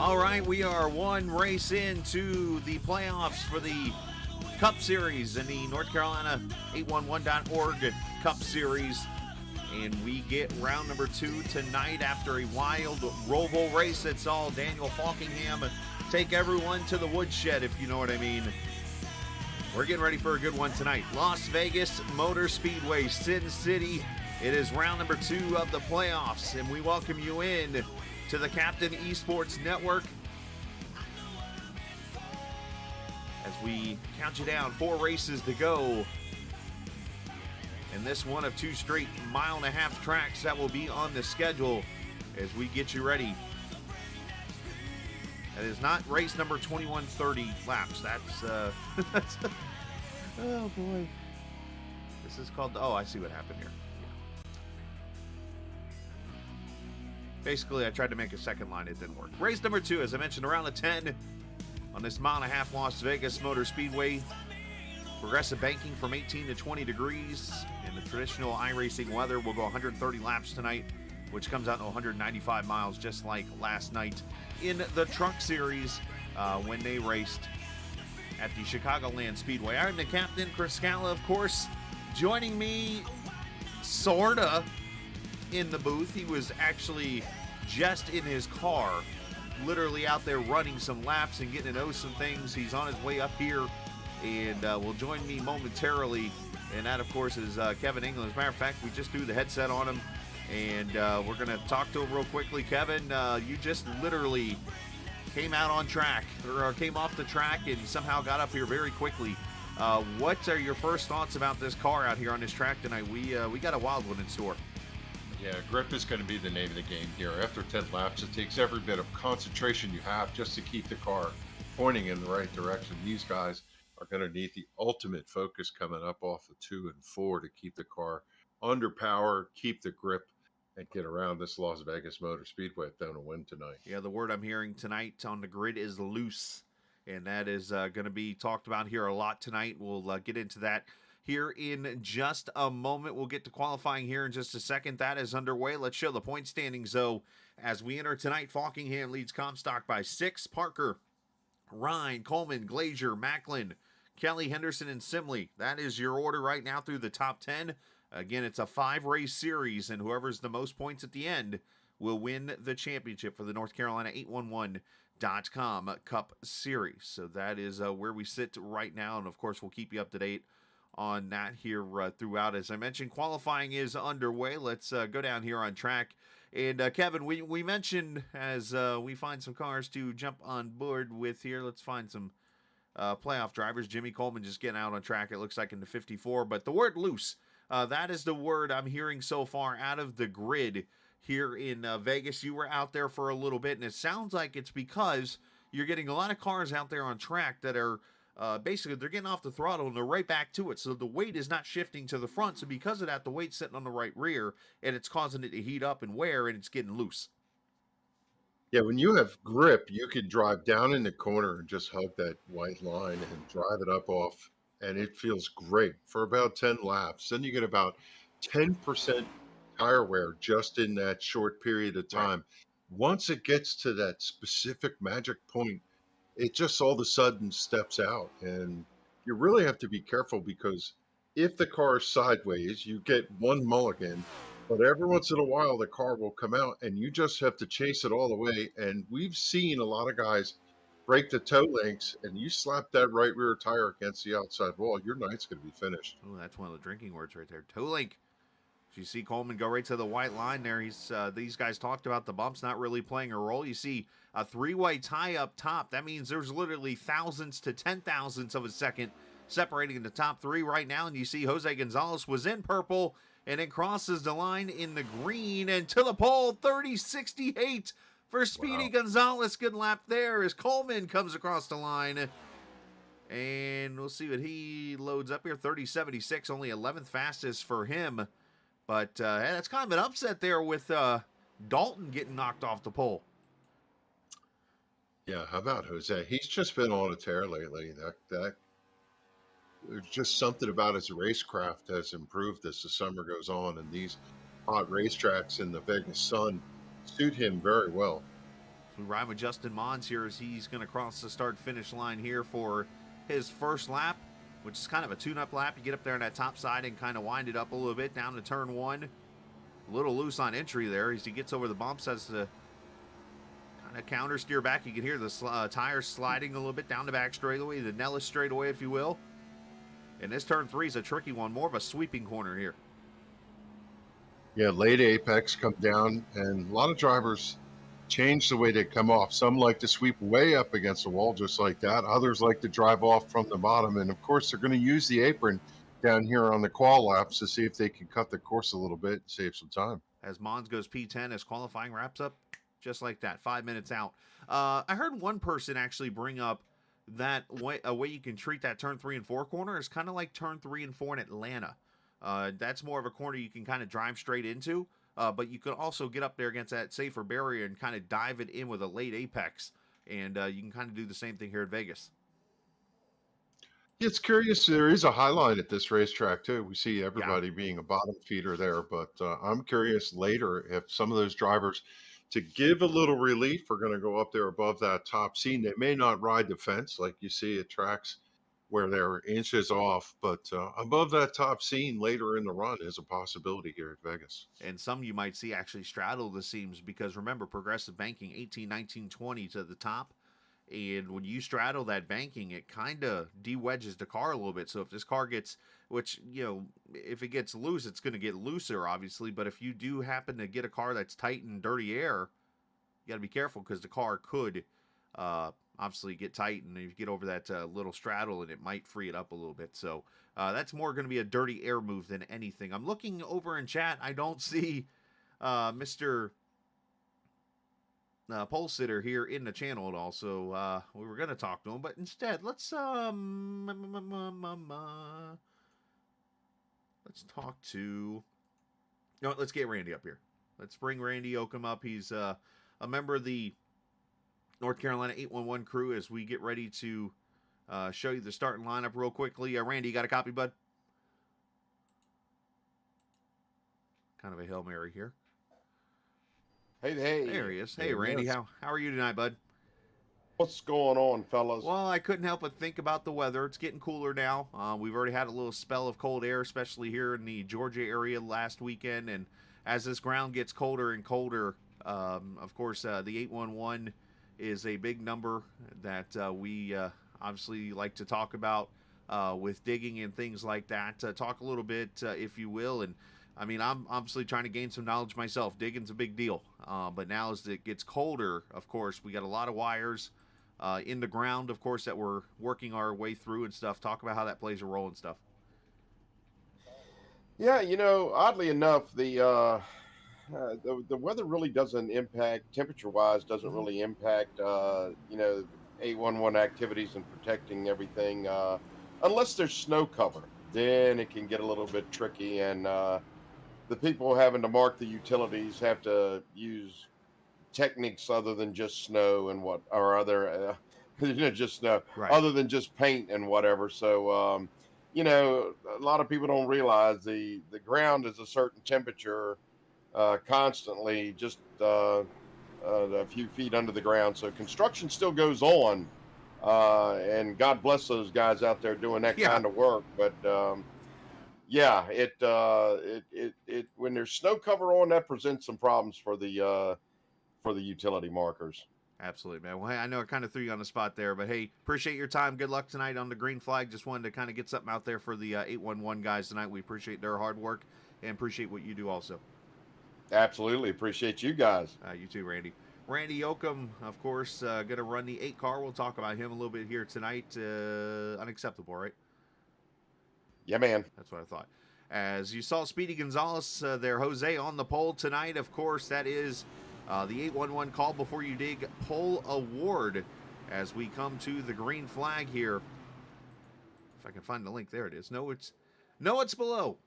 All right, we are one race into the playoffs for the Cup Series in the North Carolina 811.org Cup Series. And we get round number 2 tonight after a wild Roval race that saw Daniel Falkingham take everyone to the woodshed, if you know what I mean. We're getting ready for a good one tonight. Las Vegas Motor Speedway, Sin City. It is round number 2 of the playoffs, and we welcome you in to the Captain Esports Network as we count you down. 4 races to go. And this one of 2 straight mile-and-a-half tracks that will be on the schedule as we get you ready. That is not race number 2130 laps. That's oh boy. This is called, I see what happened here. Basically, I tried to make a second line. It didn't work. Race number 2, as I mentioned, around the 10 on this mile-and-a-half Las Vegas Motor Speedway. Progressive banking from 18 to 20 degrees. In the traditional iRacing weather, we'll go 130 laps tonight, which comes out to 195 miles, just like last night in the Truck Series when they raced at the Chicagoland Speedway. I'm the captain, Chris Scala, of course. Joining me, sorta, in the booth. He was actually just in his car, literally out there running some laps and getting to know some things. He's on his way up here and will join me momentarily. And that, of course, is Kevin England. As a matter of fact, we just threw the headset on him, and we're going to talk to him real quickly. Kevin, you just literally came out on track, or came off the track and somehow got up here very quickly. What are your first thoughts about this car out here on this track tonight? We got a wild one in store. Yeah, grip is going to be the name of the game here. After 10 laps, it takes every bit of concentration you have just to keep the car pointing in the right direction. These guys are going to need the ultimate focus coming up off of 2 and 4 to keep the car under power, keep the grip, and get around this Las Vegas Motor Speedway if they want to win tonight. Yeah, the word I'm hearing tonight on the grid is loose, and that is going to be talked about here a lot tonight. We'll get into that here in just a moment. We'll get to qualifying here in just a second. That is underway. Let's show the point standings, though. As we enter tonight, Falkingham leads Comstock by 6. Parker, Ryan, Coleman, Glazier, Macklin, Kelly, Henderson, and Simley. That is your order right now through the top 10. Again, it's a 5-race series, and whoever's the most points at the end will win the championship for the North Carolina 811.com Cup Series. So that is where we sit right now, and of course, we'll keep you up to date on that here throughout. As I mentioned, qualifying is underway. Let's go down here on track. And Kevin, we mentioned as we find some cars to jump on board with here, let's find some playoff drivers. Jimmy Coleman just getting out on track, it looks like, in the 54. But the word loose, that is the word I'm hearing so far out of the grid here in Vegas. You were out there for a little bit, and it sounds like it's because you're getting a lot of cars out there on track that are basically, they're getting off the throttle and they're right back to it. So the weight is not shifting to the front. So because of that, the weight's sitting on the right rear, and it's causing it to heat up and wear, and it's getting loose. Yeah, when you have grip, you can drive down in the corner and just hug that white line and drive it up off, and it feels great for about 10 laps. Then you get about 10% tire wear just in that short period of time. Right. Once it gets to that specific magic point, it just all of a sudden steps out, and you really have to be careful because if the car is sideways, you get one mulligan, but every once in a while the car will come out and you just have to chase it all the way. And we've seen a lot of guys break the toe links, and you slap that right rear tire against the outside wall, your night's going to be finished. Oh, that's one of the drinking words right there. Toe link. You see Coleman go right to the white line there. These guys talked about the bumps not really playing a role. You see a 3-way tie up top. That means there's literally thousandths to 10,000ths of a second separating the top 3 right now. And you see Jose Gonzalez was in purple and then crosses the line in the green and to the pole. 30.68 for Speedy Gonzalez. Good lap there as Coleman comes across the line. And we'll see what he loads up here. 30.76, only 11th fastest for him. But that's kind of an upset there with Dalton getting knocked off the pole. Yeah, how about Jose? He's just been on a tear lately. That there's just something about his racecraft has improved as the summer goes on, and these hot racetracks in the Vegas sun suit him very well. We ride with Justin Mons here as he's going to cross the start-finish line here for his first lap, which is kind of a tune-up lap. You get up there on that top side and kind of wind it up a little bit down to turn 1. A little loose on entry there as he gets over the bumps, has to kind of counter steer back. You can hear the tires sliding a little bit down the back straightaway, the Nellis straightaway, if you will. And this turn 3 is a tricky one, more of a sweeping corner here. Yeah, late apex come down, and a lot of drivers change the way they come off. Some like to sweep way up against the wall just like that. Others like to drive off from the bottom. And of course, they're going to use the apron down here on the qual laps to see if they can cut the course a little bit and save some time. As Mons goes P10 as qualifying wraps up just like that, 5 minutes out. I heard one person actually bring up that a way you can treat that turn 3 and 4 corner is kind of like turn 3 and 4 in Atlanta. That's more of a corner you can kind of drive straight into. But you can also get up there against that safer barrier and kind of dive it in with a late apex. And you can kind of do the same thing here at Vegas. It's curious. There is a high line at this racetrack, too. We see everybody being a bottom feeder there. But I'm curious later if some of those drivers, to give a little relief, are going to go up there above that top seam. They may not ride the fence like you see at tracks where they're inches off, but above that top scene later in the run is a possibility here at Vegas. And some you might see actually straddle the seams because remember, progressive banking 18, 19, 20 to the top. And when you straddle that banking, it kind of de-wedges the car a little bit. So if this car gets, which, you know, if it gets loose, it's going to get looser, obviously. But if you do happen to get a car that's tight and dirty air, you got to be careful because the car could obviously get tight, and if you get over that little straddle, and it might free it up a little bit. So that's more going to be a dirty air move than anything. I'm looking over in chat. I don't see Mr. Pole Sitter here in the channel at all. So we were going to talk to him, but instead, let's talk to. No, let's get Randy up here. Let's bring Randy Oakham up. He's a member of the North Carolina 811 crew as we get ready to show you the starting lineup real quickly. Randy, you got a copy, bud? Kind of a Hail Mary here. Hey. There he is. Hey, Randy, how are you tonight, bud? What's going on, fellas? Well, I couldn't help but think about the weather. It's getting cooler now. We've already had a little spell of cold air, especially here in the Georgia area last weekend. And as this ground gets colder and colder, of course, the 811 is a big number that we obviously like to talk about with digging and things like that. Talk a little bit, if you will. And I mean, I'm obviously trying to gain some knowledge myself. Digging's a big deal. But now as it gets colder, of course, we got a lot of wires in the ground, of course, that we're working our way through and stuff. Talk about how that plays a role and stuff. Yeah, you know, oddly enough, the weather really doesn't impact, temperature-wise, doesn't really impact, you know, 811 activities and protecting everything, unless there's snow cover. Then it can get a little bit tricky, and the people having to mark the utilities have to use techniques other than just snow and other, you know, just snow, Right. other than just paint and whatever. So, you know, a lot of people don't realize the ground is a certain temperature constantly, just a few feet under the ground. So construction still goes on, and God bless those guys out there doing that kind of work. But yeah, it when there's snow cover on, that presents some problems for the utility markers. Absolutely, man. Well, hey, I know I kind of threw you on the spot there, but hey, appreciate your time. Good luck tonight on the green flag. Just wanted to kind of get something out there for the 811 guys tonight. We appreciate their hard work and appreciate what you do also. Absolutely. Appreciate you guys. You too, Randy. Randy Oakham, of course, going to run the 8 car. We'll talk about him a little bit here tonight. Unacceptable, right? Yeah, man. That's what I thought. As you saw Speedy Gonzalez there, Jose on the pole tonight. Of course, that is the 811 Call Before You Dig Pole Award as we come to the green flag here. If I can find the link, there it is. No, it's below.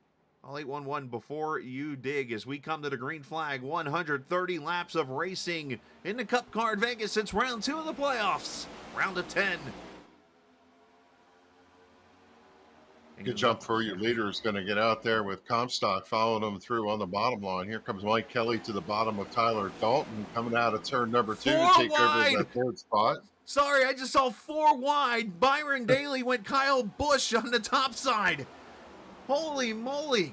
All 811 Before You Dig as we come to the green flag. 130 laps of racing in the Cup Car at Vegas. It's round 2 of the playoffs. Round of 10. And Good jump for your leader is going to get out there with Comstock following him through on the bottom line. Here comes Mike Kelly to the bottom of Tyler Dalton coming out of turn number 2 to Four take over wide. that third spot. Sorry, I just saw 4 wide. Byron Daly went Kyle Busch on the top side. Holy moly.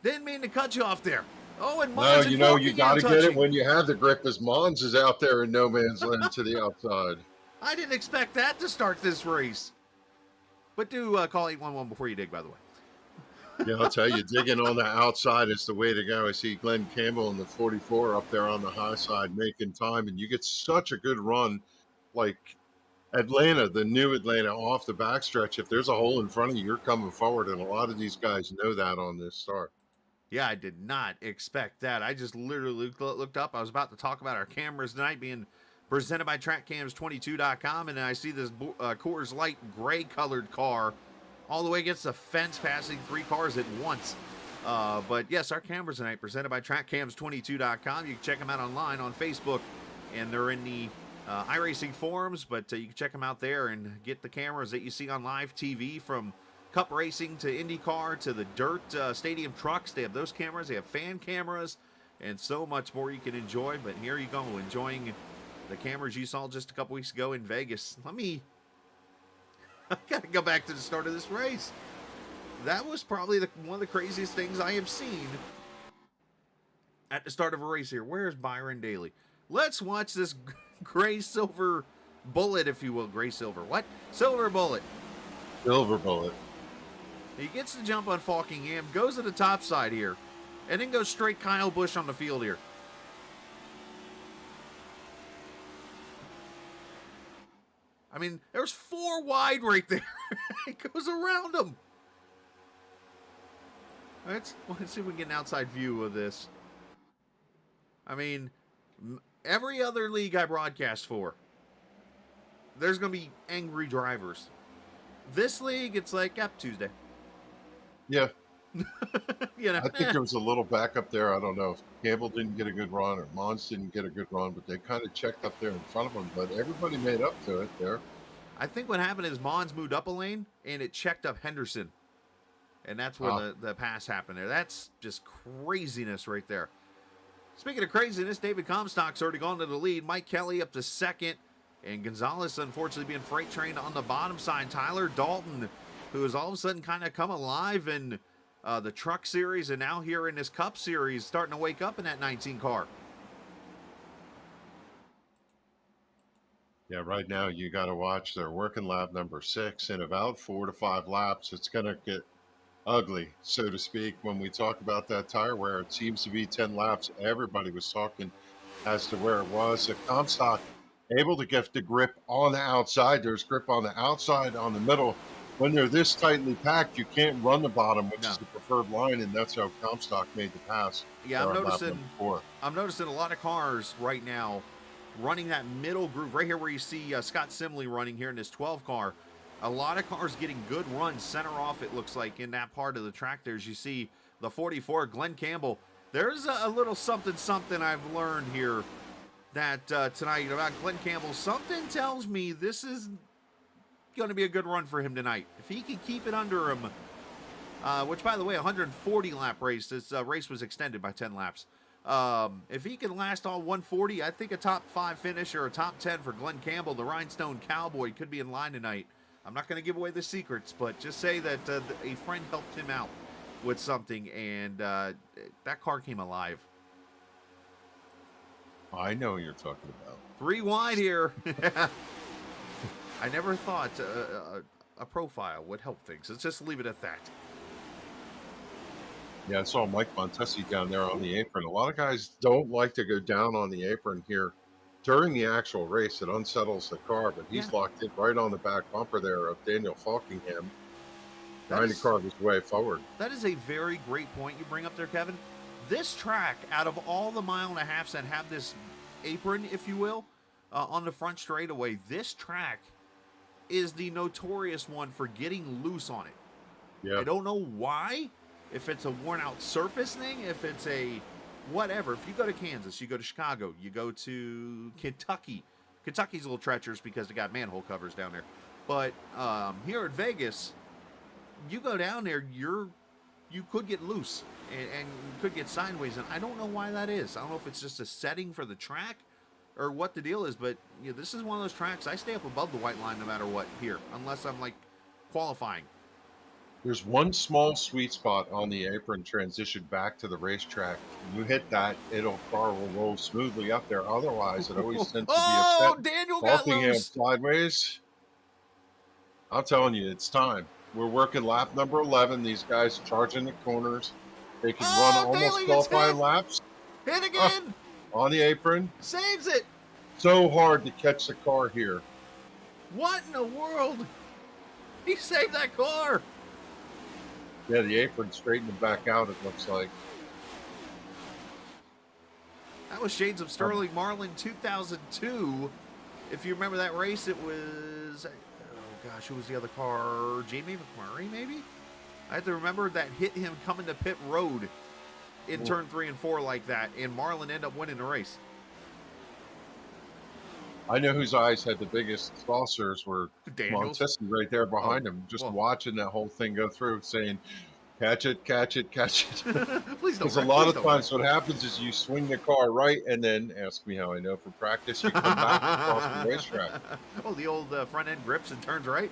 Didn't mean to cut you off there. Oh, and No, Mons and you Falking got to get it touching. when you have the grip, as Mons is out there in no man's land to the outside. I didn't expect that to start this race. But do call 811 before you dig, by the way. Yeah, I'll tell you, digging on the outside is the way to go. I see Glenn Campbell in the 44 up there on the high side making time, and you get such a good run like Atlanta, the new Atlanta off the backstretch. If there's a hole in front of you, you're coming forward, and a lot of these guys know that on this start. Yeah, I did not expect that. I just literally looked up. I was about to talk about our cameras tonight being presented by TrackCams22.com, and then I see this Coors Light gray-colored car all the way against the fence, passing 3 cars at once. But yes, our cameras tonight presented by TrackCams22.com. You can check them out online on Facebook, and they're in the iRacing forums, but you can check them out there and get the cameras that you see on live TV from Cup Racing to IndyCar to the dirt stadium trucks. They have those cameras. They have fan cameras and so much more you can enjoy. But here you go, enjoying the cameras you saw just a couple weeks ago in Vegas. I got to go back to the start of this race. That was probably one of the craziest things I have seen at the start of a race here. Where's Byron Daly? Let's watch this gray-silver bullet, if you will. Gray-silver. What? Silver bullet. Silver bullet. He gets the jump on Falkingham, goes to the top side here, and then goes straight Kyle Busch on the field here. I mean, there's 4 wide right there. It goes around him. Let's see if we can get an outside view of this. I mean, every other league I broadcast for, there's going to be angry drivers. This league, it's like, Tuesday. Yeah. You know, I think there was a little backup there. I don't know if Campbell didn't get a good run or Mons didn't get a good run, but they kind of checked up there in front of them. But everybody made up to it there. I think what happened is Mons moved up a lane, and it checked up Henderson. And that's where the pass happened there. That's just craziness right there. Speaking of craziness, David Comstock's already gone to the lead. Mike Kelly up to second. And Gonzalez, unfortunately, being freight trained on the bottom side. Tyler Dalton, who has all of a sudden kind of come alive in the Truck Series and now here in this Cup Series, starting to wake up in that 19 car. Yeah, right now you got to watch their working lap number 6. In about 4 to 5 laps, it's going to get ugly, so to speak. When we talk about that tire wear, it seems to be 10 laps. Everybody was talking as to where it was. So Comstock able to get the grip on the outside. There's grip on the outside, on the middle. When they're this tightly packed, you can't run the bottom, which is the preferred line, and that's how Comstock made the pass. Yeah, I'm noticing a lot of cars right now running that middle groove right here where you see Scott Simley running here in this 12 car. A lot of cars getting good runs center off, it looks like, in that part of the track there. As you see the 44, Glenn Campbell. There's a little something I've learned here that tonight about Glenn Campbell. Something tells me this is going to be a good run for him tonight. If he can keep it under him, which, by the way, 140 lap race. This race was extended by 10 laps. If he can last all 140, I think a top 5 finish or a top 10 for Glenn Campbell, the Rhinestone Cowboy, could be in line tonight. I'm not going to give away the secrets, but just say that a friend helped him out with something, and that car came alive. I know what you're talking about. 3 wide here. I never thought a profile would help things. Let's just leave it at that. Yeah, I saw Mike Montesi down there on the apron. A lot of guys don't like to go down on the apron here during the actual race. It unsettles the car, but he's locked in right on the back bumper there of Daniel Falkingham, trying to carve his way forward. That is a very great point you bring up there, Kevin. This track, out of all the 1.5 miles that have this apron, if you will, on the front straightaway, this track is the notorious one for getting loose on it. Yeah. I don't know why, if it's a worn-out surface thing, if it's a whatever. If you go to Kansas, you go to Chicago, you go to Kentucky. Kentucky's a little treacherous because they got manhole covers down there. But here at Vegas, you go down there, you could get loose and could get sideways, and I don't know why that is. I don't know if it's just a setting for the track or what the deal is, but this is one of those tracks I stay up above the white line no matter what here, unless I'm like qualifying. There's one small sweet spot on the apron transition back to the racetrack. You hit that, car will roll smoothly up there. Otherwise, it always tends to be upset. Oh, Daniel got Walkingham loose. sideways. I'm telling you, it's time. We're working lap number 11. These guys charging the corners. They can run Oh, almost Daly gets hit. qualifying laps. Hit again. On the apron. Saves it. So hard to catch the car here. What in the world? He saved that car. Yeah, the apron straightened him back out, it looks like. That was Shades of Sterling Marlin 2002. If you remember that race, it was, oh gosh, who was the other car? Jamie McMurray, maybe? I have to remember that hit him coming to pit road in turn 3 and 4 like that, and Marlin ended up winning the race. I know whose eyes had the biggest saucers were Montesi right there behind him, just watching that whole thing go through, saying, catch it, catch it, catch it. Please don't. Because a lot of times what happens is you swing the car right, and then, ask me how I know from practice, you come back across the racetrack. Oh, the old front end grips and turns right?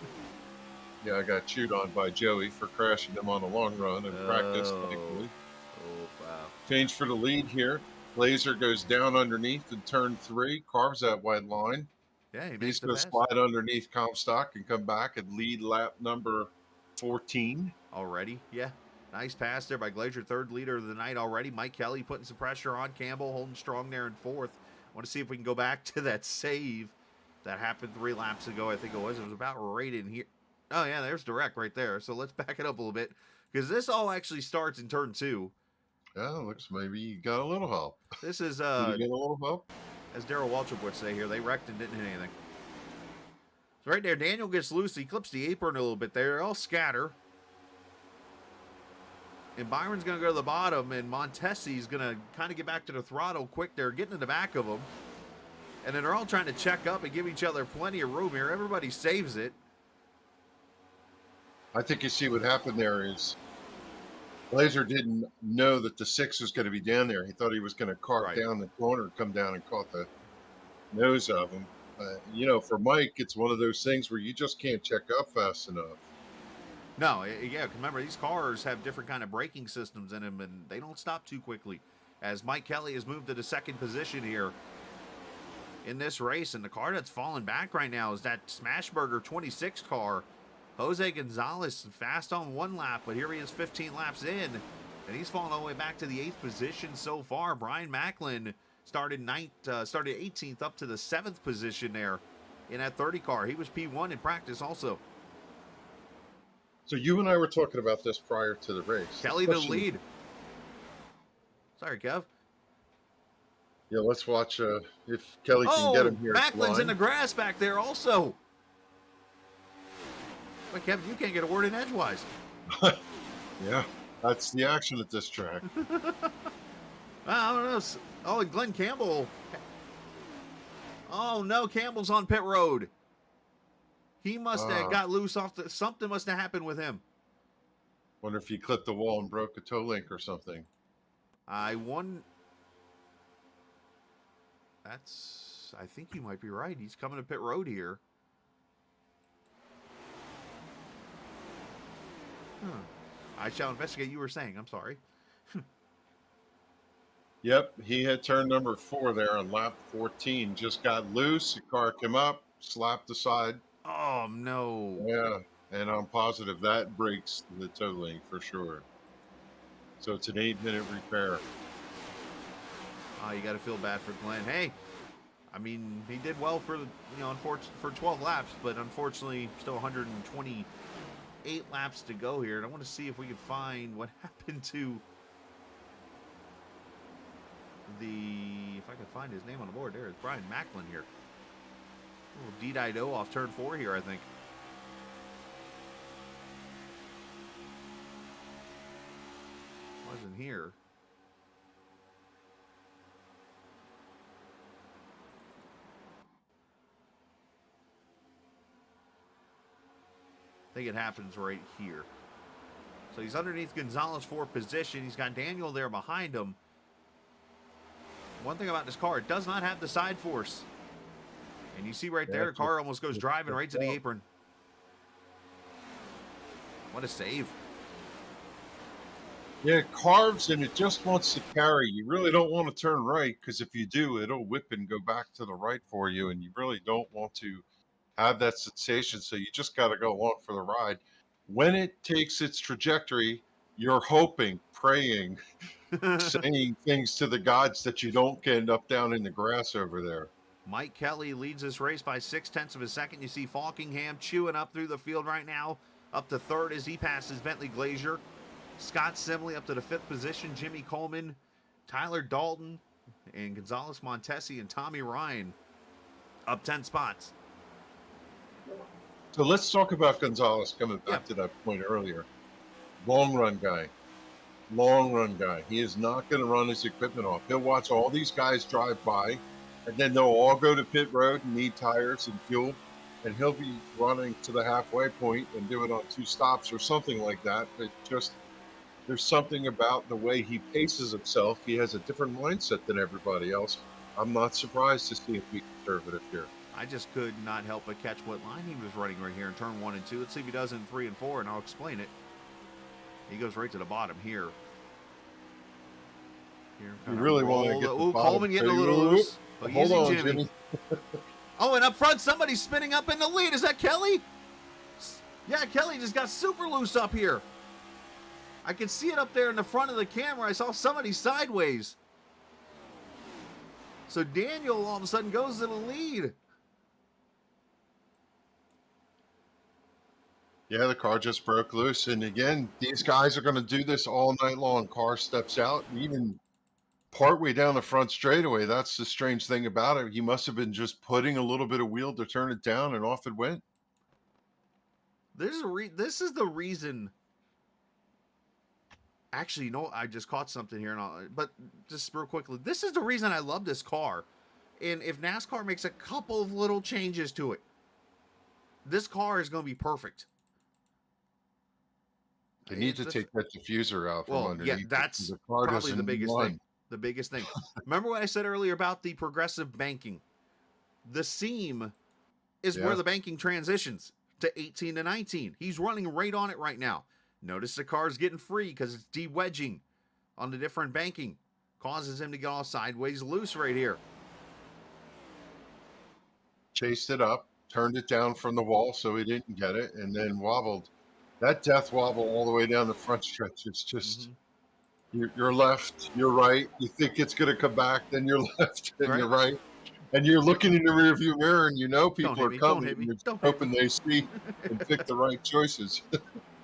Yeah, I got chewed on by Joey for crashing them on the long run in practice, thankfully. Oh, wow. Change for the lead here. Laser goes down underneath in turn 3, carves that wide line. Yeah, he's going to slide underneath Comstock and come back and lead lap number 14. Already, yeah. Nice pass there by Glazier, third leader of the night already. Mike Kelly putting some pressure on Campbell, holding strong there in fourth. Want to see if we can go back to that save that happened 3 laps ago, I think it was. It was about right in here. Oh, yeah, there's direct right there. So let's back it up a little bit because this all actually starts in turn 2. Yeah, looks maybe you got a little help. This is, Did you get a little help? As Darrell Waltrip would say here, they wrecked and didn't hit anything. So right there, Daniel gets loose. He clips the apron a little bit there. They'll scatter. And Byron's going to go to the bottom, and Montesi's going to kind of get back to the throttle quick there, getting in the back of them. And then they're all trying to check up and give each other plenty of room here. Everybody saves it. I think you see what happened there is Glazier didn't know that the 6 was going to be down there. He thought he was going to cart down the corner, come down and caught the nose of him. For Mike, it's one of those things where you just can't check up fast enough. No, yeah, remember, these cars have different kind of braking systems in them, and they don't stop too quickly. As Mike Kelly has moved to the second position here in this race, and the car that's falling back right now is that Smashburger 26 car. Jose Gonzalez fast on 1 lap, but here he is 15 laps in, and he's fallen all the way back to the 8th position so far. Brian Macklin started 18th up to the 7th position there in that 30 car. He was P1 in practice also. So you and I were talking about this prior to the race. Kelly the lead. Sorry, Kev. Yeah, let's watch if Kelly can get him here. Macklin's in the grass back there also. But Kevin, you can't get a word in edgewise. Yeah, that's the action at this track. I don't know. Oh, and Glenn Campbell. Oh, no, Campbell's on pit road. He must have got loose off the... Something must have happened with him. Wonder if he clipped the wall and broke a toe link or something. I think you might be right. He's coming to pit road here. I shall investigate. You were saying. I'm sorry. Yep, he had turn number 4 there on lap 14. Just got loose. The car came up, slapped aside. Oh, no. Yeah, and I'm positive that breaks the toe link for sure. So it's an 8-minute repair. Oh, you got to feel bad for Glenn. Hey, I mean, he did well for, for 12 laps, but unfortunately, still 128 laps to go here. And I want to see if we can find what happened to if I can find his name on the board. There is Brian Macklin here. A little D-Dido off turn 4 here, I think. Wasn't here. think it happens right here. So he's underneath Gonzalez for position. He's got Daniel there behind him. One thing about this car, it does not have the side force. And you see right there, the car almost goes driving right to the apron. What a save. Yeah, it carves and it just wants to carry. You really don't want to turn right, because if you do, it'll whip and go back to the right for you, and you really don't want to have that sensation. So you just got to go along for the ride. When it takes its trajectory, you're hoping, praying, saying things to the gods that you don't end up down in the grass over there. Mike Kelly leads this race by 0.6 of a second. You see Falkingham chewing up through the field right now, up to third as he passes Bentley Glazier. Scott Simley up to the 5th position. Jimmy Coleman, Tyler Dalton, and Gonzalez Montesi and Tommy Ryan up 10 spots. So let's talk about Gonzalez, coming back to that point earlier. Long run guy. Long run guy. He is not going to run his equipment off. He'll watch all these guys drive by, and then they'll all go to pit road and need tires and fuel, and he'll be running to the halfway point and do it on 2 stops or something like that. But just, there's something about the way he paces himself. He has a different mindset than everybody else. I'm not surprised to see him be conservative here. I just could not help but catch what line he was running right here in turn 1 and 2. Let's see if he does in 3 and 4, and I'll explain it. He goes right to the bottom here. You really want to get the Coleman getting a little loose. But hold on, Jimmy. Oh, and up front, somebody's spinning up in the lead. Is that Kelly? Yeah, Kelly just got super loose up here. I can see it up there in the front of the camera. I saw somebody sideways. So Daniel all of a sudden goes to the lead. Yeah, the car just broke loose. And again, these guys are going to do this all night long. Car steps out, even partway down the front straightaway. That's the strange thing about it. He must have been just putting a little bit of wheel to turn it down, and off it went. This is the reason. Actually, you know, I just caught something here, but just real quickly, this is the reason I love this car. And if NASCAR makes a couple of little changes to it, this car is going to be perfect. They need to take that diffuser out from underneath. Yeah, that's probably the biggest thing. The biggest thing. Remember what I said earlier about the progressive banking? The seam is where the banking transitions to 18 to 19. He's running right on it right now. Notice the car's getting free because it's de-wedging on the different banking. Causes him to get all sideways loose right here. Chased it up, turned it down from the wall so he didn't get it, and then wobbled. That death wobble all the way down the front stretch is just, you're left, you're right. You think it's going to come back, then you're left, and you're right. And you're looking in the rearview mirror, and you know people are coming. And you're hoping they see and pick the right choices.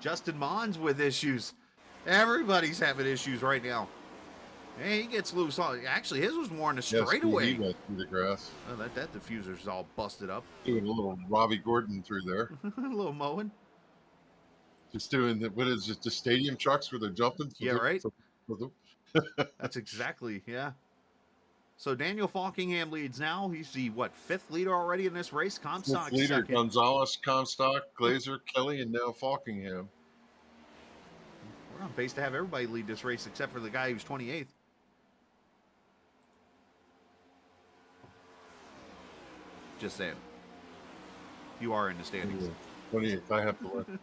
Justin Mons with issues. Everybody's having issues right now. Hey, he gets loose. Actually, his was more in the straightaway. He went through the grass. Oh, that diffuser's all busted up. Doing a little Robbie Gordon through there. A little mowing. Just doing what is it? The stadium trucks where they're jumping. Yeah, right. That's exactly, yeah. So Daniel Falkingham leads now. He's the 5th leader already in this race. Comstock leader, second. Gonzalez, Comstock, Glazer, Kelly, and now Falkingham. We're on pace to have everybody lead this race except for the guy who's 28th. Just saying. You are in the standings. 28th, I have to win.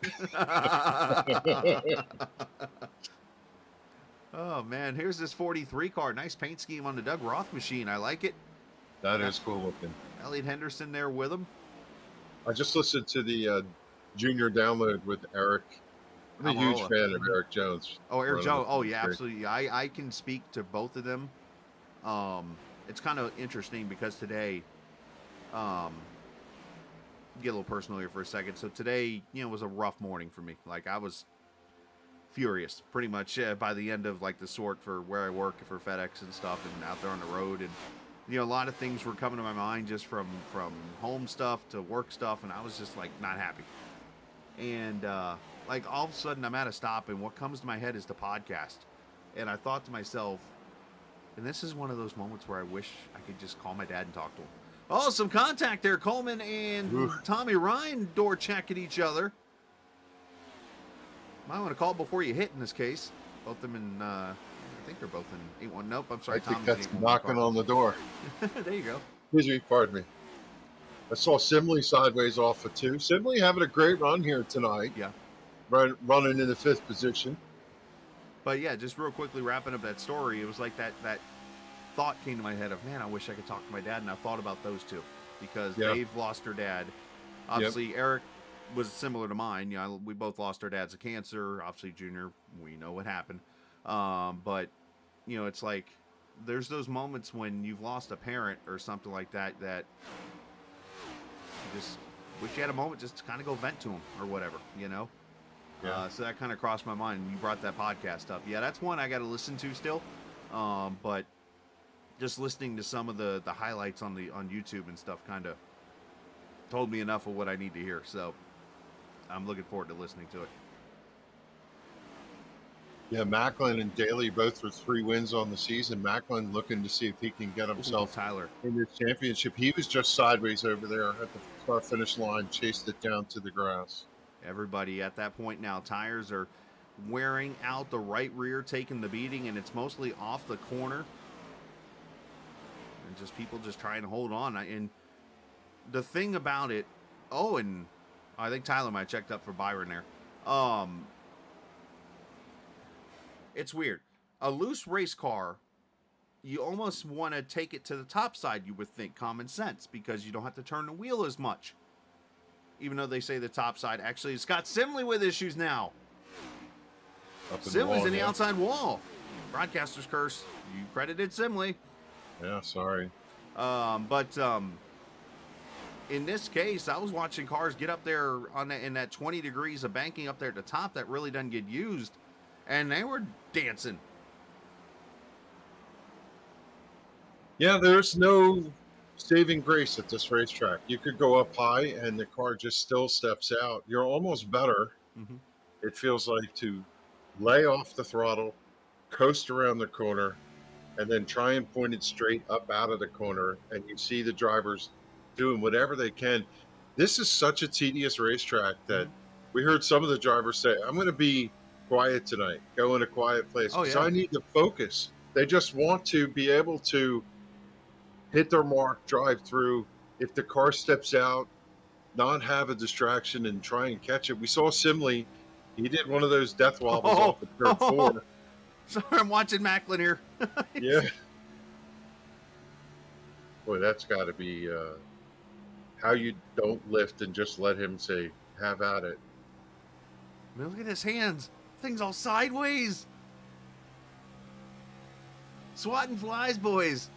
Oh, man. Here's this 43 car. Nice paint scheme on the Doug Roth machine. I like it. That is cool looking. Elliot Henderson there with him. I just listened to the junior download with Eric. I'm a huge fan of Eric Jones. Oh, Eric Jones. Oh, yeah, absolutely. I can speak to both of them. It's kind of interesting because today, get a little personal here for a second. So today, was a rough morning for me. Like, I was furious pretty much by the end of like the sort for where I work for FedEx and stuff and out there on the road. And, a lot of things were coming to my mind just from home stuff to work stuff. And I was just like not happy. And, like all of a sudden I'm at a stop and what comes to my head is the podcast. And I thought to myself, and this is one of those moments where I wish I could just call my dad and talk to him. Oh, some contact there. Coleman and Tommy Ryan door checking each other. Might want to call before you hit in this case. Both them in, I think they're both in 8-1. Nope, I'm I sorry, think Tom's that's in 8-1 knocking on the door. There you go. Excuse me, pardon me. I saw Simley sideways off of 2. Simley having a great run here tonight. Yeah. Running in the 5th position. But yeah, just real quickly wrapping up that story, it was like that thought came to my head of, man, I wish I could talk to my dad, and I thought about those two because they've lost their dad. Obviously, Eric was similar to mine. You know, we both lost our dads to cancer. Obviously, Junior, we know what happened. But you know, it's like there's those moments when you've lost a parent or something like that that you just wish you had a moment just to kind of go vent to them or whatever, you know. So that kind of crossed my mind. You brought that podcast up. Yeah, that's one I got to listen to still. But just listening to some of the highlights on YouTube and stuff kind of told me enough of what I need to hear. So I'm looking forward to listening to it. Yeah, Macklin and Daly both with 3 wins on the season. Macklin looking to see if he can get himself Tyler in this championship. He was just sideways over there at the start-finish line, chased it down to the grass. Everybody at that point now, tires are wearing out, the right rear taking the beating, and it's mostly off the corner. And just people just trying to hold on. And the thing about it, and I think Tyler might have checked up for Byron there. It's weird. A loose race car, you almost want to take it to the top side, you would think, common sense, because you don't have to turn the wheel as much. Even though they say the top side, actually, it's got Simley with issues now. Simley's in the outside wall. Broadcaster's curse. You credited Simley. Yeah, sorry. But in this case, I was watching cars get up there in that 20 degrees of banking up there at the top that really doesn't get used, and they were dancing. Yeah, there's no saving grace at this racetrack. You could go up high and the car just still steps out. You're almost better, it feels like, to lay off the throttle, coast around the corner, and then try and point it straight up out of the corner. And you see the drivers doing whatever they can. This is such a tedious racetrack that we heard some of the drivers say, I'm going to be quiet tonight, go in a quiet place because I need to focus. They just want to be able to hit their mark, drive through. If the car steps out, not have a distraction and try and catch it. We saw Simley. He did one of those death wobbles off of turn 4. Sorry, I'm watching Macklin here. Yeah. Boy, that's got to be how you don't lift and just let him say, have at it. I mean, look at his hands. Thing's all sideways. Swatting flies, boys.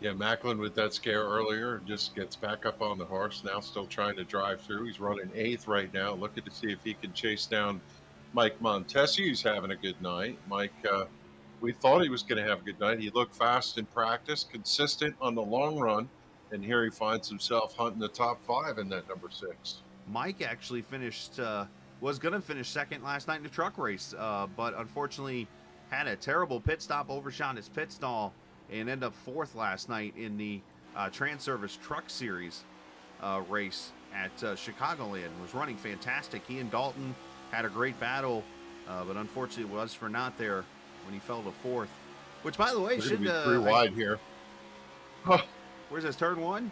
Yeah, Macklin with that scare earlier just gets back up on the horse, now still trying to drive through. He's running 8th right now, looking to see if he can chase down Mike Montesi, who's having a good night. Mike, we thought he was going to have a good night. He looked fast in practice, consistent on the long run, and here he finds himself hunting the top 5 in that number 6. Mike actually was going to finish second last night in the truck race, but unfortunately had a terrible pit stop, overshot his pit stall, and ended up 4th last night in the Trans-Service Truck Series race at Chicagoland. Was running fantastic. He and Dalton had a great battle, but unfortunately was for naught there when he fell to 4th. Which, by the way, should be 3 wide here. Huh. Where's this, turn 1?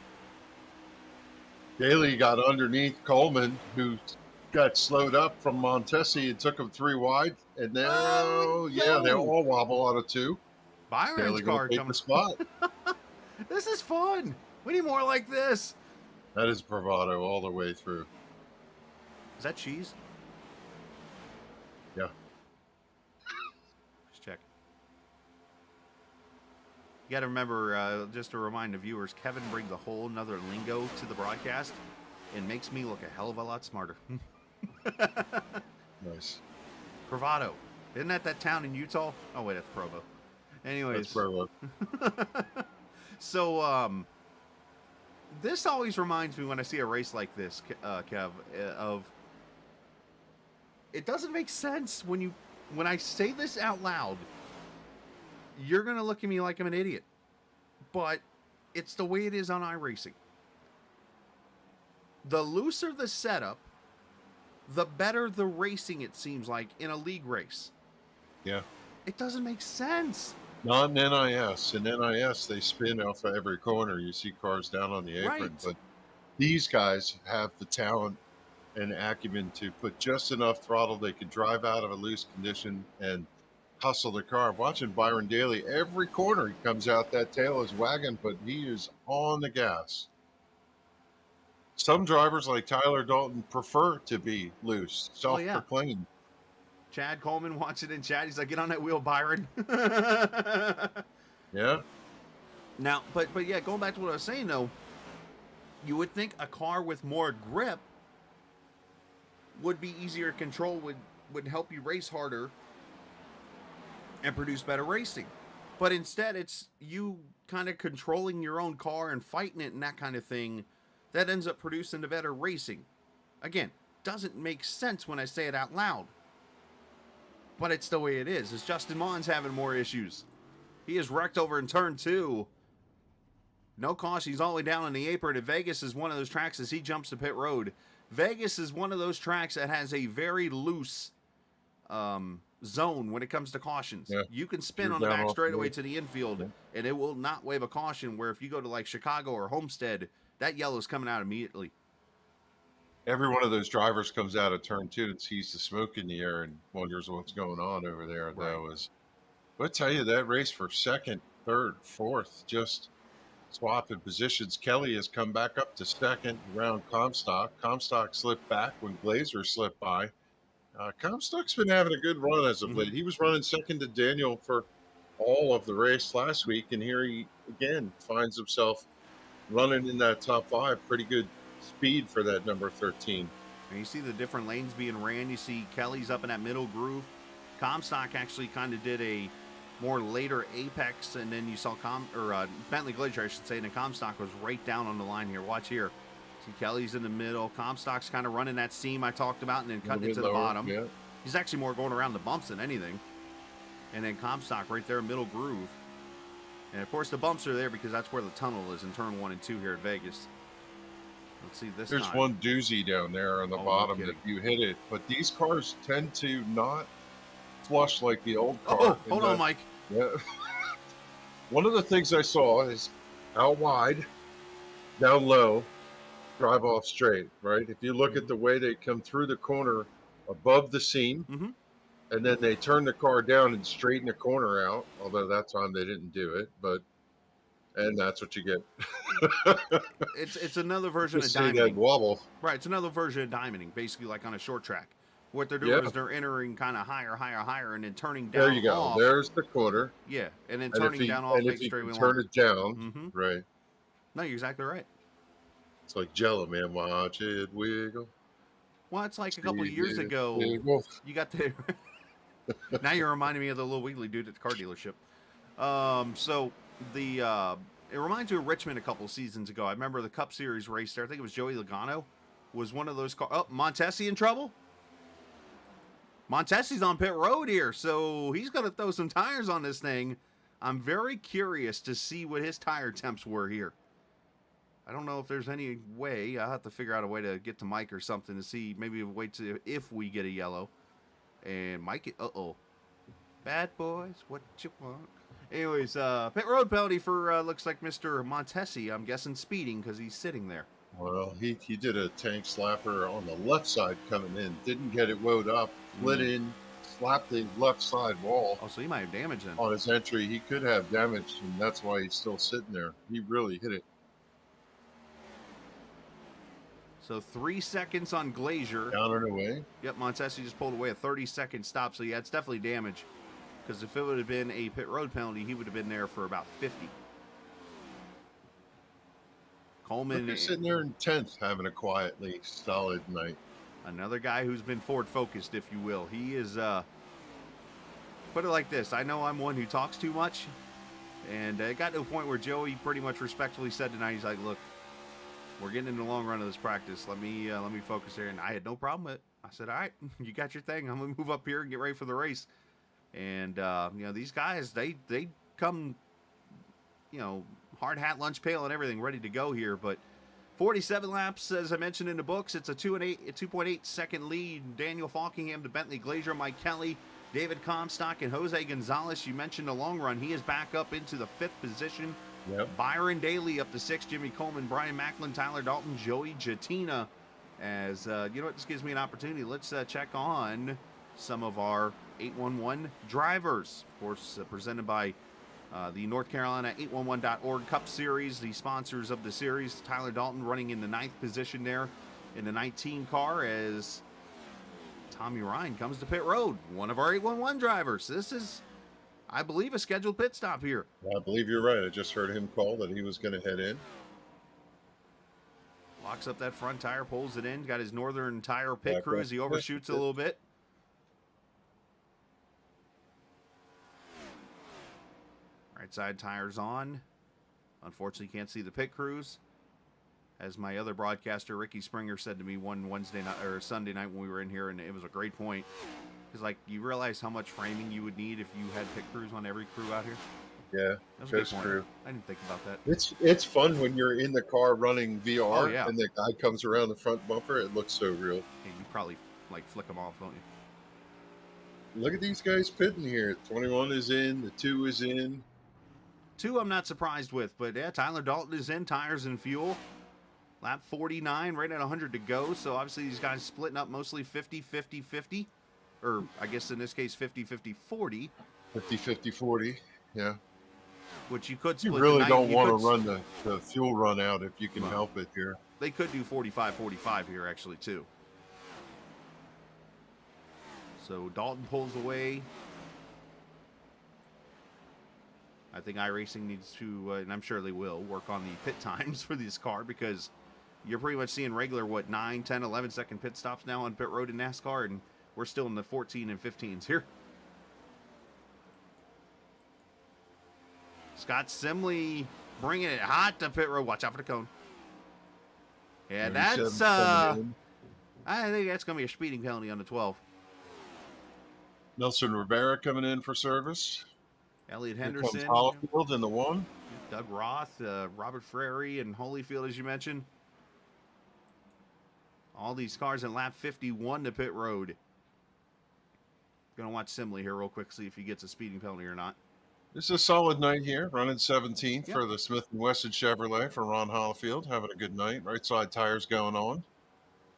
Daly got underneath Coleman, who got slowed up from Montesi and took him 3 wide. And now, they all wobble out of 2. Byron's car coming. The spot. This is fun. We need more like this. That is bravado all the way through. Is that cheese? Yeah. Just check. You got to remember, just to remind the viewers, Kevin brings a whole nother lingo to the broadcast and makes me look a hell of a lot smarter. Nice. Bravado. Isn't that town in Utah? Oh, wait, that's Provo. Anyways. That's Provo. So, this always reminds me when I see a race like this, Kev, of it doesn't make sense when I say this out loud. You're going to look at me like I'm an idiot. but it's the way it is on iRacing. The looser the setup, the better the racing, it seems like, in a league race. Yeah. It doesn't make sense. Not in NIS. In NIS, they spin off of every corner. You see cars down on the apron. Right. But these guys have the talent and acumen to put just enough throttle they could drive out of a loose condition and hustle the car. Watching Byron Daly, every corner he comes out, that tail is wagging, but he is on the gas. Some drivers like Tyler Dalton prefer to be loose, self-proclaimed. Chad Coleman watching in chat. He's like, get on that wheel, Byron. Yeah. Now, but yeah, going back to what I was saying, though, you would think a car with more grip would be easier to control, would help you race harder and produce better racing. But instead, it's you kind of controlling your own car and fighting it and that kind of thing that ends up producing the better racing. Again, doesn't make sense when I say it out loud. But it's the way it is. It's Justin Mon's having more issues. He is wrecked over in turn 2. No caution. He's all the way down on the apron. And Vegas is one of those tracks as he jumps to pit road. Vegas is one of those tracks that has a very loose zone when it comes to cautions. Yeah. You can spin on the back straightaway to the infield, and it will not wave a caution, where if you go to like Chicago or Homestead, that yellow's coming out immediately. Every one of those drivers comes out of turn 2 and sees the smoke in the air and wonders what's going on over there. Right. That was, but I tell you, that race for second, third, fourth, just swapping positions. Kelly has come back up to second around Comstock. Comstock slipped back when Glazer slipped by. Comstock's been having a good run as of late. He was running second to Daniel for all of the race last week, and here he again finds himself running in that top 5. Pretty good speed for that number 13. And you see the different lanes being ran. You see Kelly's up in that middle groove. Comstock actually kind of did a more later apex, and then you saw Bentley Glacier, I should say, and then Comstock was right down on the line here. Watch here. See Kelly's in the middle. Comstock's kind of running that seam I talked about and then cutting it to the bottom. Yeah. He's actually more going around the bumps than anything. And then Comstock right there, middle groove. And of course the bumps are there because that's where the tunnel is in turn 1 and 2 here at Vegas. Let's see this There's time. one doozy down there on the bottom that you hit it, but these cars tend to not flush like the old car. Oh, hold on, Mike. Yeah. One of the things I saw is out wide, down low, drive off straight, right? If you look at the way they come through the corner above the seam, and then they turn the car down and straighten the corner out, although that time they didn't do it, and that's what you get. It's another version of Just see that diamonding. wobble. Right, it's another version of diamonding, basically like on a short track. What they're doing is they're entering kind of higher, and then turning down. There you go. Off. There's the corner. Yeah, and then turning down off. And if you can turn it down, right? No, you're exactly right. It's like Jello, man. Watch it wiggle. Well, it's like a couple of years ago. Wiggle. You got the. Now you're reminding me of the little wiggly dude at the car dealership. So the it reminds me of Richmond a couple of seasons ago. I remember the Cup Series race there. I think it was Joey Logano was one of those cars. Oh, Montesi in trouble. Montesi's on pit road here, so he's going to throw some tires on this thing. I'm very curious to see what his tire temps were here. I don't know if there's any way. I'll have to figure out a way to get to Mike or something to see. Maybe wait to if we get a yellow. And Mike, bad boys, what you want? Anyways, pit road penalty for looks like Mr. Montesi. I'm guessing speeding because he's sitting there. Well, he did a tank slapper on the left side coming in. Didn't get it wound up. Split in, slapped the left side wall. Oh, so he might have damaged him. On his entry, he could have damage, and that's why he's still sitting there. He really hit it. So 3 seconds on Glazier. Down and away. Yep, Montesi just pulled away a 30-second stop. So yeah, it's definitely damage. Because if it would have been a pit road penalty, he would have been there for about 50. Coleman is sitting there in 10th, having a quietly solid night. Another guy who's been forward focused, if you will. He is. Put it like this: I know I'm one who talks too much, and it got to a point where Joey pretty much respectfully said tonight, he's like, "Look, we're getting in the long run of this practice. Let me focus here." And I had no problem with it. I said, "All right, you got your thing. I'm gonna move up here and get ready for the race." And these guys, they come, hard hat, lunch pail, and everything ready to go here. But 47 laps, as I mentioned in the books. It's a 2.8 second lead. Daniel Falkingham to Bentley Glazier, Mike Kelly, David Comstock, and Jose Gonzalez. You mentioned the long run. He is back up into the 5th position. Yep. Byron Daly up to 6th. Jimmy Coleman, Brian Macklin, Tyler Dalton, Joey Jatina. As you know what, this gives me an opportunity. Let's check on some of our 811 drivers. Of course, presented by the North Carolina 811.org Cup Series, the sponsors of the series. Tyler Dalton running in the 9th position there in the 19 car as Tommy Ryan comes to pit road. One of our 811 drivers. This is, I believe, a scheduled pit stop here. I believe you're right. I just heard him call that he was going to head in. Locks up that front tire, pulls it in. Got his northern tire pit crew as he overshoots a little bit. Right side tires on. Unfortunately, can't see the pit crews. As my other broadcaster, Ricky Springer, said to me one Wednesday night or Sunday night when we were in here, and it was a great point. He's like, you realize how much framing you would need if you had pit crews on every crew out here? Yeah, just true. I didn't think about that. It's fun when you're in the car running VR and the guy comes around the front bumper. It looks so real. Hey, you probably like flick them off, don't you? Look at these guys pitting here. 21 is in. The 2 is in. 2 I'm not surprised with, but yeah, Tyler Dalton is in, tires and fuel. Lap 49, right at 100 to go. So obviously these guys splitting up mostly 50-50-50. Or I guess in this case 50-50-40. 50-50-40, yeah. Which you could split. You really don't want to run the fuel run out if you can help it here. They could do 45-45 here actually too. So Dalton pulls away. I think iRacing needs to, and I'm sure they will, work on the pit times for this car because you're pretty much seeing regular, 9, 10, 11 second pit stops now on pit road in NASCAR, and we're still in the 14 and 15s here. Scott Simley bringing it hot to pit road. Watch out for the cone. Yeah, that's, I think that's going to be a speeding penalty on the 12. Nelson Rivera coming in for service. Elliot Henderson. Here comes Hollifield in the 1. Doug Roth, Robert Frary, and Holyfield, as you mentioned. All these cars in lap 51 to pit road. Going to watch Simley here real quick, see if he gets a speeding penalty or not. This is a solid night here, running 17th for the Smith & Wesson Chevrolet for Ron Hollifield. Having a good night. Right side tires going on.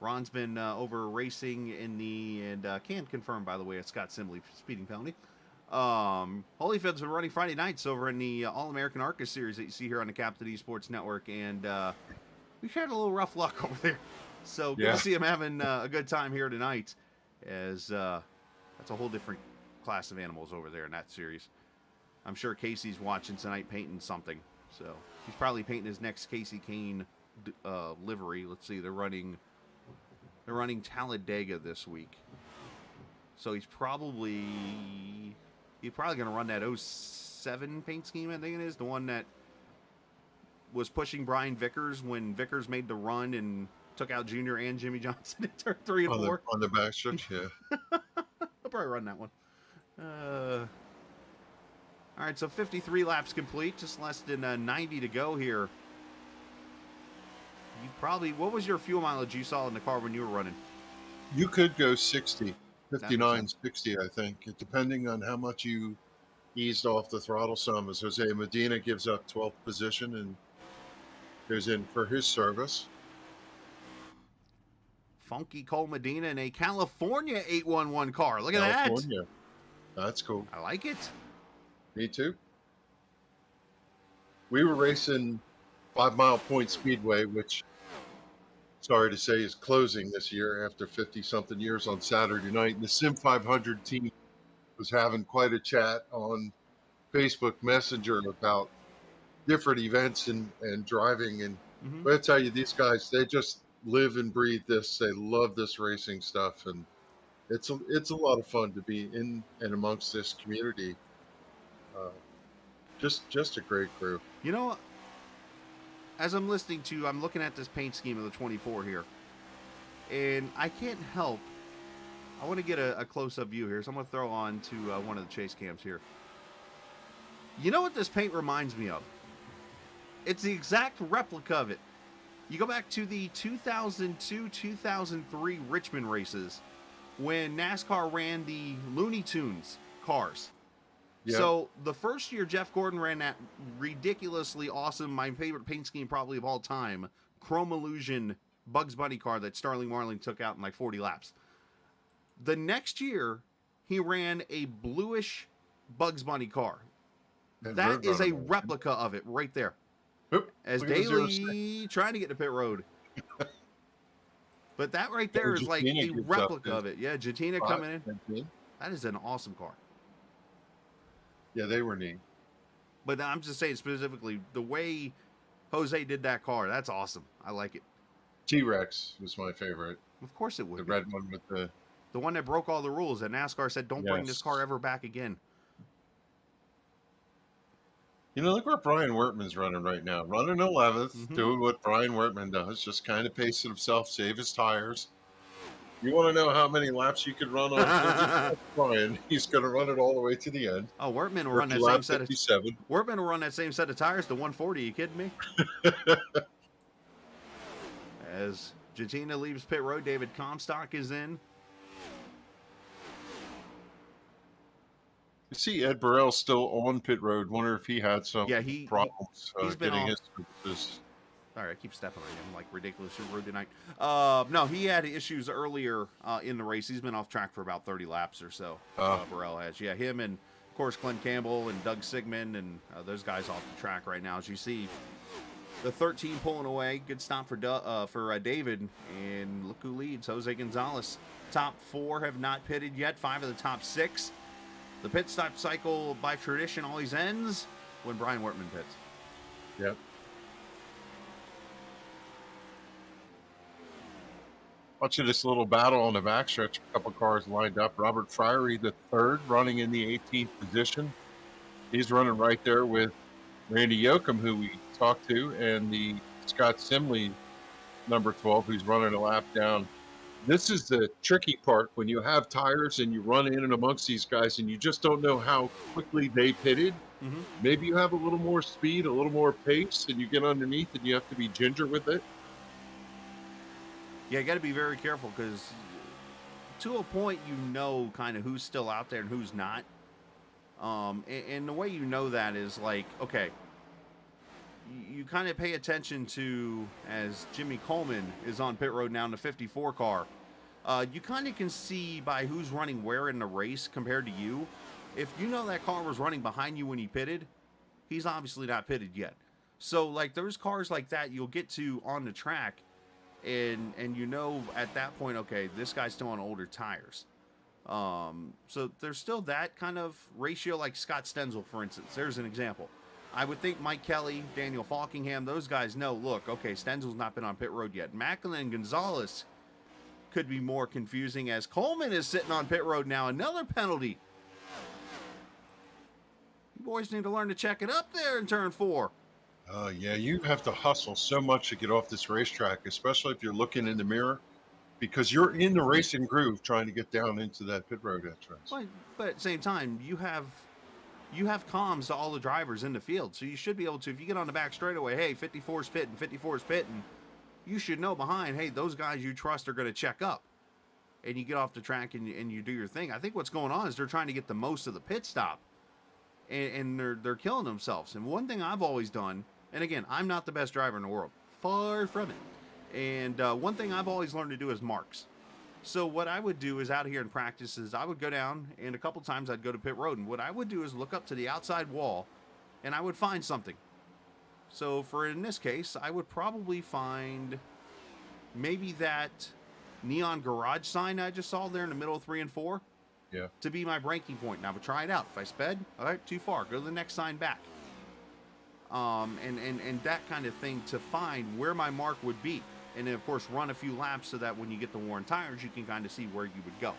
Ron's been over racing in the, and can't confirm, by the way, a Scott Simley speeding penalty. Holyfield's been running Friday nights over in the All-American ARCA series that you see here on the Captain Esports Network, and we've had a little rough luck over there. So good to see him having a good time here tonight, as that's a whole different class of animals over there in that series. I'm sure Casey's watching tonight painting something, so he's probably painting his next Casey Kane livery. Let's see, they're running Talladega this week, so he's probably going to run that 07 paint scheme, I think it is, the one that was pushing Brian Vickers when Vickers made the run and took out Junior and Jimmy Johnson in turn 3 and 4. On the backstretch, yeah. I'll probably run that one. All right, so 53 laps complete, just less than 90 to go here. You probably, what was your fuel mileage you saw in the car when you were running? You could go 60, 59, 60, I think, depending on how much you eased off the throttle some, as Jose Medina gives up 12th position and goes in for his service. Funky Cole Medina in a California 811 car. Look at California. That's cool. I like it. Me too. We were racing 5 Mile Point Speedway, which, sorry to say, is closing this year after 50-something years on Saturday night. And the Sim500 team was having quite a chat on Facebook Messenger about different events and driving. And I tell you, these guys, they just live and breathe this. They love this racing stuff. And it's a lot of fun to be in and amongst this community. Just a great crew. You know, as I'm listening to, I'm looking at this paint scheme of the 24 here, and I can't help. I want to get a close-up view here, so I'm going to throw on to one of the chase cams here. You know what this paint reminds me of? It's the exact replica of it. You go back to the 2002, 2003 Richmond races when NASCAR ran the Looney Tunes cars. Yeah. So the first year Jeff Gordon ran that ridiculously awesome, my favorite paint scheme probably of all time, Chrome Illusion Bugs Bunny car that Starling Marling took out in like 40 laps. The next year, he ran a bluish Bugs Bunny car. And That is a Roadrunner motion. replica of it right there. Oop, As look at the 06. Daly trying to get to pit road. But that right there Oh, is like Jatina a gets up replica to of it. Yeah, Jatina 5, coming in. 10. That is an awesome car. Yeah, they were neat. But I'm just saying specifically, the way Jose did that car, that's awesome. I like it. T-Rex was my favorite. Of course it would The be. red one with the... The one that broke all the rules, and NASCAR said, don't bring this Yes. car ever back again. You know, look where Brian Wertman's running right now. Running 11th, Mhm. doing what Brian Wertman does, just kind of pacing himself, save his tires. You want to know how many laps you could run on Brian? He's going to run it all the way to the end. Oh, Wertman will run that Lap same set of 57. Wertman will run that same set of tires to 140. You kidding me? As Jatina leaves pit road, David Comstock is in. You see Ed Burrell still on pit road. Wonder if he had some Yeah, problems he's been getting off. his Sorry, I keep stepping on him like ridiculously rude tonight. No, he had issues earlier in the race. He's been off track for about 30 laps or so. Burrell has. Yeah, him and, of course, Clint Campbell and Doug Sigmund and those guys off the track right now. As you see, the 13 pulling away. Good stop for David. And look who leads. Jose Gonzalez. Top 4 have not pitted yet. 5 of the top 6. The pit stop cycle, by tradition, always ends when Brian Wertman pits. Yep. Watching this little battle on the backstretch, a couple cars lined up. Robert Friery, the third, running in the 18th position. He's running right there with Randy Yoakum, who we talked to, and the Scott Simley, number 12, who's running a lap down. This is the tricky part when you have tires and you run in and amongst these guys and you just don't know how quickly they pitted. Mm-hmm. Maybe you have a little more speed, a little more pace, and you get underneath and you have to be ginger with it. Yeah, you got to be very careful because to a point, you know kind of who's still out there and who's not. And the way you know that is like, okay, you kind of pay attention to as Jimmy Coleman is on pit road now in the 54 car. You kind of can see by who's running where in the race compared to you. If you know that car was running behind you when he pitted, he's obviously not pitted yet. So like there's cars like that you'll get to on the track and you know at that point, okay, this guy's still on older tires. So there's still that kind of ratio, like Scott Stenzel, for instance. There's an example. I would think Mike Kelly, Daniel Falkingham, those guys know, look, okay, Stenzel's not been on pit road yet. Macklin and Gonzalez could be more confusing as Coleman is sitting on pit road now. Another penalty. You boys need to learn to check it up there in turn 4. Yeah, you have to hustle so much to get off this racetrack, especially if you're looking in the mirror, because you're in the racing groove trying to get down into that pit road entrance. But at the same time, you have comms to all the drivers in the field, so you should be able to, if you get on the back straightaway, hey, 54's pitting, 54's pitting, you should know behind, hey, those guys you trust are going to check up. And you get off the track and you do your thing. I think what's going on is they're trying to get the most of the pit stop. And they're killing themselves. And one thing I've always done, and again, I'm not the best driver in the world. Far from it. And one thing I've always learned to do is marks. So what I would do is out here in practice is I would go down, and a couple times I'd go to pit road. And what I would do is look up to the outside wall, and I would find something. So for in this case, I would probably find maybe that neon garage sign I just saw there in the middle of 3 and 4. Yeah. To be my breaking point. And I would try it out. If I sped, all right, too far. Go to the next sign back. And that kind of thing to find where my mark would be. And then, of course, run a few laps so that when you get the worn tires, you can kind of see where you would go.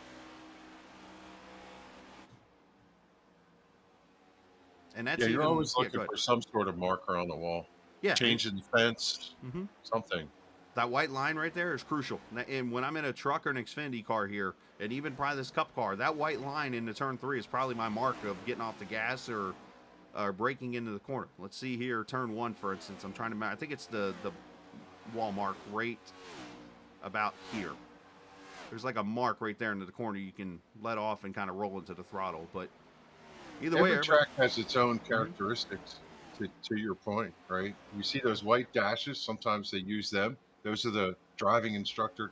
And that's you're always looking for some sort of marker on the wall. Yeah. Changing the fence, something. That white line right there is crucial. And when I'm in a truck or an Xfinity car here, and even probably this Cup car, that white line in the turn 3 is probably my mark of getting off the gas or are braking into the corner. Let's see here, turn 1, for instance. I'm trying to, I think it's the wall mark right about here. There's like a mark right there into the corner. You can let off and kind of roll into the throttle. But either way, Every track has its own characteristics. To your point, right? You see those white dashes. Sometimes they use them. Those are the driving instructor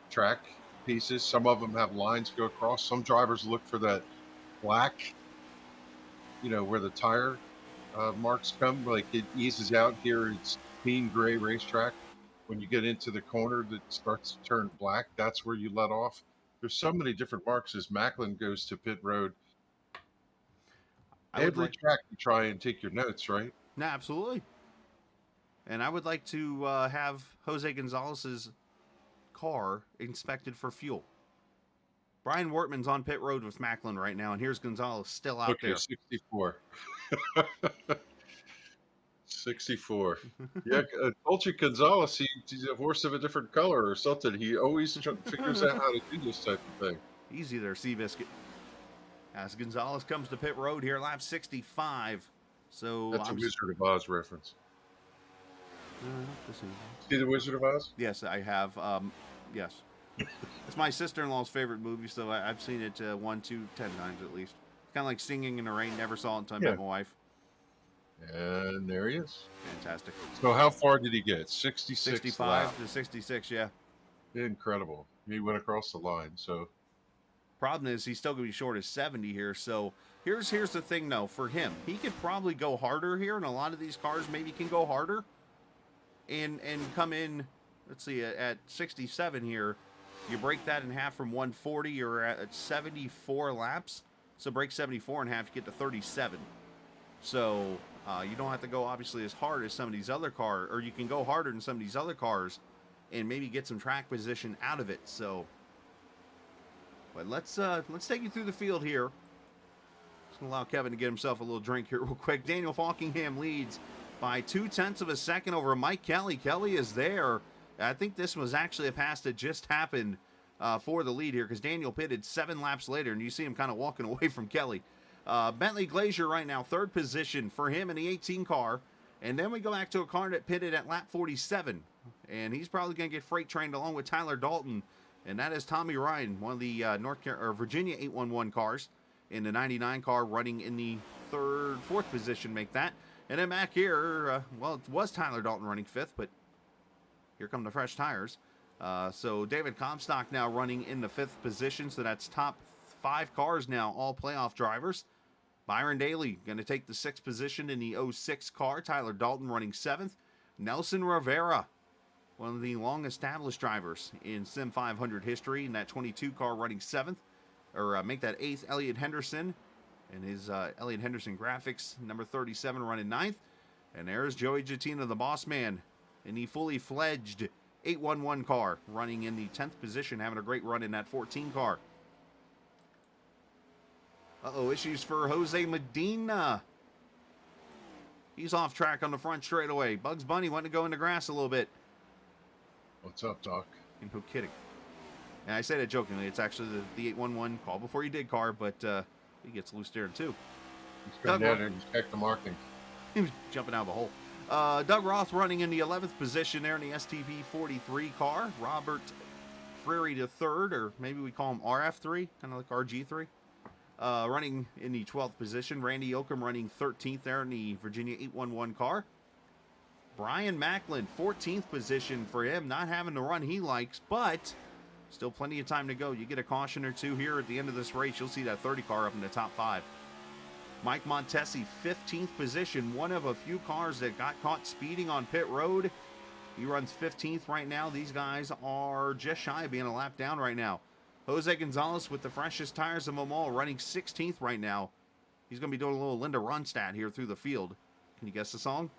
track pieces. Some of them have lines go across. Some drivers look for that black, where the tire marks come. Like it eases out here. It's clean gray racetrack. When you get into the corner that starts to turn black, that's where you let off. There's so many different marks as Macklin goes to pit road. I would Every like, track you try and take your notes, right? no, absolutely. And I would like to have Jose Gonzalez's car inspected for fuel. Brian Wortman's on pit road with Macklin right now, and here's Gonzalez still out Okay, there. 64. 64. Yeah, Colchi Gonzalez, he's a horse of a different color or something. He always figures out how to do this type of thing. Easy there, Seabiscuit. As Gonzalez comes to pit road here, lap 65. So That's a Wizard of Oz reference. See the Wizard of Oz? Yes, I have. Yes. It's my sister-in-law's favorite movie, so I've seen it 1, 2, 10 times at least. Kind of like Singing in the Rain. Never saw it until I met my wife. And there he is. Fantastic. So how far did he get? 66 65 laps. to 66, yeah. Incredible. He went across the line. So Problem is, he's still going to be short of 70 here. So here's the thing, though. For him, he could probably go harder here, and a lot of these cars maybe can go harder and come in, let's see, at 67 here. You break that in half from 140, you're at 74 laps. So break 74 in half, you get to 37. So you don't have to go, obviously, as hard as some of these other cars, or you can go harder than some of these other cars and maybe get some track position out of it. So, but let's take you through the field here. Just gonna allow Kevin to get himself a little drink here real quick. Daniel Falkingham leads by 0.2 of a second over Mike Kelly. Kelly is there. I think this was actually a pass that just happened for the lead here, because Daniel pitted 7 laps later, and you see him kind of walking away from Kelly. Bentley Glazier right now, 3rd position for him in the 18 car. And then we go back to a car that pitted at lap 47. And he's probably going to get freight trained along with Tyler Dalton. And that is Tommy Ryan, one of the Virginia 811 cars in the 99 car, running in the 4th position, make that. And then back here, well, it was Tyler Dalton running 5th, but here come the fresh tires. So David Comstock now running in the 5th position. So that's top 5 cars now, all playoff drivers. Byron Daly going to take the 6th position in the 06 car. Tyler Dalton running 7th. Nelson Rivera, one of the long-established drivers in Sim500 history, in that 22 car, running 7th. Or make that 8th. Elliot Henderson and his Elliot Henderson Graphics, number 37, running 9th. And there's Joey Jattina, the boss man, in the fully fledged 811 car, running in the 10th position, having a great run in that 14 car. Issues for Jose Medina. He's off track on the front straightaway. Bugs Bunny went to go in the grass a little bit. what's up, Doc? No kidding. And I say that jokingly. It's actually the 811 call before you did car, but he gets loose there too. He's going down there and check the marking. He was jumping out of a hole. Doug Roth running in the 11th position there in the STP 43 car. Robert Freary the 3rd, or maybe we call him RF3, kind of like RG3. Running in the 12th position. Randy Oakham running 13th there in the Virginia 811 car. Brian Macklin, 14th position for him. Not having the run he likes, but still plenty of time to go. You get a caution or two here at the end of this race, you'll see that 30 car up in the top 5. Mike Montesi, 15th position. One of a few cars that got caught speeding on pit road. He runs 15th right now. These guys are just shy of being a lap down right now. Jose Gonzalez with the freshest tires of them all, running 16th right now. He's going to be doing a little Linda Ronstadt here through the field. Can you guess the song?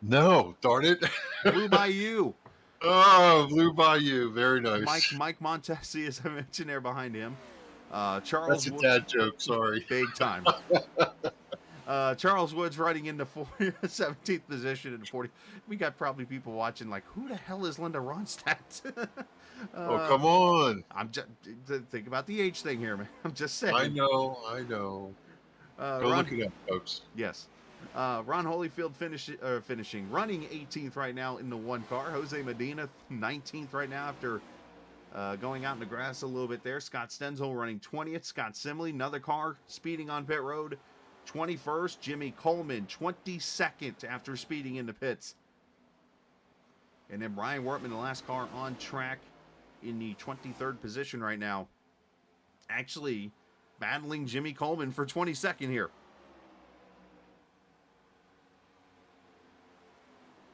No, darn it. Blue Bayou. Oh, Blue Bayou. Very nice. Mike Montesi, as I mentioned there behind him. That's Charles a dad joke, sorry. Big time. Charles Woods running into 17th position in the 40. We got probably people watching like, who the hell is Linda Ronstadt? Oh, come on. I'm just think about the age thing here, man. I'm just saying. I know. Go look it up, folks. Yes. Ron Holyfield finishing, running 18th right now in the one car. Jose Medina 19th right now after going out in the grass a little bit there. Scott Stenzel running 20th. Scott Simley, another car speeding on pit road, 21st. Jimmy Coleman 22nd after speeding in the pits. And then Brian Wortman, the last car on track, in the 23rd position right now. Actually battling Jimmy Coleman for 22nd here.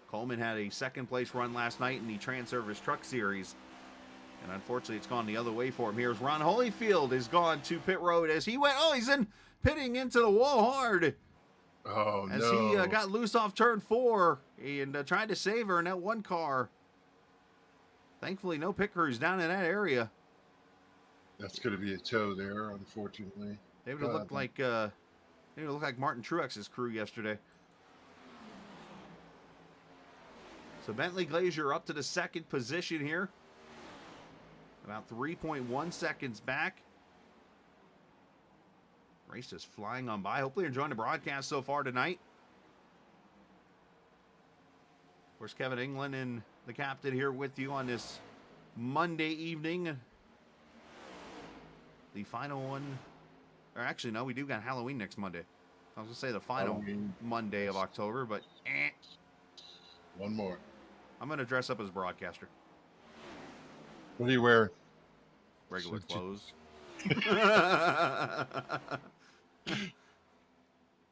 Coleman had a second place run last night in the Trans-Service Truck Series. And unfortunately, it's gone the other way for him. Here's Ron Holyfield has gone to pit road as he went. Oh, he's pitting into the wall hard. Oh, as no. he got loose off turn 4 and tried to save her in that one car. Thankfully, no pit crews down in that area. That's going to be a tow there, unfortunately. They would have looked like Martin Truex's crew yesterday. So Bentley Glazier up to the second position here. About 3.1 seconds back. Race is flying on by. Hopefully you're enjoying the broadcast so far tonight. Of course, Kevin England and the captain here with you on this Monday evening. The final one, or actually no, we do got Halloween next Monday. I was gonna say the final Halloween. Monday of October, but One more. I'm gonna dress up as a broadcaster. What are you wearing? Regular clothes.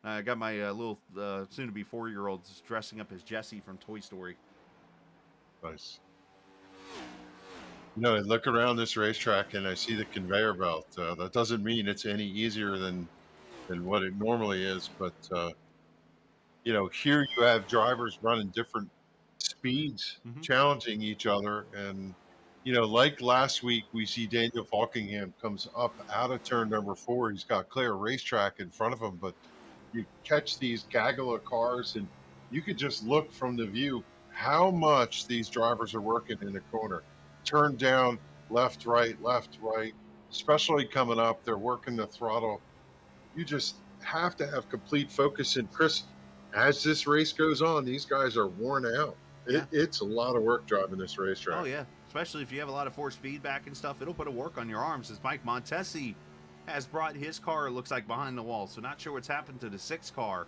I got my little soon-to-be 4-year-olds dressing up as Jessie from Toy Story. Nice. You know, I look around this racetrack and I see the conveyor belt. That doesn't mean it's any easier than what it normally is, but you know, here you have drivers running different speeds, challenging each other, and you know, like last week, we see Daniel Falkingham comes up out of turn number 4. He's got clear racetrack in front of him, but you catch these gaggle of cars, and you could just look from the view how much these drivers are working in the corner. Turn down, left, right, especially coming up. They're working the throttle. You just have to have complete focus. And Chris, as this race goes on, these guys are worn out. Yeah. It's a lot of work driving this racetrack. Oh, yeah. Especially if you have a lot of force feedback and stuff, it'll put a work on your arms. As Mike Montesi has brought his car, it looks like, behind the wall. So not sure what's happened to the 6 car,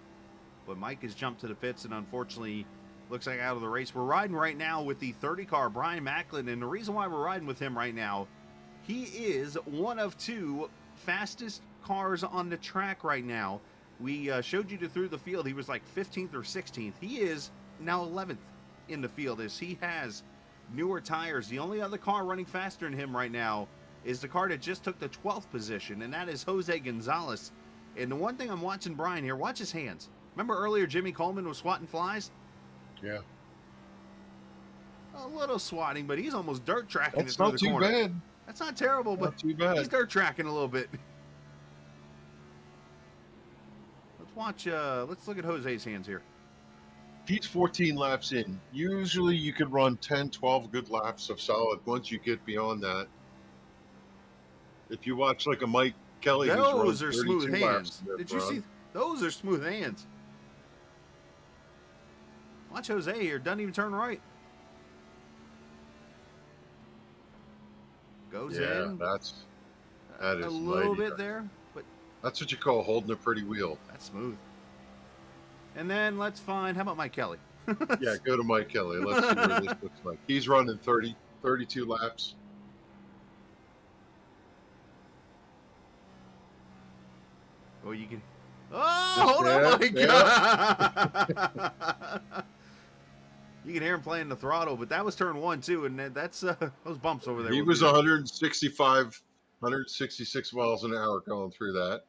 but Mike has jumped to the pits and unfortunately looks like out of the race. We're riding right now with the 30 car, Brian Macklin, and the reason why we're riding with him right now, he is one of 2 fastest cars on the track right now. We showed you through the field. He was like 15th or 16th. He is now 11th in the field as he has newer tires. The only other car running faster than him right now is the car that just took the 12th position, and that is Jose Gonzalez. And the one thing I'm watching Brian here, watch his hands. Remember earlier Jimmy Coleman was swatting flies? Yeah. A little swatting, but he's almost dirt tracking That's it through not the too corner. bad. That's not terrible, but Not too bad. he's dirt tracking a little bit. Let's look at Jose's hands here. He's 14 laps in. Usually you could run 10, 12 good laps of solid once you get beyond that. If you watch like a Mike Kelly, Those are smooth 32 laps hands. in their Did you run. see? Those are smooth hands. Watch Jose here. Doesn't even turn right. Goes in. That is a little mighty. bit there, but That's what you call holding a pretty wheel. that's smooth. And then let's find, how about Mike Kelly? Yeah, go to Mike Kelly. Let's see what this looks like. He's running 32 laps. Oh, you can. Oh, hold on, Mike. You can hear him playing the throttle, but that was turn 1 too, and that's those bumps over there. He were was beautiful. 166 miles an hour going through that.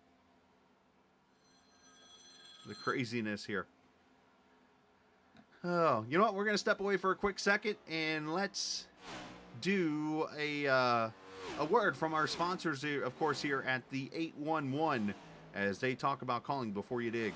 The craziness here. Oh, you know what? We're going to step away for a quick second, and let's do a word from our sponsors here, of course, here at the 811, as they talk about calling before you dig.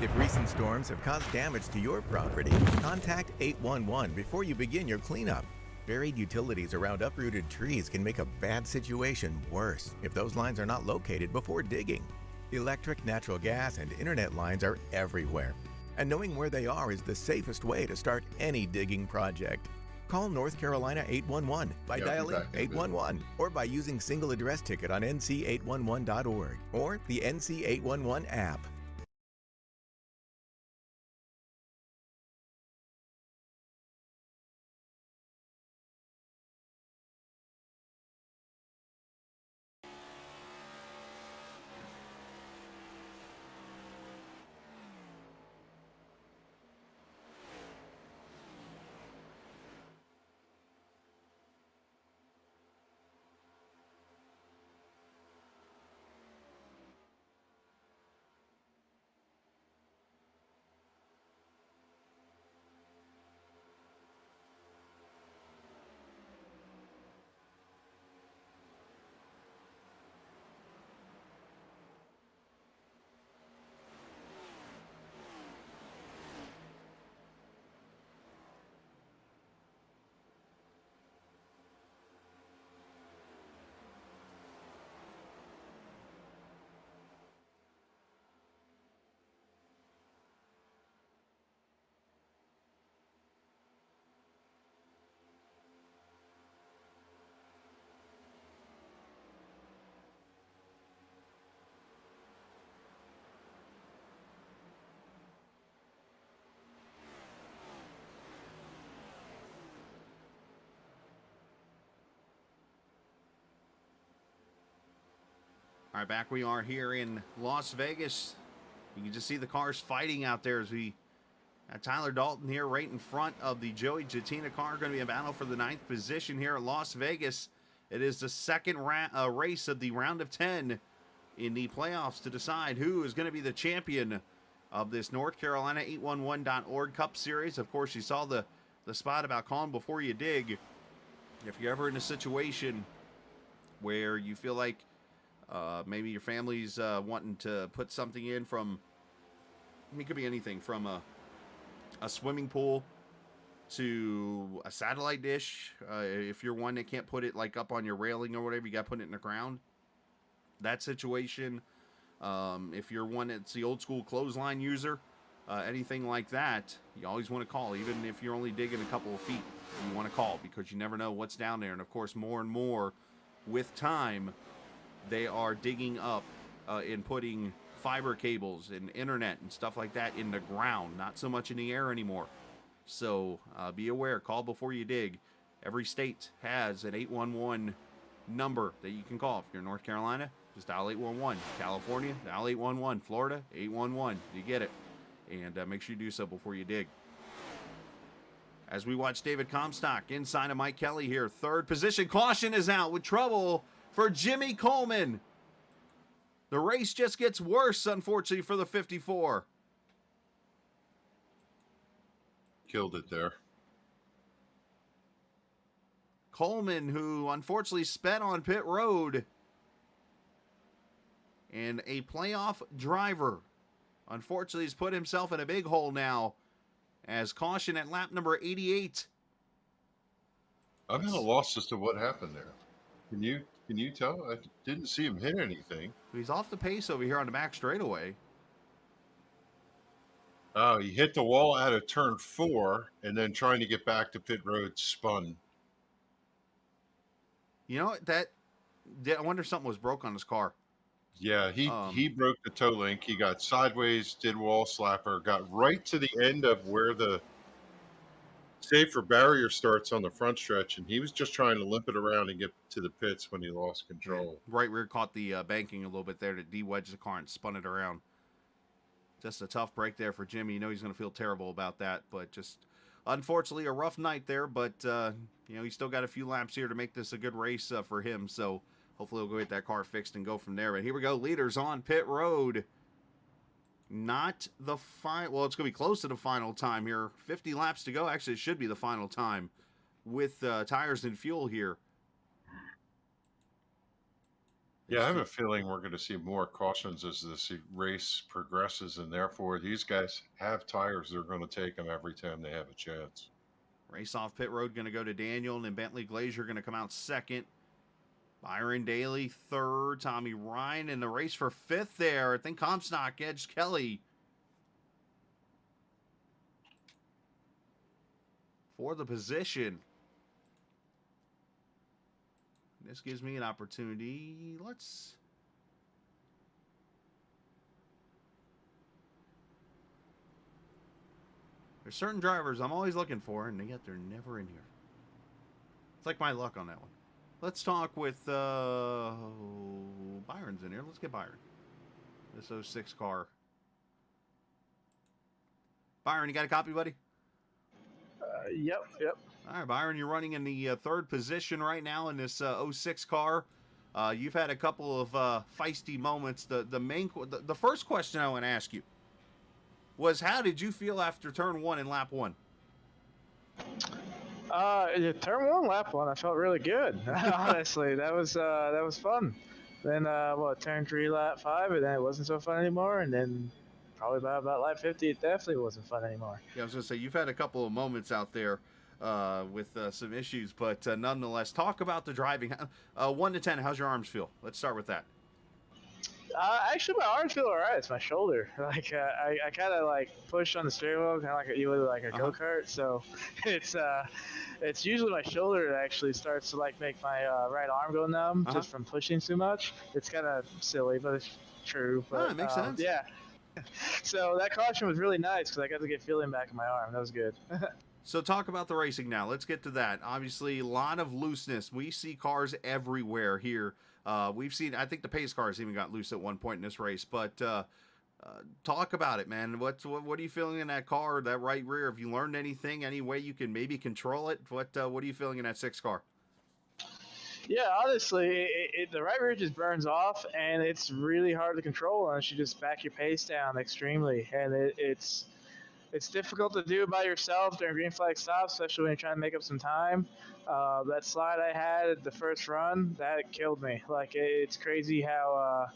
If recent storms have caused damage to your property, contact 811 before you begin your cleanup. Buried utilities around uprooted trees can make a bad situation worse if those lines are not located before digging. Electric, natural gas, and internet lines are everywhere. And knowing where they are is the safest way to start any digging project. Call North Carolina 811 by Yeah, I'll be dialing back in a bit. 811 or by using single address ticket on NC811.org or the NC811 app. All right, back we are here in Las Vegas. You can just see the cars fighting out there as we got Tyler Dalton here right in front of the Joey Jettina car. Going to be a battle for the 9th position here at Las Vegas. It is the second race of the round of 10 in the playoffs to decide who is going to be the champion of this North Carolina 811.org Cup Series. Of course, you saw the spot about calling before you dig. If you're ever in a situation where you feel like maybe your family's wanting to put something in from, I mean, it could be anything from a swimming pool to a satellite dish. If you're one that can't put it like up on your railing or whatever, you got to put it in the ground. That situation. If you're one that's the old school clothesline user, anything like that, you always want to call. Even if you're only digging a couple of feet, you want to call because you never know what's down there. And of course, more and more with time, they are digging up and putting fiber cables and internet and stuff like that in the ground, not so much in the air anymore. So be aware, call before you dig. Every state has an 811 number that you can call. If you're in North Carolina, just dial 811. California, dial 811. Florida, 811. You get it. And make sure you do so before you dig. As we watch David Comstock inside of Mike Kelly here. 3rd position. Caution is out with trouble for Jimmy Coleman. The race just gets worse, unfortunately, for the 54. Killed it there. Coleman, who unfortunately sped on pit road, and a playoff driver, unfortunately, has put himself in a big hole now as caution at lap number 88. I'm at a loss as to what happened there. Can you tell? I didn't see him hit anything. He's off the pace over here on the back straightaway. Oh, he hit the wall out of turn 4 and then trying to get back to pit road spun. You know, I wonder if something was broke on his car. Yeah, he broke the toe link. He got sideways, did wall slapper, got right to the end of where the safer barrier starts on the front stretch, and he was just trying to limp it around and get to the pits when he lost control. Right rear caught the banking a little bit there to de-wedge the car and spun it around. Just a tough break there for Jimmy. You know he's going to feel terrible about that, but just unfortunately a rough night there. But you know, he's still got a few laps here to make this a good race for him. So hopefully he'll go get that car fixed and go from there. But here we go, leaders on pit road. Not the final. Well, it's going to be close to the final time here. 50 laps to go. Actually, it should be the final time with tires and fuel here. Yeah, I have a feeling we're going to see more cautions as this race progresses, and therefore these guys have tires. They're going to take them every time they have a chance. Race off pit road going to go to Daniel, and then Bentley Glazier going to come out second. Byron Daly third, Tommy Ryan in the race for fifth there. I think Comstock edged Kelly for the position. This gives me an opportunity. There's certain drivers I'm always looking for, and yet they're never in here. It's like my luck on that one. Let's talk with Byron's in here. Let's get Byron. This 06 car. Byron, you got a copy, buddy? Yep. All right, Byron, you're running in the third position right now in this 06 car. You've had a couple of feisty moments. The first question I want to ask you was, how did you feel after turn 1 in lap 1? Turn 1, lap 1, I felt really good. Honestly, that was fun. Then turn 3, lap 5, and then it wasn't so fun anymore. And then probably by about lap 50, it definitely wasn't fun anymore. Yeah, I was gonna say you've had a couple of moments out there with some issues, but nonetheless, talk about the driving. 1 to 10, how's your arms feel? Let's start with that. Actually, my arms feel alright. It's my shoulder. Like I kind of like push on the steering wheel, kind of like you would like a go-kart. So it's usually my shoulder that actually starts to like make my right arm go numb just from pushing too much. It's kind of silly, but it's true. But it makes sense. Yeah. So that caution was really nice because I got to get feeling back in my arm. That was good. So talk about the racing now. Let's get to that. Obviously, a lot of looseness. We see cars everywhere here. We've seen, I think the pace cars even got loose at one point in this race. But talk about it, man. What are you feeling in that car, that right rear? Have you learned anything? Any way you can maybe control it? What are you feeling in that 6 car? Yeah, honestly, the right rear just burns off, and it's really hard to control unless you just back your pace down extremely. And it's difficult to do by yourself during green flag stops, especially when you're trying to make up some time. That slide I had at the first run, that killed me. Like, it's crazy how,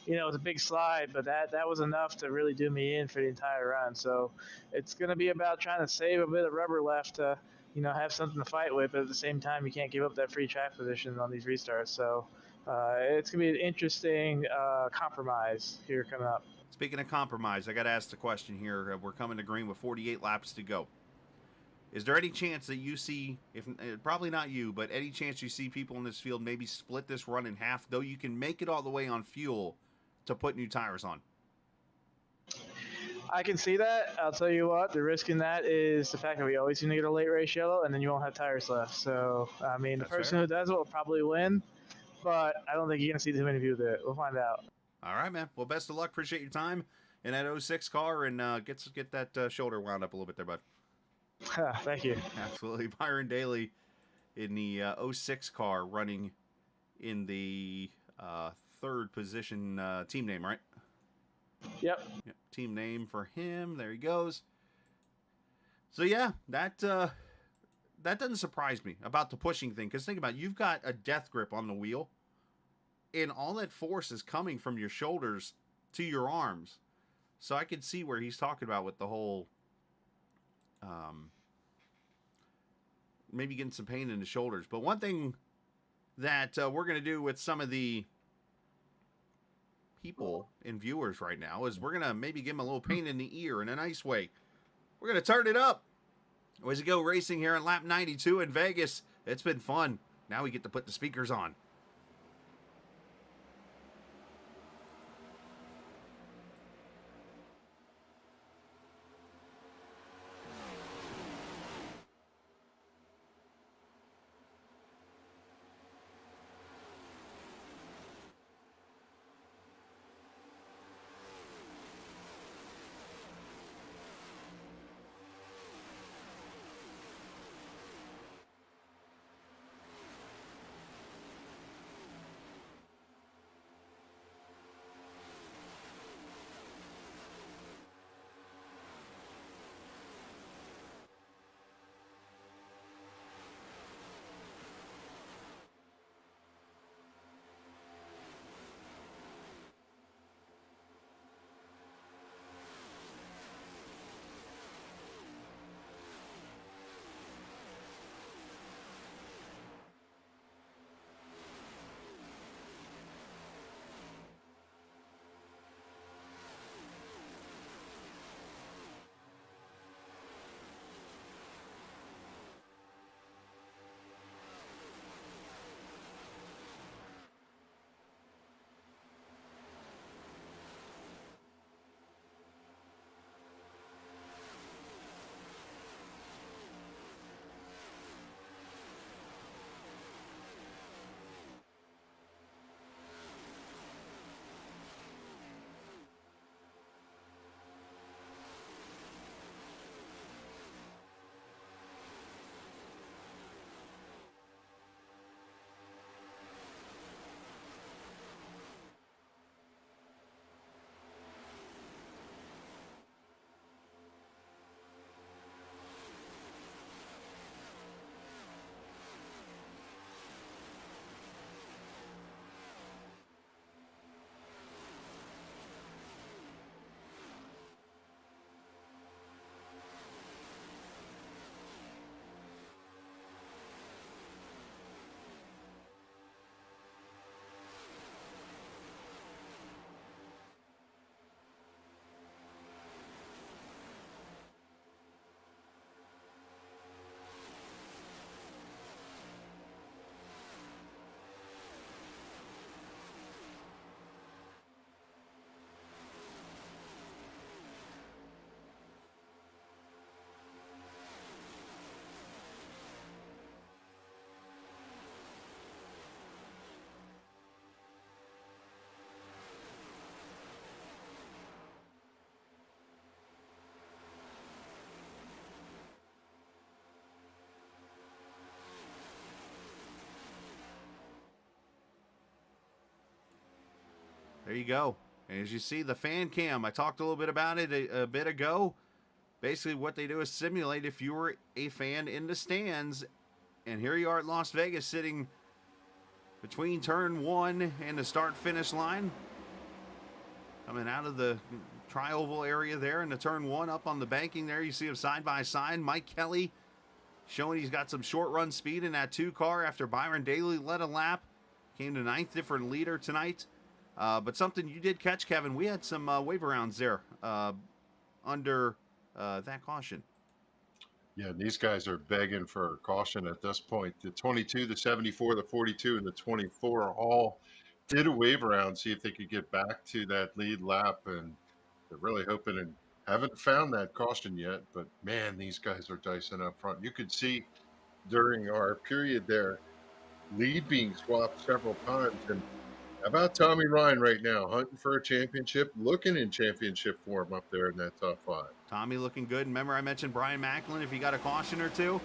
it was a big slide, but that was enough to really do me in for the entire run. So it's going to be about trying to save a bit of rubber left to, have something to fight with, but at the same time, you can't give up that free track position on these restarts. So it's going to be an interesting compromise here coming up. Speaking of compromise, I got to ask the question here. We're coming to green with 48 laps to go. Is there any chance that you see, if probably not you, but any chance you see people in this field maybe split this run in half, though you can make it all the way on fuel to put new tires on? I can see that. I'll tell you what, the risk in that is the fact that we always seem to get a late race yellow, and then you won't have tires left. So, I mean, the person who does it will probably win, but I don't think you're going to see too many people do it. We'll find out. All right, man. Well, best of luck. Appreciate your time in that 06 car, and get that shoulder wound up a little bit there, bud. Thank you. Absolutely. Byron Daly in the 06 car, running in the third position. Team name, right? Yep. Team name for him. There he goes. So yeah, that doesn't surprise me about the pushing thing, because think about it, you've got a death grip on the wheel, and all that force is coming from your shoulders to your arms. So I could see where he's talking about with the whole maybe getting some pain in the shoulders. But one thing that we're going to do with some of the people and viewers right now is we're going to maybe give them a little pain in the ear in a nice way. We're going to turn it up. As we go racing here on lap 92 in Vegas. It's been fun. Now we get to put the speakers on. There you go. And as you see, the fan cam, I talked a little bit about it a bit ago. Basically, what they do is simulate if you were a fan in the stands. And here you are at Las Vegas sitting between turn 1 and the start-finish line. Coming out of the tri-oval area there in the turn 1 up on the banking there. You see them side by side. Mike Kelly showing he's got some short-run speed in that 2 car after Byron Daly led a lap. Came to 9th, different leader tonight. But something you did catch, Kevin, we had some wave rounds there under that caution. Yeah, these guys are begging for caution at this point. The 22, the 74, the 42, and the 24 all did a wave around, see if they could get back to that lead lap, and they're really hoping and haven't found that caution yet. But man, these guys are dicing up front. You could see during our period there, lead being swapped several times. And how about Tommy Ryan right now, hunting for a championship, looking in championship form up there in that top 5. Tommy looking good. Remember I mentioned Brian Macklin if he got a caution or two?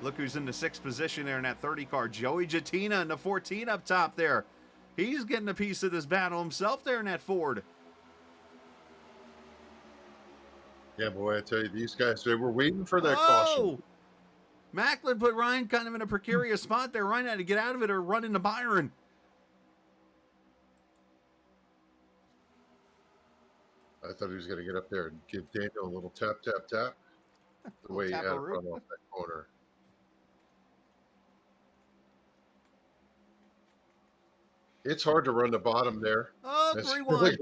Look who's in the 6th position there in that 30 car. Joey Jattina in the 14 up top there. He's getting a piece of this battle himself there in that Ford. Yeah, boy, I tell you, these guys, they were waiting for that caution. Macklin put Ryan kind of in a precarious spot there. Ryan had to get out of it or run into Byron. I thought he was going to get up there and give Daniel a little tap, tap, tap. The way he had it run off that corner. It's hard to run the bottom there. Oh, That's 3-1.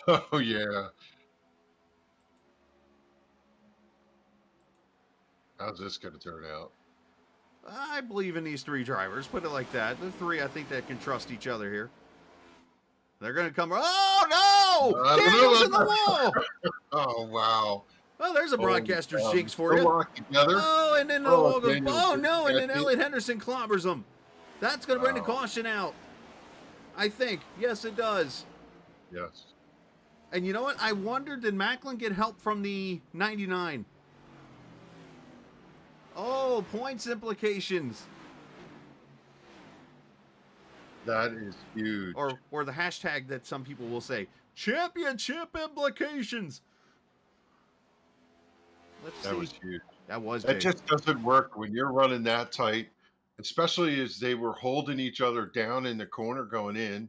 Oh, yeah. How's this going to turn out? I believe in these 3 drivers. Put it like that. The 3, I think, that can trust each other here. They're going to come. Oh, no! Daniel's in the wall! Oh, wow. Well, there's a broadcaster's jinx for you. Locked together. Oh, and then the wall goes. Daniel, Oh, no, and then Elliot Henderson clobbers him. That's going to bring the caution out. I think. Yes, it does. Yes. And you know what? I wondered, did Macklin get help from the 99? Oh, points implications. That is huge. Or the hashtag that some people will say, championship implications. Let's see. That was huge. That was That big. just doesn't work when you're running that tight, especially as they were holding each other down in the corner going in.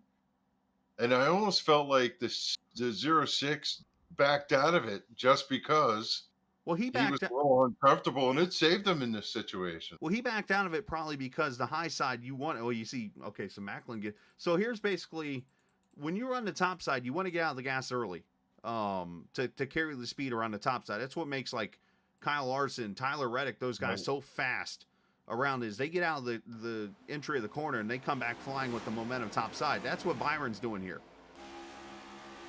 And I almost felt like the 06 backed out of it just because he was a little uncomfortable, and it saved him in this situation. Well, he backed out of it probably because the high side you want. Well, you see, okay, so Macklin get. So here's basically when you run the top side, you want to get out of the gas early, to carry the speed around the top side. That's what makes like Kyle Larson, Tyler Reddick, those guys so fast around is they get out of the entry of the corner and they come back flying with the momentum top side. That's what Byron's doing here.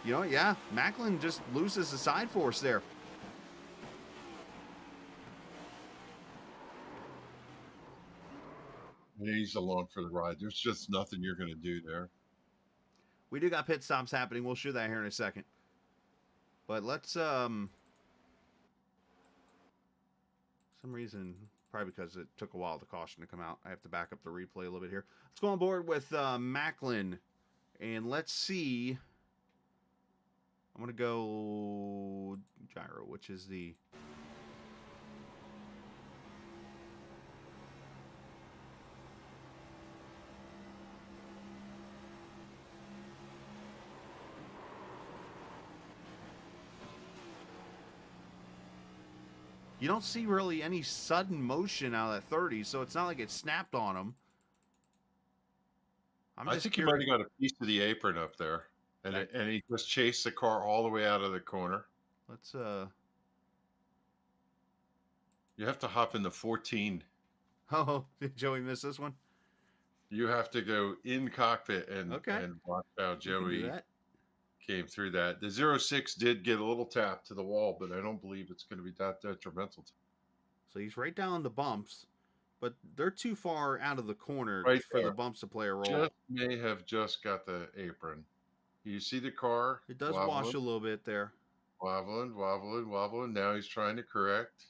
You know, yeah, Macklin just loses the side force there. He's along for the ride. There's just nothing you're going to do there. We do got pit stops happening. We'll show that here in a second. But let's some reason, probably because it took a while the caution to come out. I have to back up the replay a little bit here. Let's go on board with Macklin, and let's see. I'm going to go gyro, which is the... You don't see really any sudden motion out of that 30, so it's not like it snapped on him. I think he might have got a piece of the apron up there, and he just chased the car all the way out of the corner. Let's You have to hop in the 14. Oh, did Joey miss this one? You have to go in cockpit and watch how Joey came through that. The 06 did get a little tap to the wall, but I don't believe it's going to be that detrimental. So he's right down the bumps, but they're too far out of the corner for the bumps to play a role. Just may have just got the apron. You see the car? It does wash a little bit there. Wobbling, wobbling, wobbling. Now he's trying to correct.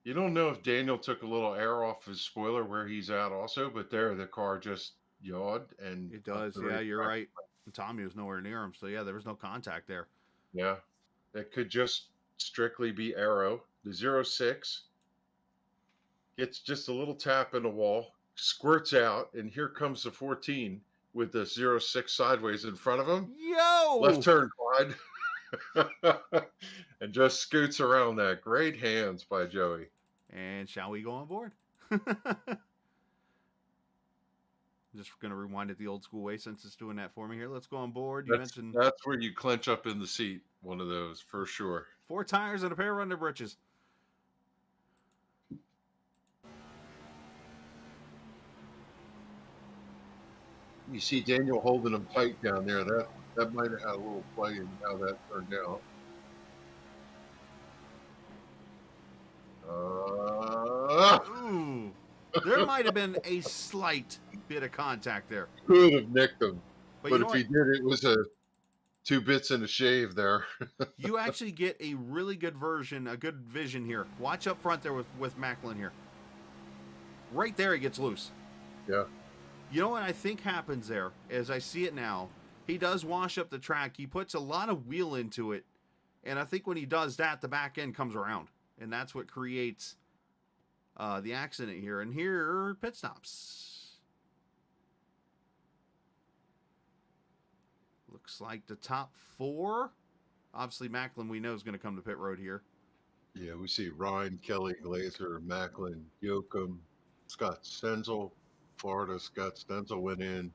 You don't know if Daniel took a little air off his spoiler where he's at also, but there the car just yawed and It up does. the Yeah, you're racetrack. right. Tommy was nowhere near him, so yeah, there was no contact there. Yeah. That could just strictly be aero. The 06 gets just a little tap in the wall, squirts out, and here comes the 14 with the 06 sideways in front of him. Left Yo! turn wide. And just scoots around that. Great hands by Joey. And shall we go on board? Just going to rewind it the old school way since it's doing that for me here. Let's go on board. You mentioned That's where you clench up in the seat. One of those for sure. 4 tires and a pair of under britches. You see Daniel holding him tight down there. That might have had a little play in how that turned out. Ooh. There might have been a slight bit of contact there. Could have nicked him. But But you know if what? he did, it was a 2 bits and a shave there. You actually get a really good version, a good vision here. Watch up front there with Macklin here. Right there, he gets loose. Yeah. You know what I think happens there, as I see it now, he does wash up the track. He puts a lot of wheel into it. And I think when he does that, the back end comes around. And that's what creates the accident here. And here, pit stops. Looks like the top 4. Obviously, Macklin, we know, is going to come to pit road here. Yeah, we see Ryan, Kelly, Glazer, Macklin, Yoakum, Scott Stenzel. Florida, Scott Stenzel went in.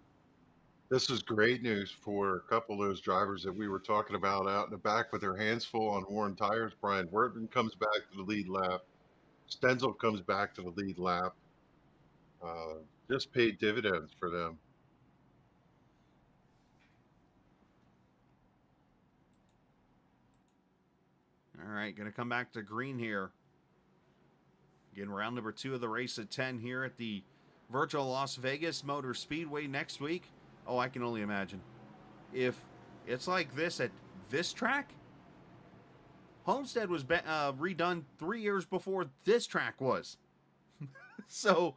This is great news for a couple of those drivers that we were talking about out in the back with their hands full on worn tires. Brian Wertman comes back to the lead lap. Stenzel comes back to the lead lap. Just paid dividends for them. All right, going to come back to green here. Again, round number 2 of the race at 10 here at the virtual Las Vegas Motor Speedway next week. Oh, I can only imagine. If it's like this at this track, Homestead was redone 3 years before this track was. So,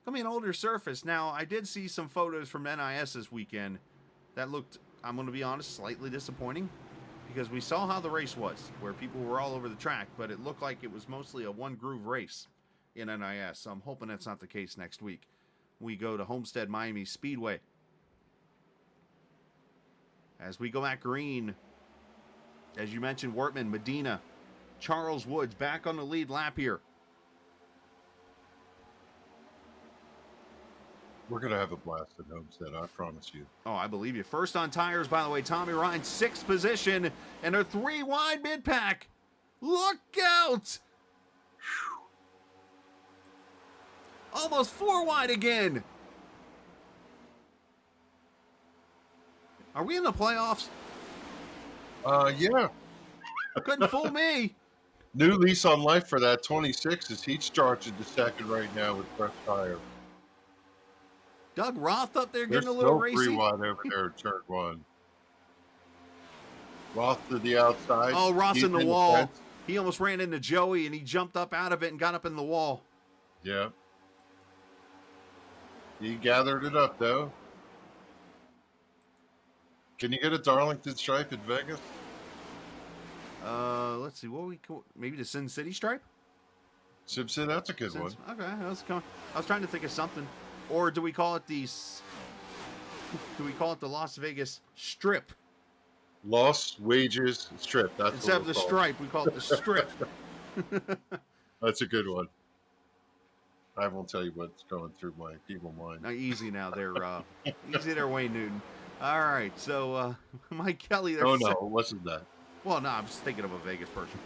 I mean, older surface. Now, I did see some photos from NIS this weekend that looked, I'm going to be honest, slightly disappointing. Because we saw how the race was, where people were all over the track, but it looked like it was mostly a one-groove race in NIS. So I'm hoping that's not the case next week. We go to Homestead Miami Speedway. As we go back green, as you mentioned, Wortman, Medina, Charles Woods back on the lead lap here. We're going to have a blast at Homestead, I promise you. Oh, I believe you. First on tires, by the way, Tommy Ryan, 6th position, and a 3 wide mid-pack. Look out! Almost 4 wide again. Are we in the playoffs? Yeah. Couldn't fool me. New lease on life for that 26 as he charges the second right now with fresh tire. Doug Roth up there There's getting a little no 3 racy. wide over there at turn 1. Roth to the outside. Oh, Ross He's in the wall. fence. He almost ran into Joey, and he jumped up out of it and got up in the wall. Yeah. He gathered it up, though. Can you get a Darlington stripe in Vegas? Let's see. What we maybe the Sin City stripe? Simpson, that's a good one. Okay, I was trying to think of something. Or do we call it the Las Vegas Strip? Lost wages strip. That's Instead what of the we'll call stripe, we call it the Strip. it. That's a good one. I won't tell you what's going through my evil mind. Now, easy now. They're easy there, Wayne Newton. All right, so Mike Kelly. Oh no, it wasn't that. Well, no, I'm just thinking of a Vegas person.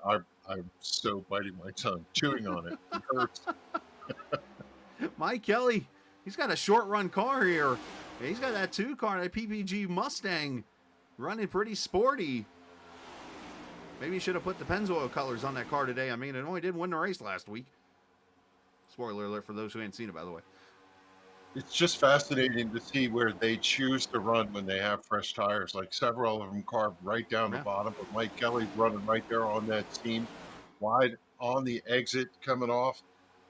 I'm so biting my tongue, chewing on it. It hurts. Mike Kelly, he's got a short run car here. He's got that 2 car, that PPG Mustang, running pretty sporty. Maybe he should have put the Pennzoil colors on that car today. I mean, it only did win the race last week. Spoiler alert for those who ain't seen it, by the way. It's just fascinating to see where they choose to run when they have fresh tires. Like several of them carved right down the Yeah. bottom, but Mike Kelly's running right there on that seam, wide on the exit coming off,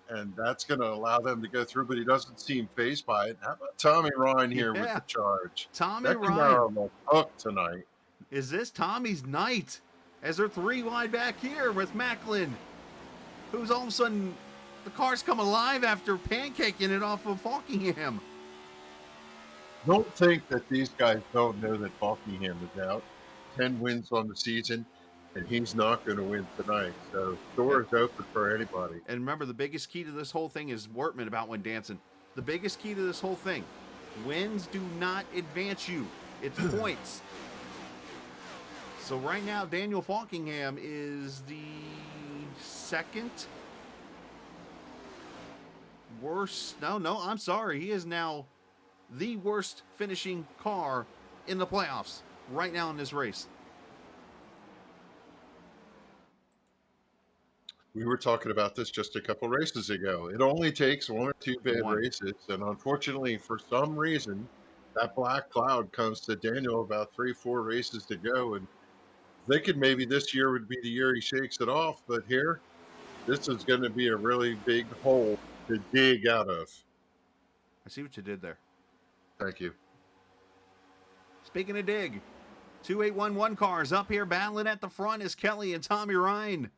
and that's going to allow them to go through, but he doesn't seem phased by it. How about Tommy Ryan here with Yeah. the charge? Tommy That Ryan. Camaro will hook tonight. Is this Tommy's night? As they're 3 wide back here with Macklin, who's all of a sudden, the car's come alive after pancaking it off of Falkingham. Don't think that these guys don't know that Buckingham is out. 10 wins on the season, and he's not going to win tonight. So door is open for anybody. And remember, the biggest key to this whole thing is Wortman about when dancing. The biggest key to this whole thing, wins do not advance you. It's points. So right now, Daniel Falkingham is the second worst. No, I'm sorry. He is now the worst finishing car in the playoffs right now in this race. We were talking about this just a couple races ago. It only takes 1 or 2 bad races, and unfortunately, for some reason, that black cloud comes to Daniel about 3-4 races to go, and thinking maybe this year would be the year he shakes it off, but here, this is going to be a really big hole to dig out of. I see what you did there. Thank you. Speaking of dig, 2811 cars up here battling at the front is Kelly and Tommy Ryan.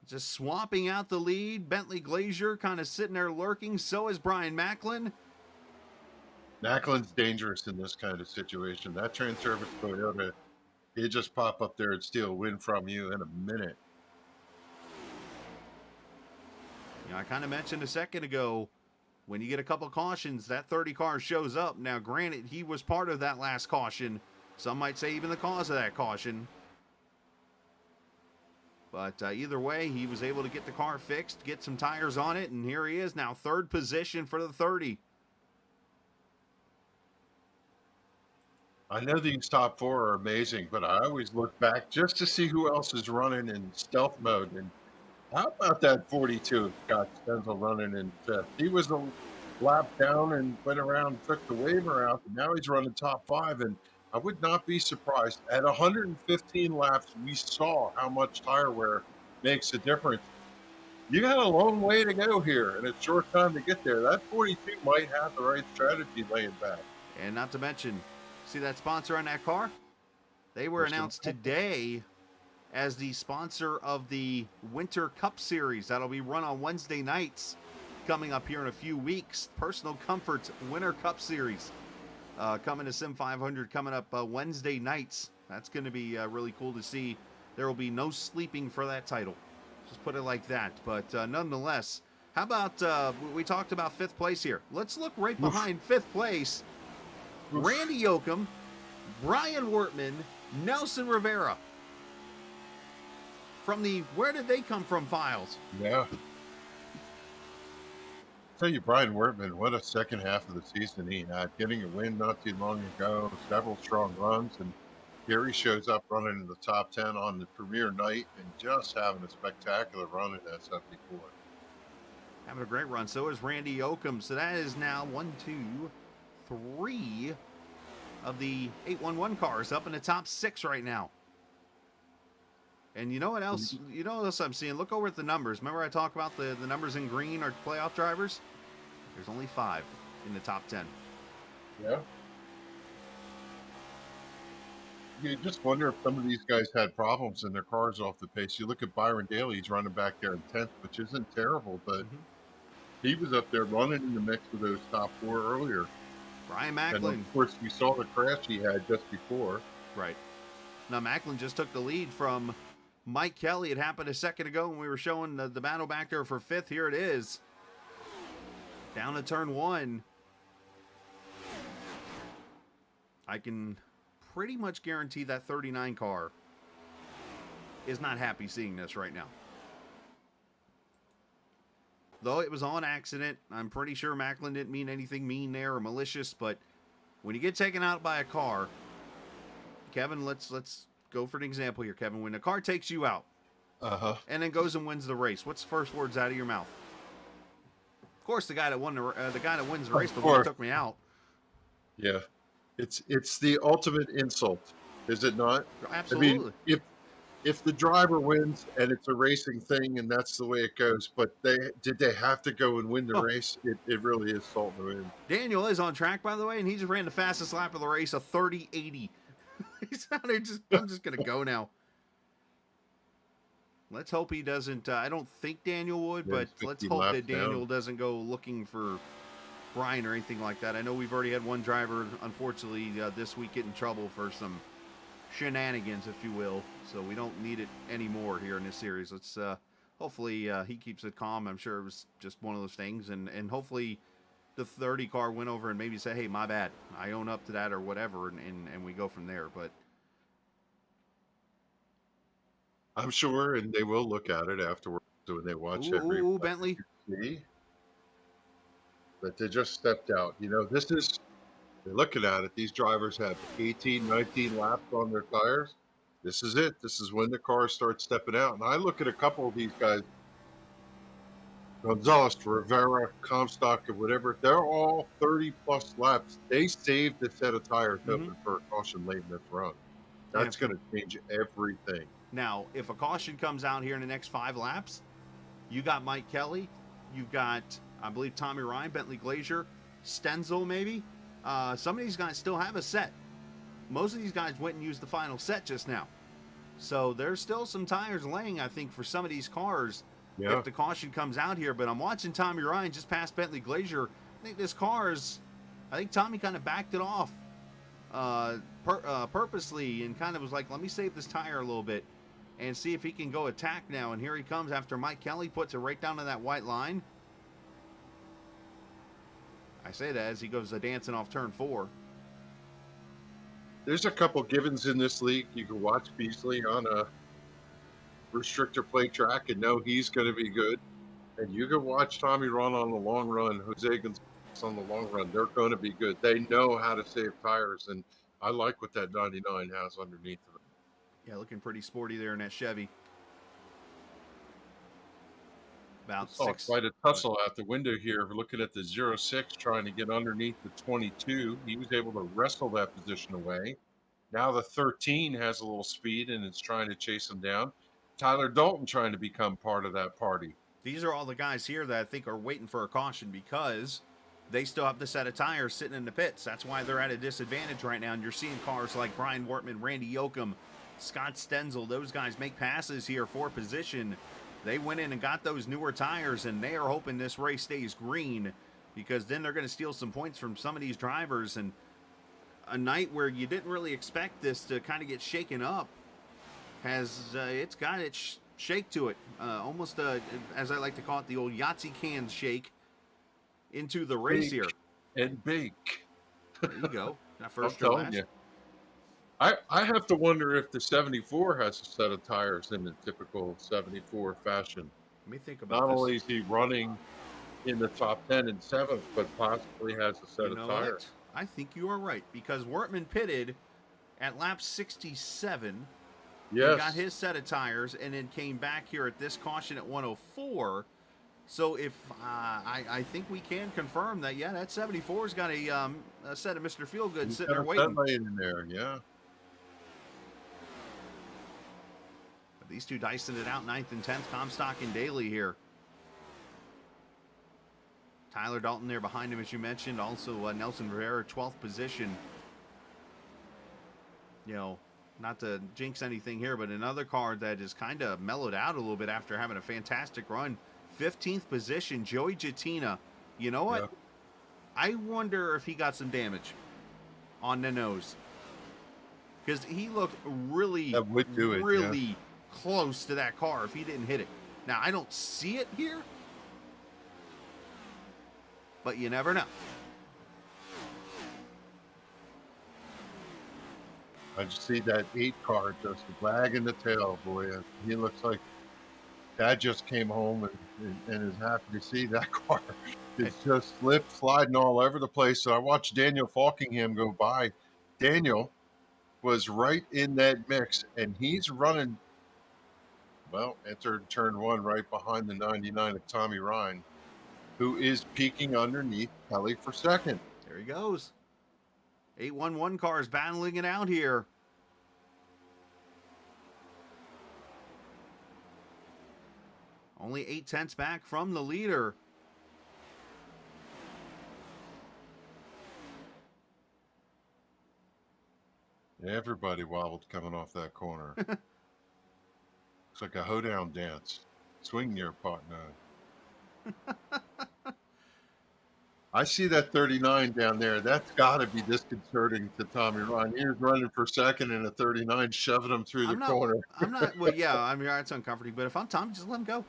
Just swapping out the lead. Bentley Glazier kind of sitting there lurking. So is Brian Macklin. Macklin's dangerous in this kind of situation. That Transurface Toyota, it just pop up there and steal a win from you in a minute. You know, I kind of mentioned a second ago, when you get a couple cautions, that 30 car shows up. Now, granted, he was part of that last caution. Some might say even the cause of that caution. But either way, he was able to get the car fixed, get some tires on it, and here he is now, third position for the 30. I know these top 4 are amazing, but I always look back just to see who else is running in stealth mode. And how about that 42 Scott Stenzel running in 5th? He was a lap down and went around and took the waiver out, and now he's running top 5. And I would not be surprised. At 115 laps, we saw how much tire wear makes a difference. You got a long way to go here and a short time to get there. That 42 might have the right strategy laying back. And not to mention, see that sponsor on that car? They were announced today as the sponsor of the Winter Cup Series. That'll be run on Wednesday nights coming up here in a few weeks. Personal Comfort Winter Cup Series coming to Sim500 coming up Wednesday nights. That's going to be really cool to see. There will be no sleeping for that title. Just put it like that. But nonetheless, how about we talked about 5th place here. Let's look right behind 5th place. Randy Yoakum, Brian Wortman, Nelson Rivera. From the Where Did They Come From files. Yeah. Tell you, Brian Wortman, what a second half of the season he had. Getting a win not too long ago, several strong runs, and here he shows up running in the top 10 on the premiere night and just having a spectacular run in that 74. Having a great run. So is Randy Yoakum. So that is now 1, 2, 3 of the 811 cars up in the top 6 right now. And you know what else? You know what else I'm seeing? Look over at the numbers. Remember I talked about the numbers in green are playoff drivers? There's only 5 in the top 10. Yeah. You just wonder if some of these guys had problems in their cars off the pace. You look at Byron Daly, he's running back there in 10th, which isn't terrible, but he was up there running in the mix with those top 4 earlier. Brian Macklin. And of course, we saw the crash he had just before. Right. Now, Macklin just took the lead from Mike Kelly. It happened a second ago when we were showing the battle back there for 5th. Here it is. Down to turn 1. I can pretty much guarantee that 39 car is not happy seeing this right now. Though it was on accident, I'm pretty sure Macklin didn't mean anything mean there or malicious, but when you get taken out by a car, Kevin, let's go for an example here, Kevin. When a car takes you out and then goes and wins the race, what's the first words out of your mouth? Of course, the guy that won the guy that wins the race, the one that took me out. Yeah, it's the ultimate insult, is it not? Absolutely. I mean, if the driver wins and it's a racing thing and that's the way it goes, but they have to go and win the Oh, race? It really is salt in the wind. Daniel is on track, by the way, and he just ran the fastest lap of the race, a 30.80. He's out there I'm just going to go now. Let's hope he doesn't. I don't think Daniel would, Yeah, but he's let's 50 hope laps that Daniel down. doesn't go looking for Brian or anything like that. I know we've already had one driver, unfortunately, this week get in trouble for some shenanigans, if you will. So we don't need it anymore here in this series. Let's hopefully he keeps it calm. I'm sure it was just one of those things, and hopefully the 30 car went over and maybe say, hey, my bad, I own up to that or whatever, and we go from there. But I'm sure, and they will look at it afterwards when they watch that replay. Bentley. See? But they just stepped out. This is, they're looking at it. These drivers have 18, 19 laps on their tires. This is it. This is when the cars start stepping out. And I look at a couple of these guys, Gonzalez, Rivera, Comstock, and whatever. They're all 30-plus laps. They saved a set of tires open for a caution late in this run. That's going to change everything. Now, if a caution comes out here in the next 5 laps, you got Mike Kelly, you've got, I believe, Tommy Ryan, Bentley Glazier, Stenzel maybe. Some of these guys still have a set. Most of these guys went and used the final set just now. So there's still some tires laying, I think, for some of these cars if the caution comes out here. But I'm watching Tommy Ryan just past Bentley Glazier. I think this car is, I think Tommy kind of backed it off purposely and kind of was like, let me save this tire a little bit and see if he can go attack now. And here he comes after Mike Kelly puts it right down to that white line. I say that as he goes dancing off turn 4. There's a couple givens in this league. You can watch Beasley on a restrictor plate track and know he's going to be good. And you can watch Tommy run on the long run, Jose Gonzalez on the long run. They're going to be good. They know how to save tires, and I like what that 99 has underneath of it. Yeah, looking pretty sporty there in that Chevy. About six. Quite a tussle out the window here. We're looking at the 06 trying to get underneath the 22. He was able to wrestle that position away. Now the 13 has a little speed and it's trying to chase him down. Tyler Dalton trying to become part of that party. These are all the guys here that I think are waiting for a caution because they still have the set of tires sitting in the pits. That's why they're at a disadvantage right now. And you're seeing cars like Brian Wortman, Randy Yoakum, Scott Stenzel. Those guys make passes here for position. They went in and got those newer tires, and they are hoping this race stays green because then they're going to steal some points from some of these drivers. And a night where you didn't really expect this to kind of get shaken up has it's got its shake to it. Almost, as I like to call it, the old Yahtzee can shake into the race here. And bake. There you go. That first I'm telling you. I have to wonder if the 74 has a set of tires in the typical 74 fashion. Let me think about Not this. only is he running in the top 10 and 7th, but possibly has a set of tires. What? I think you are right because Wortman pitted at lap 67. Yes. He got his set of tires and then came back here at this caution at 104. So if I think we can confirm that, yeah, that 74's got a set of Mr. Feelgood sitting there waiting. In there, yeah. But these two dicing it out, 9th and 10th, Comstock and Daly here. Tyler Dalton there behind him, as you mentioned. Also, Nelson Rivera, 12th position. You know, not to jinx anything here, but another car that is kind of mellowed out a little bit after having a fantastic run. 15th position, Joey Jattina. You know what? Yeah. I wonder if he got some damage on the nose. Because he looked really close to that car if he didn't hit it. Now, I don't see it here, but you never know. I just see that 8 car just wagging the tail, boy. He looks like Dad just came home and is happy to see that car. It's just sliding all over the place. So I watched Daniel Falkingham go by. Daniel was right in that mix, and he's running, well, entered turn 1 right behind the 99 of Tommy Ryan, who is peeking underneath Kelly for second. There he goes. 811 cars battling it out here. Only 8/10 back from the leader. Everybody wobbled coming off that corner. It's like a hoedown dance. Swing your partner. I see that 39 down there. That's got to be disconcerting to Tommy Ryan. He was running for second in a 39, shoving him through the corner. Well, yeah, I mean, it's uncomfortable, but if I'm Tommy, just let him go.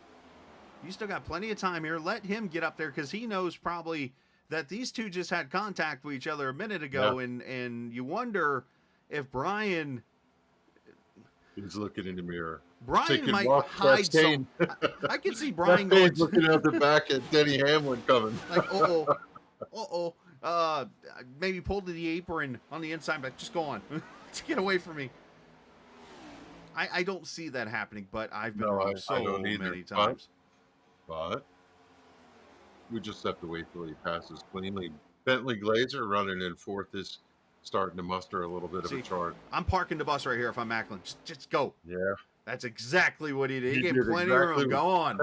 You still got plenty of time here. Let him get up there because he knows probably that these two just had contact with each other a minute ago, and you wonder if Brian... He's looking in the mirror. Brian might hide some... I can see Brian going... looking out the back at Denny Hamlin coming. Like, maybe pull to the apron on the inside, but just go on. Just get away from me. I don't see that happening, but I've been wrong so many times. But we just have to wait till he passes cleanly. Bentley Glazer running in fourth is starting to muster a little bit of a charge. I'm parking the bus right here if I'm Macklin. Just go. Yeah. That's exactly what he did. He gave plenty of room. Go on.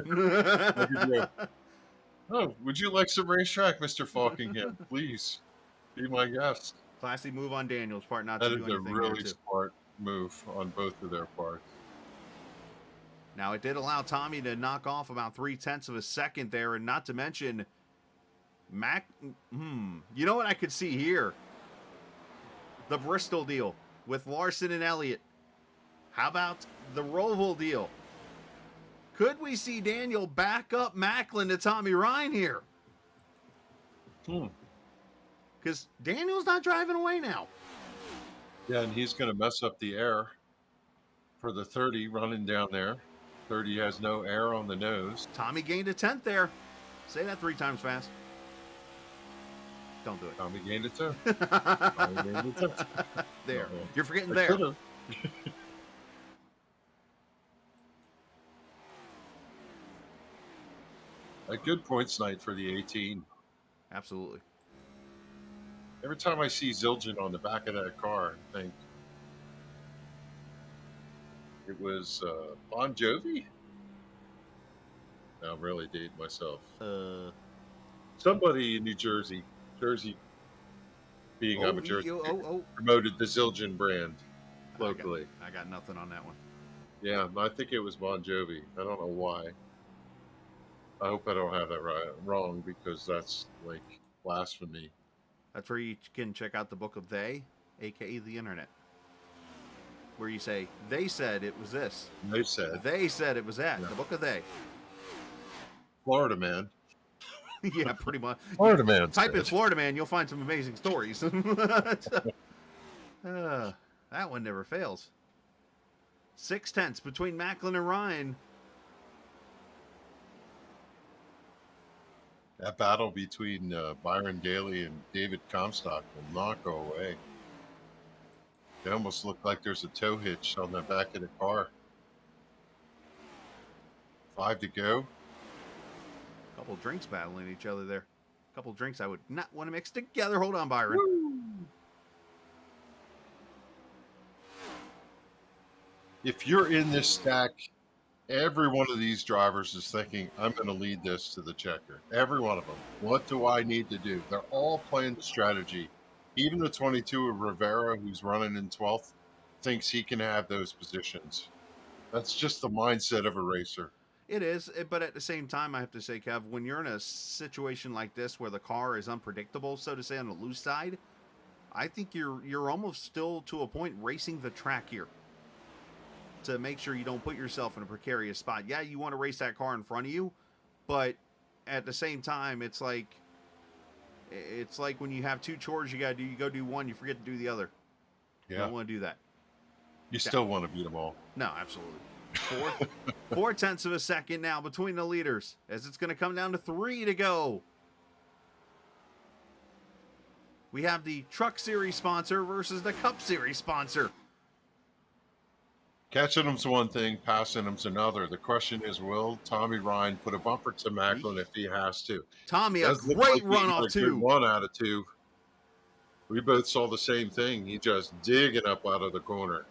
Oh, would you like some racetrack, Mr. Falkingham? Please be my guest. Classy move on Daniel's part not to do anything. That is a really smart move on both of their parts. Now, it did allow Tommy to knock off about 0.3 of a second there, and not to mention, you know what I could see here? The Bristol deal with Larson and Elliott. How about the Roval deal? Could we see Daniel back up Macklin to Tommy Ryan here? Because Daniel's not driving away now. Yeah, and he's going to mess up the air for the 30 running down there. 30 has no air on the nose. Tommy gained a 10th there. Say that 3 times fast. Don't do it. Tommy gained a 10th. Tommy gained a 10th. There. You're forgetting there. A good points night for the 18. Absolutely. Every time I see Zildjian on the back of that car, I think it was Bon Jovi. Now I'm really dating myself. Somebody in New Jersey, being I'm a Jersey, promoted the Zildjian brand locally. I got nothing on that one. Yeah, I think it was Bon Jovi. I don't know why. I hope I don't have that wrong because that's like blasphemy. That's where you can check out the book of They, a.k.a. the internet. Where you say, they said it was this. They said it was that. Yeah. The book of They. Florida man. Yeah, pretty much. Florida man. Type in Florida man, you'll find some amazing stories. That one never fails. 0.6 between Macklin and Ryan. That battle between Byron Daly and David Comstock will not go away. It almost looked like there's a tow hitch on the back of the car. 5 to go. Couple drinks battling each other there. Couple drinks I would not want to mix together. Hold on, Byron. Woo! If you're in this stack, every one of these drivers is thinking, I'm going to lead this to the checker. Every one of them. What do I need to do? They're all playing the strategy. Even the 22 of Rivera, who's running in 12th, thinks he can have those positions. That's just the mindset of a racer. It is, but at the same time, I have to say, Kev, when you're in a situation like this where the car is unpredictable, so to say, on the loose side, I think you're almost still to a point racing the track here to make sure you don't put yourself in a precarious spot. Yeah, you want to race that car in front of you, but at the same time, it's like when you have 2 chores you got to do. You go do one, you forget to do the other. Yeah. You don't want to do that. You still want to beat them all. No, absolutely. 0.4 of a second now between the leaders as it's going to come down to 3 to go. We have the Truck Series sponsor versus the Cup Series sponsor. Catching them's one thing, passing them's another. The question is, will Tommy Ryan put a bumper to Macklin if he has to? Tommy, a great run off 2. 1 out of 2. We both saw the same thing. He just digging up out of the corner.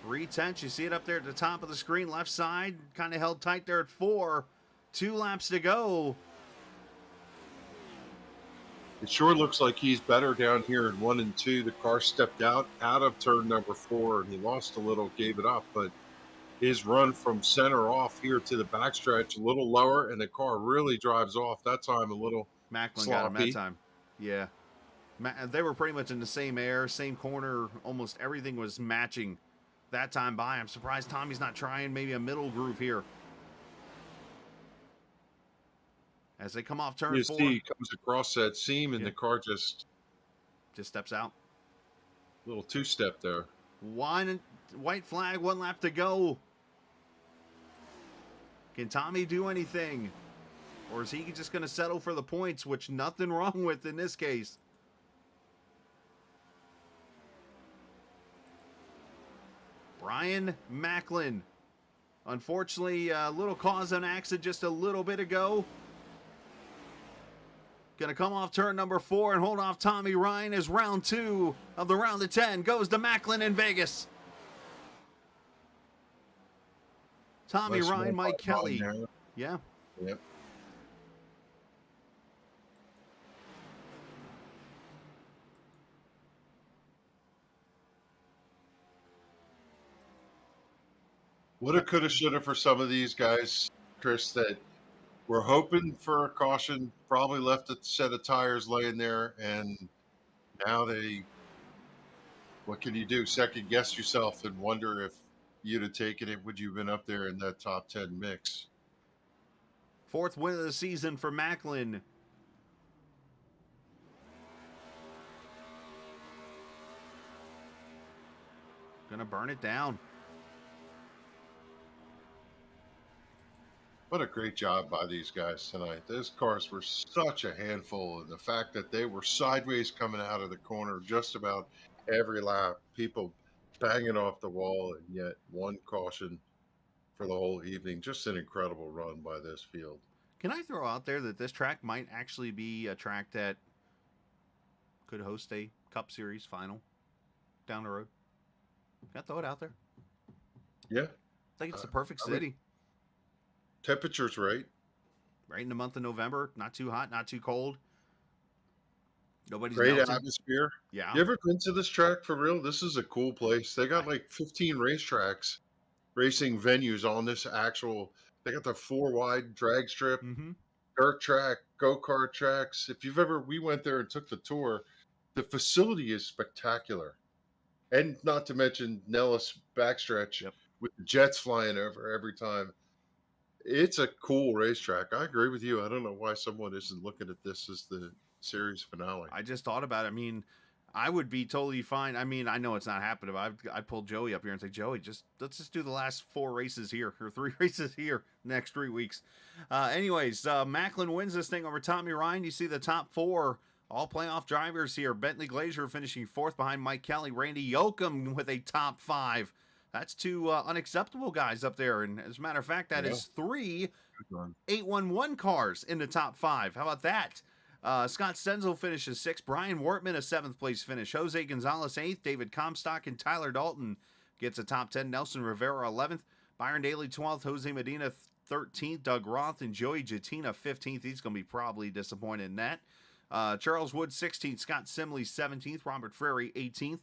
3/10. You see it up there at the top of the screen, left side. Kind of held tight there at 4. 2 laps to go. It sure looks like he's better down here in 1 and 2. The car stepped out of turn number 4, and he lost a little, gave it up. But his run from center off here to the backstretch, a little lower, and the car really drives off. That time a little Macklin sloppy. got him that time. Yeah. They were pretty much in the same air, same corner. Almost everything was matching that time by. I'm surprised Tommy's not trying maybe a middle groove here. As they come off turn 4. He comes across that seam, and Yeah. the car just steps out. Little two-step there. White flag, 1 lap to go. Can Tommy do anything? Or is he just going to settle for the points, which nothing wrong with in this case? Brian Macklin. Unfortunately, a little cause of an accident just a little bit ago. Going to come off turn number 4 and hold off Tommy Ryan as round 2 of the round of 10 goes to Macklin in Vegas. Tommy Ryan, Mike Kelly. Yeah. Yep. Woulda, coulda, shoulda for some of these guys, Chris, that we're hoping for a caution, probably left a set of tires laying there, and now what can you do? Second guess yourself and wonder if you'd have taken it, would you have been up there in that top 10 mix? 4th win of the season for Macklin. Gonna burn it down. What a great job by these guys tonight. Those cars were such a handful, and the fact that they were sideways coming out of the corner just about every lap, people banging off the wall, and yet 1 caution for the whole evening. Just an incredible run by this field. Can I throw out there that this track might actually be a track that could host a Cup Series final down the road? Can I throw it out there? Yeah. I think it's the perfect city. Temperature's right. Right in the month of November. Not too hot, not too cold. Nobody's Great melting. atmosphere. Yeah. You ever been to this track for real? This is a cool place. They got like 15 racetracks, racing venues on this actual. They got the 4 wide drag strip, dirt track, go-kart tracks. If you've ever, we went there and took the tour. The facility is spectacular. And not to mention Nellis backstretch with the jets flying over every time. It's a cool racetrack. I agree with you. I don't know why someone isn't looking at this as the series finale. I just thought about it. I mean, I would be totally fine. I mean, I know it's not happening, but I pulled Joey up here and say, Joey, let's just do the last 4 races here, or 3 races here next 3 weeks. Anyways, Macklin wins this thing over Tommy Ryan. You see the top 4 all playoff drivers here. Bentley Glazier finishing 4th behind Mike Kelly. Randy Yoakum with a top 5. That's 2 unacceptable guys up there. And as a matter of fact, that is 3 811 cars in the top 5. How about that? Scott Stenzel finishes 6th. Brian Wortman, a 7th place finish. Jose Gonzalez, 8th. David Comstock and Tyler Dalton gets a top 10. Nelson Rivera, 11th. Byron Daly, 12th. Jose Medina, 13th. Doug Roth and Joey Jatina, 15th. He's going to be probably disappointed in that. Charles Wood, 16th. Scott Simley, 17th. Robert Frary, 18th.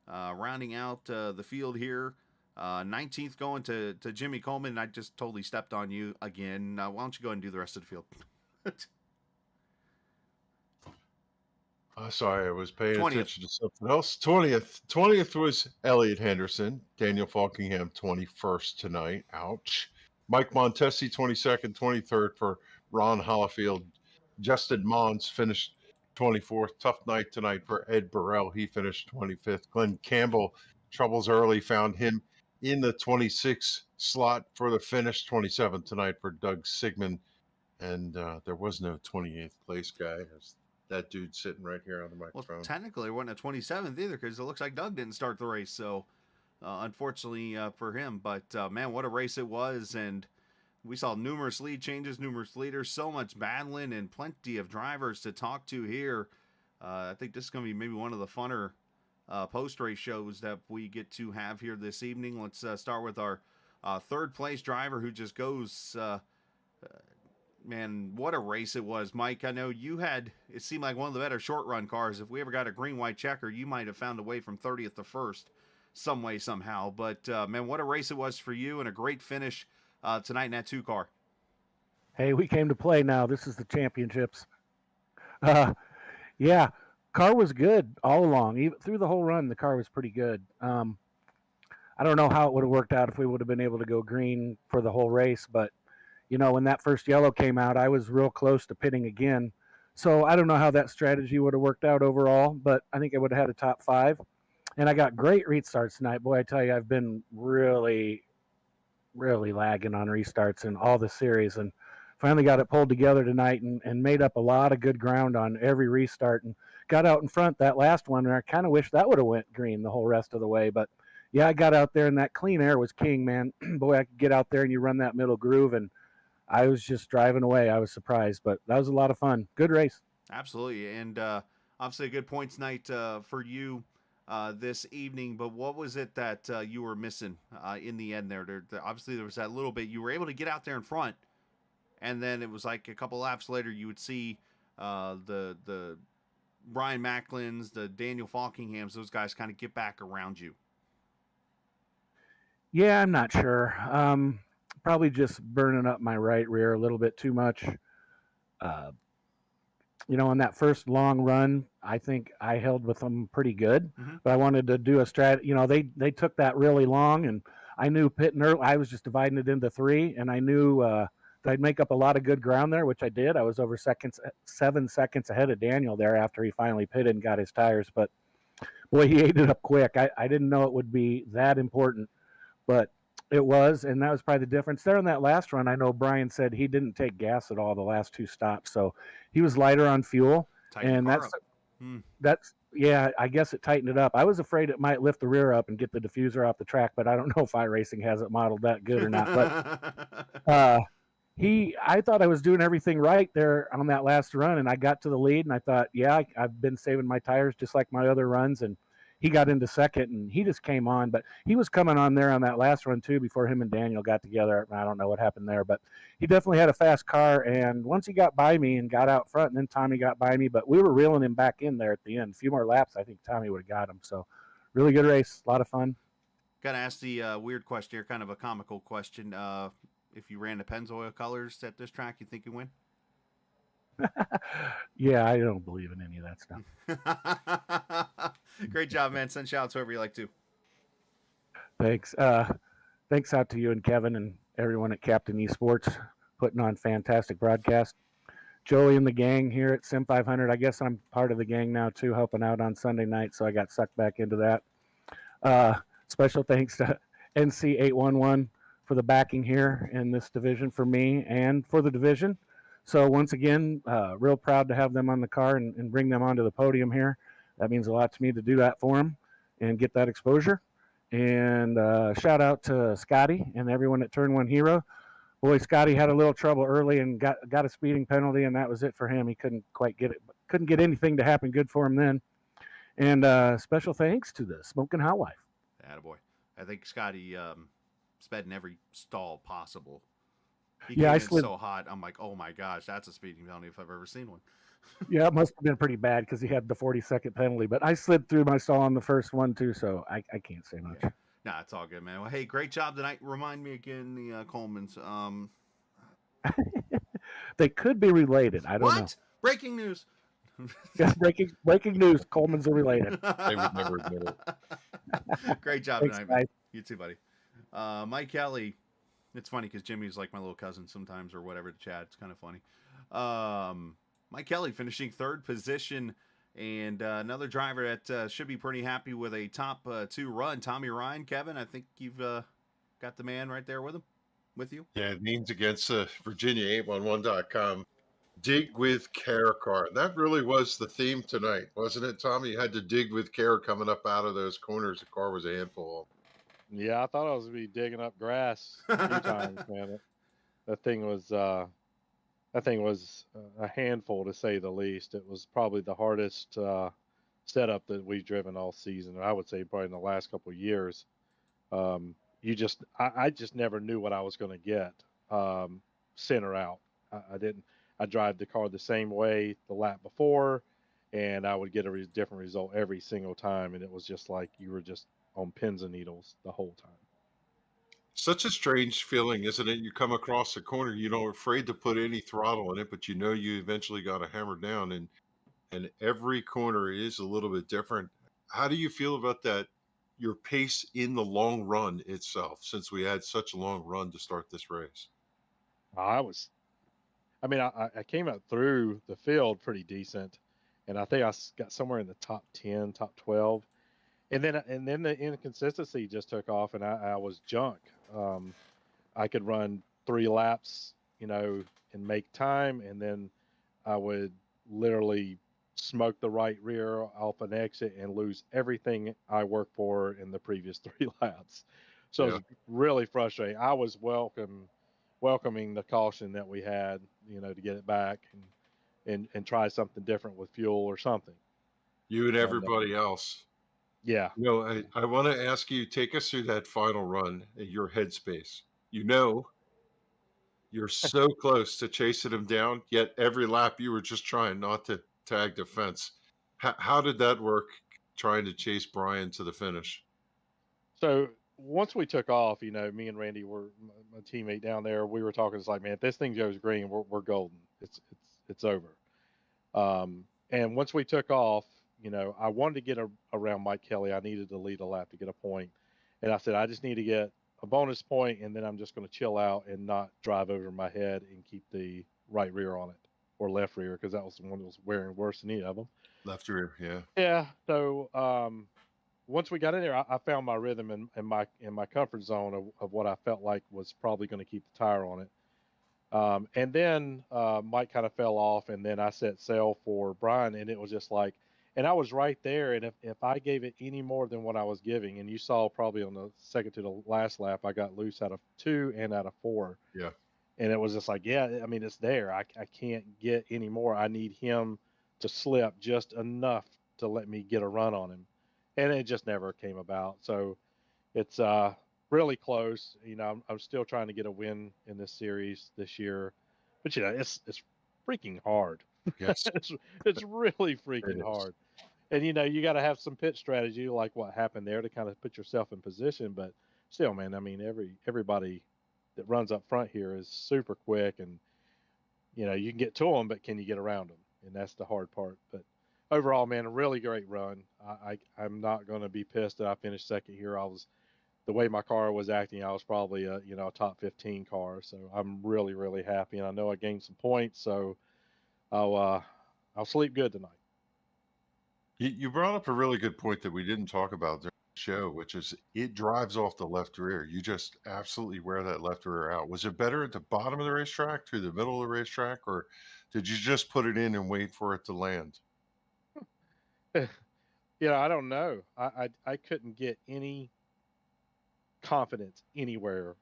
Rounding out the field here. 19th going to Jimmy Coleman, and I just totally stepped on you again. Why don't you go ahead and do the rest of the field? Sorry, I was paying 20th. attention to something else. 20th was Elliot Henderson. Daniel Falkingham, 21st tonight. Ouch. Mike Montesi, 22nd. 23rd for Ron Hollifield. Justin Mons finished 24th. Tough night tonight for Ed Burrell. He finished 25th. Glenn Campbell, troubles early, found him in the 26th slot for the finish. 27th tonight for Doug Sigmund. And there was no 28th place guy. That dude sitting right here on the microphone. Well, technically, it wasn't a 27th either because it looks like Doug didn't start the race. So, unfortunately for him. But, man, what a race it was. And we saw numerous lead changes, numerous leaders, so much battling, and plenty of drivers to talk to here. I think this is going to be maybe one of the funner post-race shows that we get to have here this evening. Let's start with our third place driver who just goes, man, what a race it was. Mike, I know you had, it seemed like one of the better short run cars. If we ever got a green, white checker, you might have found a way from 30th to 1st some way, somehow. But, man, what a race it was for you, and a great finish tonight in that 2 car. Hey, we came to play now. This is the championships. Yeah, car was good all along. Even through the whole run, the car was pretty good. I don't know how it would have worked out if we would have been able to go green for the whole race, but when that first yellow came out, I was real close to pitting again. So I don't know how that strategy would have worked out overall, but I think I would have had a top 5. And I got great restarts tonight. Boy, I tell you, I've been really, really lagging on restarts in all the series, and finally got it pulled together tonight and made up a lot of good ground on every restart and got out in front that last one. And I kind of wish that would have went green the whole rest of the way. But yeah, I got out there and that clean air was king, man. Boy, I could get out there and you run that middle groove, and I was just driving away. I was surprised, but that was a lot of fun. Good race. Absolutely. And obviously a good points night for you this evening. But what was it that you were missing in the end there? Obviously, there was that little bit. You were able to get out there in front, and then it was like a couple laps later, you would see the Brian Macklins, the Daniel Falkinghams, those guys kind of get back around you. Yeah, I'm not sure. Probably just burning up my right rear a little bit too much. On that first long run, I think I held with them pretty good, but I wanted to do a strat. They took that really long, and I knew pitting early. I was just dividing it into 3, and I knew that I'd make up a lot of good ground there, which I did. I was over 7 seconds ahead of Daniel there after he finally pitted and got his tires. But boy, he ate it up quick. I didn't know it would be that important, but it was, and that was probably the difference there in that last run. I know Brian said he didn't take gas at all the last 2 stops, so he was lighter on fuel. And that's yeah, I guess it tightened it up. I was afraid it might lift the rear up and get the diffuser off the track, but I don't know if iRacing has it modeled that good or not. But I thought I was doing everything right there on that last run, and I got to the lead, and I thought, yeah, I've been saving my tires just like my other runs, and he got into second, and he just came on. But he was coming on there on that last run, too, before him and Daniel got together. I don't know what happened there, but he definitely had a fast car. And once he got by me and got out front, and then Tommy got by me, but we were reeling him back in there at the end. A few more laps, I think Tommy would have got him. So really good race, a lot of fun. Got to ask the weird question here, kind of a comical question. If you ran the Pennzoil colors at this track, you think you win? Yeah, I don't believe in any of that stuff. Great job, man. Send shout outs whoever you like to. Thanks. Thanks out to you and Kevin and everyone at Captain Esports putting on fantastic broadcast. Joey and the gang here at Sim500. I guess I'm part of the gang now too, helping out on Sunday night, so I got sucked back into that. Special thanks to NC811 for the backing here in this division for me and for the division. So once again, real proud to have them on the car and bring them onto the podium here. That means a lot to me to do that for them and get that exposure. And shout out to Scotty and everyone at Turn 1 Hero. Boy, Scotty had a little trouble early and got a speeding penalty, and that was it for him. He couldn't quite get it, couldn't get anything to happen good for him then. And special thanks to the Smoking Hot Wife. Attaboy. I think Scotty sped in every stall possible. I slid so hot. I'm like, oh my gosh, that's a speeding penalty if I've ever seen one. Yeah, it must have been pretty bad because he had the 40-second penalty. But I slid through my stall on the first one too, so I can't say much. Yeah. Nah, it's all good, man. Well, hey, great job tonight. Remind me again the Colemans. They could be related. I don't know. Breaking news. Yeah, breaking news. Colemans are related. They would never admit it. Great job Thanks, tonight, guys. man. You too, buddy. Mike Kelly. It's funny because Jimmy's like my little cousin sometimes or whatever to chat. It's kind of funny. Mike Kelly finishing 3rd position, and another driver that should be pretty happy with a top 2 run. Tommy Ryan. Kevin, I think you've got the man right there with you. Yeah, it means against Virginia811.com. Dig with care car. That really was the theme tonight, wasn't it, Tommy? You had to dig with care coming up out of those corners. The car was a handful. Yeah, I thought I was going to be digging up grass a few times, man. That thing was a handful, to say the least. It was probably the hardest setup that we've driven all season. I would say probably in the last couple of years. I just never knew what I was going to get center out. I didn't. I drive the car the same way the lap before, and I would get a different result every single time, and it was just like you were just on pins and needles the whole time. Such a strange feeling, isn't it? You come across the corner, you know, afraid to put any throttle in it, but you know you eventually got to hammer down, and every corner is a little bit different. How do you feel about that? Your pace in the long run itself, since we had such a long run to start this race. I was, I mean, I came up through the field pretty decent, and I think got somewhere in the top 10, top 12. And then the inconsistency just took off, and I was junk. I could run 3 laps, and make time, and then I would literally smoke the right rear off an exit and lose everything I worked for in the previous 3 laps. So it Yeah. was really frustrating. I was welcoming the caution that we had, to get it back and try something different with fuel or something. You and And everybody else. yeah, I want to ask you, take us through that final run at your headspace. You know, you're so close to chasing him down, yet every lap you were just trying not to tag the fence. How did that work, trying to chase Brian to the finish? so once we took off, me and Randy were my teammate down there. We were talking. It's like, man, if this thing goes green, we're golden. It's over. And once we took off, I wanted to get around Mike Kelly. I needed to lead a lap to get a point, and I said I just need to get a bonus point, and then I'm just going to chill out and not drive over my head and keep the right rear on it or left rear, because that was the one that was wearing worse than any of them. Left rear, yeah. Yeah. So once we got in there, I found my rhythm and my comfort zone of what I felt like was probably going to keep the tire on it. And then Mike kind of fell off, and then I set sail for Brian, and it was just like, and I was right there. And if I gave it any more than what I was giving, and you saw probably on the second to the last lap, I got loose out of 2 and out of 4. Yeah. And it was just like, yeah, I mean, it's there. I can't get any more. I need him to slip just enough to let me get a run on him. And it just never came about. So it's really close. I'm still trying to get a win in this series this year, but it's freaking hard. Yes. it's really freaking hard. And you got to have some pit strategy, like what happened there, to kind of put yourself in position. But still, man, I mean, everybody that runs up front here is super quick, and you can get to them, but can you get around them? And that's the hard part. But overall, man, a really great run. I'm not going to be pissed that I finished second here. The way my car was acting, I was probably a top 15 car. So I'm really, really happy, and I know I gained some points. So I'll sleep good tonight. You brought up a really good point that we didn't talk about during the show, which is it drives off the left rear. You just absolutely wear that left rear out. Was it better at the bottom of the racetrack, through the middle of the racetrack, or did you just put it in and wait for it to land? I don't know. I couldn't get any confidence anywhere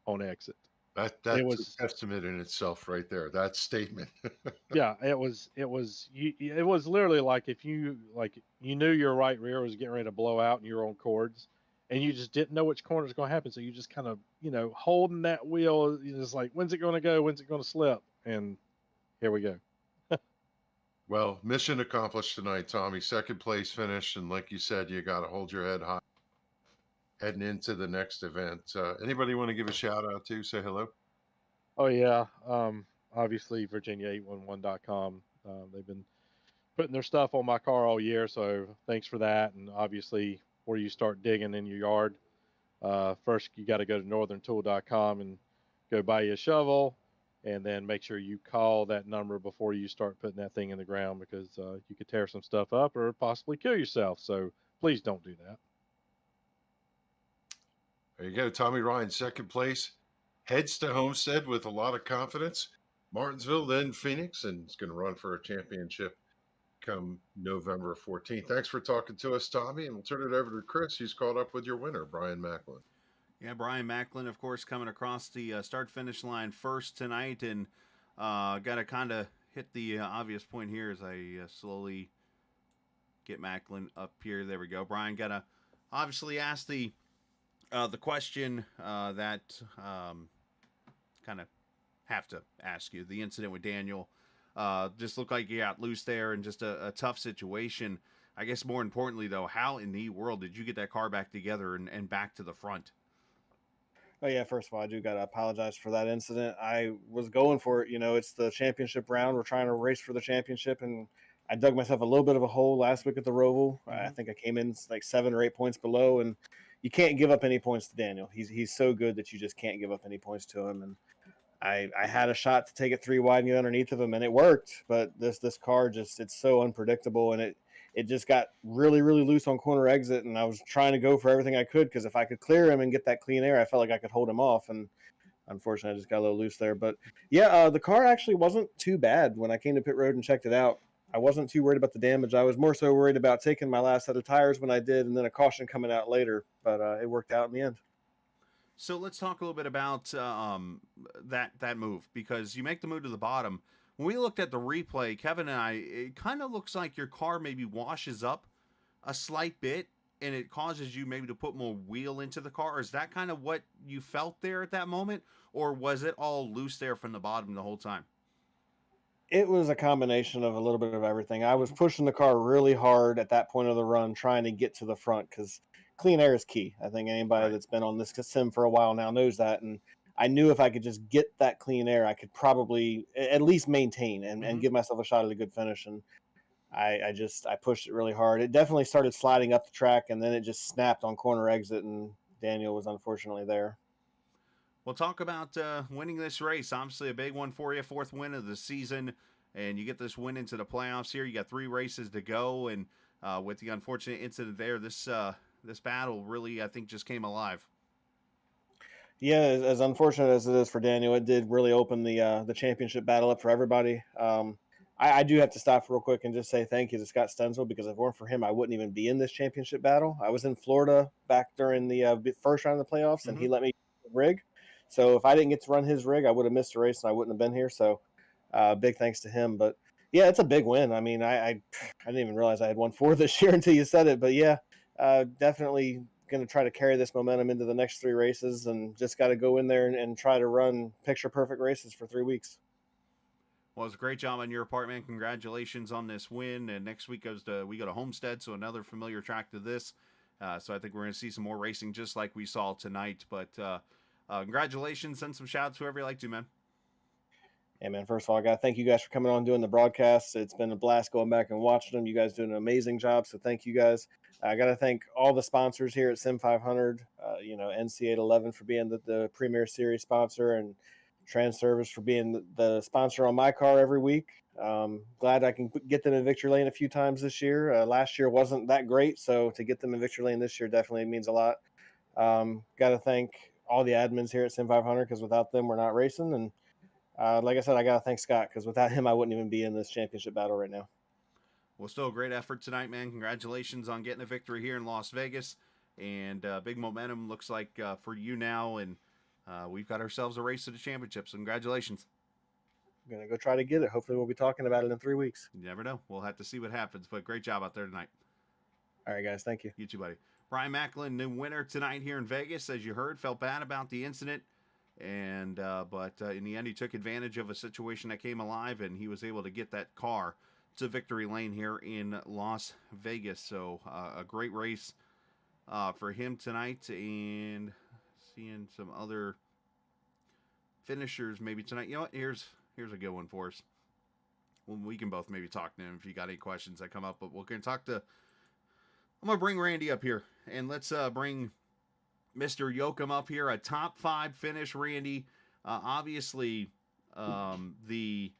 on exit. That's a testament in itself right there. That statement. Yeah, it was literally like if you knew your right rear was getting ready to blow out and you're on cords, and you just didn't know which corner was going to happen, so you just kind of holding that wheel, just like, when's it going to go, when's it going to slip, and here we go. Well, mission accomplished tonight, Tommy. Second place finish, and like you said, you got to hold your head high heading into the next event. Anybody want to give a shout out to? Say hello. Oh yeah, obviously Virginia811.com. They've been putting their stuff on my car all year, so thanks for that. And obviously, where you start digging in your yard, first you got to go to northerntool.com and go buy you a shovel, and then make sure you call that number before you start putting that thing in the ground, because you could tear some stuff up or possibly kill yourself. So please don't do that. There you go. Tommy Ryan, second place, heads to Homestead with a lot of confidence. Martinsville, then Phoenix, and is going to run for a championship come November 14th. Thanks for talking to us, Tommy, and we'll turn it over to Chris, who's caught up with your winner, Brian Macklin. Yeah, Brian Macklin, of course, coming across the start-finish line first tonight, and got to kind of hit the obvious point here as I slowly get Macklin up here. There we go. Brian, gotta obviously ask the question that kind of have to ask you. The incident with Daniel just looked like he got loose there, and just a tough situation. I guess more importantly, though, how in the world did you get that car back together and back to the front? Oh yeah, first of all, I do gotta apologize for that incident. I was going for it. It's the championship round. We're trying to race for the championship, and I dug myself a little bit of a hole last week at the Roval. I think I came in like 7 or 8 points below, and you can't give up any points to Daniel. He's so good that you just can't give up any points to him. And I had a shot to take it 3 wide and get underneath of him, and it worked. But this car it's so unpredictable, and it just got really, really loose on corner exit, and I was trying to go for everything I could, because if I could clear him and get that clean air, I felt like I could hold him off, and unfortunately I just got a little loose there. But yeah, the car actually wasn't too bad when I came to pit road and checked it out. I wasn't too worried about the damage. I was more so worried about taking my last set of tires when I did, and then a caution coming out later, but it worked out in the end. So let's talk a little bit about that move, because you make the move to the bottom. When we looked at the replay, Kevin and I, it kind of looks like your car maybe washes up a slight bit, and it causes you maybe to put more wheel into the car. Is that kind of what you felt there at that moment, or was it all loose there from the bottom the whole time? It was a combination of a little bit of everything. I was pushing the car really hard at that point of the run, trying to get to the front, because clean air is key. I think anybody that's been on this sim for a while now knows that. And I knew if I could just get that clean air, I could probably at least maintain and give myself a shot at a good finish. And I pushed it really hard. It definitely started sliding up the track, and then it just snapped on corner exit, and Daniel was unfortunately there. We'll talk about winning this race. Obviously a big one for you, 4th win of the season, and you get this win into the playoffs here. You got 3 races to go, and with the unfortunate incident there, this battle really, I think, just came alive. Yeah, as unfortunate as it is for Daniel, it did really open the championship battle up for everybody. I do have to stop real quick and just say thank you to Scott Stenzel, because if it weren't for him, I wouldn't even be in this championship battle. I was in Florida back during the first round of the playoffs, and he let me rig. So if I didn't get to run his rig, I would have missed a race and I wouldn't have been here. So big thanks to him. But yeah, it's a big win. I mean, I didn't even realize I had won 4 this year until you said it. But yeah, definitely going to try to carry this momentum into the next 3 races, and just got to go in there and try to run picture perfect races for 3 weeks. Well, it's a great job on your part, man. Congratulations on this win. And next week we go to Homestead, so another familiar track to this. So I think we're going to see some more racing just like we saw tonight. But congratulations. Send some shout outs, whoever you like to, man. Hey, man, first of all, I got to thank you guys for coming on doing the broadcasts. It's been a blast going back and watching them. You guys doing an amazing job, so thank you guys. I got to thank all the sponsors here at Sim500, NC811 for being the Premier Series sponsor, and Trans-Service for being the sponsor on my car every week. Glad I can get them in victory lane a few times this year. Last year wasn't that great, so to get them in victory lane this year definitely means a lot. Got to thank all the admins here at Sim500, because without them, we're not racing. And like I said, I got to thank Scott, because without him, I wouldn't even be in this championship battle right now. Well, still a great effort tonight, man. Congratulations on getting a victory here in Las Vegas. And big momentum looks like for you now. And we've got ourselves a race to the championship. So congratulations. I'm going to go try to get it. Hopefully we'll be talking about it in 3 weeks. You never know. We'll have to see what happens. But great job out there tonight. All right, guys. Thank you. You too, buddy. Brian Macklin, new winner tonight here in Vegas. As you heard, felt bad about the incident. And but in the end, he took advantage of a situation that came alive, and he was able to get that car to victory lane here in Las Vegas. So a great race for him tonight, and seeing some other finishers maybe tonight. You know what? Here's a good one for us. Well, we can both maybe talk to him if you got any questions that come up. But we're going to talk to. I'm going to bring Randy up here, and let's bring Mr. Yoakum up here. A top 5 finish, Randy. Obviously, the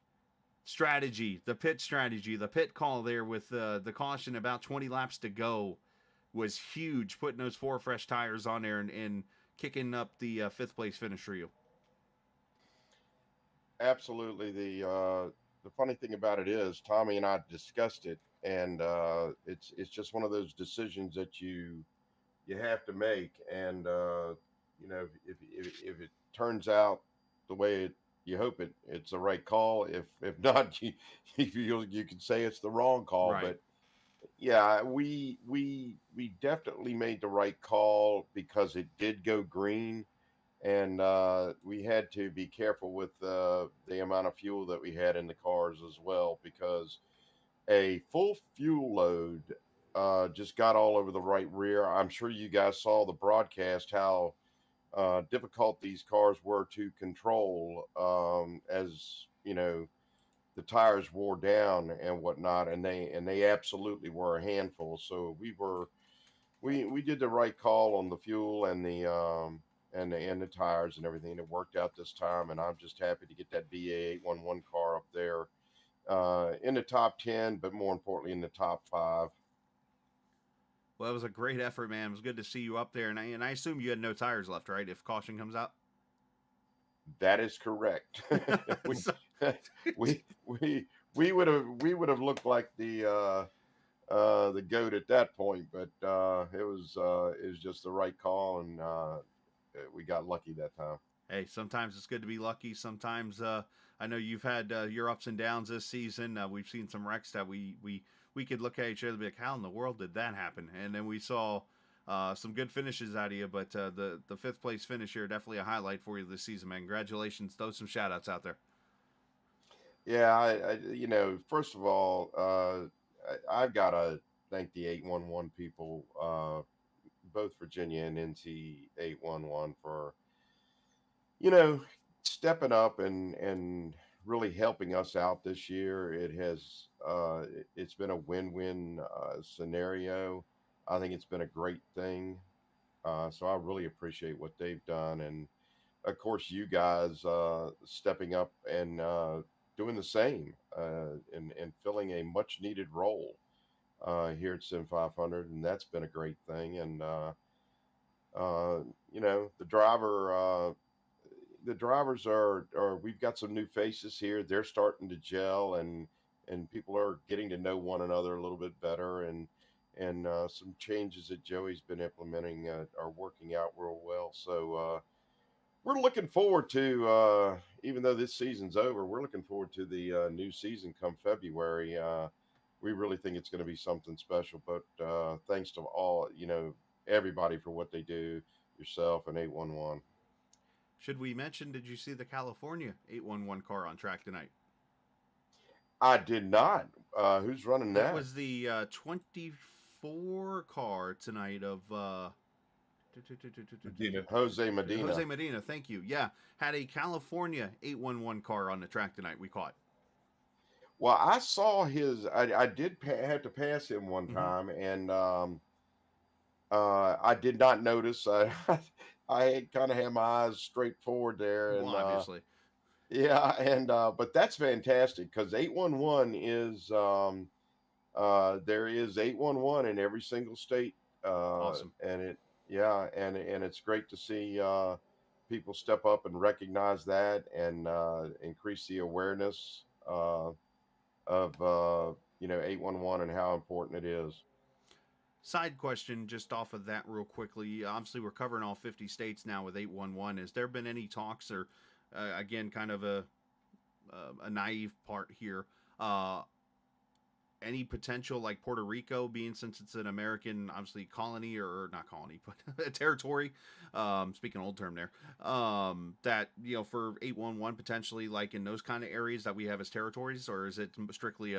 strategy, the pit call there with the caution about 20 laps to go was huge, putting those 4 fresh tires on there and kicking up the 5th place finish for you. Absolutely. The funny thing about it is Tommy and I discussed it, and it's just one of those decisions that you have to make. And if it turns out the way you hope it's the right call. If not, you can say it's the wrong call. Right. But Yeah, we definitely made the right call because it did go green, and we had to be careful with the amount of fuel that we had in the cars as well, because a full fuel load just got all over the right rear. I'm sure you guys saw the broadcast how difficult these cars were to control, as you know, the tires wore down and whatnot, and they absolutely were a handful. So we did the right call on the fuel and the tires and everything. It worked out this time, and I'm just happy to get that VA811 car up there in the top 10, but more importantly in the top 5. Well, it was a great effort, man. It was good to see you up there, and I assume you had no tires left, right? If caution comes out. That is correct. we, So- we would have looked like the goat at that point, but it was just the right call, and we got lucky that time. Hey, sometimes it's good to be lucky. Sometimes I know you've had your ups and downs this season. We've seen some wrecks that we could look at each other and be like, how in the world did that happen? And then we saw some good finishes out of you, but the 5th place finish here, definitely a highlight for you this season, man. Congratulations. Throw some shout outs out there. Yeah, first of all, I've got to thank the 811 people, both Virginia and NC811, for stepping up and really helping us out this year. It's been a win-win scenario. I think it's been a great thing. So I really appreciate what they've done, and of course you guys stepping up and doing the same, and filling a much needed role here at Sim500, and that's been a great thing. And uh, the drivers are we've got some new faces here. They're starting to gel, and people are getting to know one another a little bit better, and some changes that Joey's been implementing are working out real well. So we're looking forward to, even though this season's over, we're looking forward to the new season come February. We really think it's going to be something special. But thanks to all, everybody for what they do, yourself and 811. Should we mention, did you see the California 811 car on track tonight? I did not. Who's running that? That was the 24 car tonight of Jose Medina. Jose Medina, thank you. Yeah, had a California 811 car on the track tonight. We caught. Well, I saw his. I did have to pass him one time, and I did not notice. I kind of had my eyes straight forward there, and Well, obviously. yeah, and but that's fantastic because 811 is there is 811 in every single state, Awesome. and and it's great to see people step up and recognize that, and increase the awareness of 811 and how important it is. Side question, just off of that, real quickly. Obviously, we're covering all 50 states now with 811. Has there been any talks, or again, kind of a naive part here? Any potential, like Puerto Rico, being, since it's an American, obviously, colony, or not colony, but a territory, speaking old term there, that, for 811 potentially, like in those kind of areas that we have as territories, or is it strictly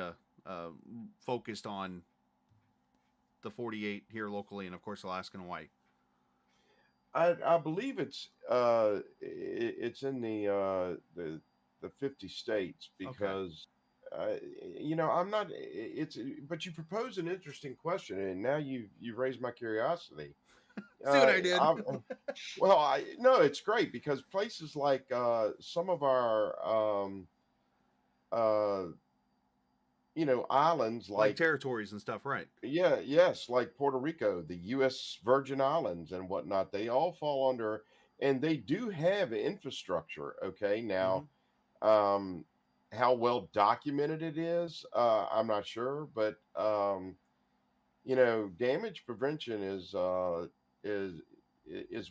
focused on the 48 here locally, and of course Alaska and Hawaii? I believe it's in the 50 states, because I'm not. But you propose an interesting question, and now you've raised my curiosity. See what I did? Well, no, it's great, because places like some of our islands, like territories and stuff, right? Yes, like Puerto Rico, the U.S. Virgin Islands and whatnot, they all fall under, and they do have infrastructure. Okay, now, how well documented it is, I'm not sure, but damage prevention is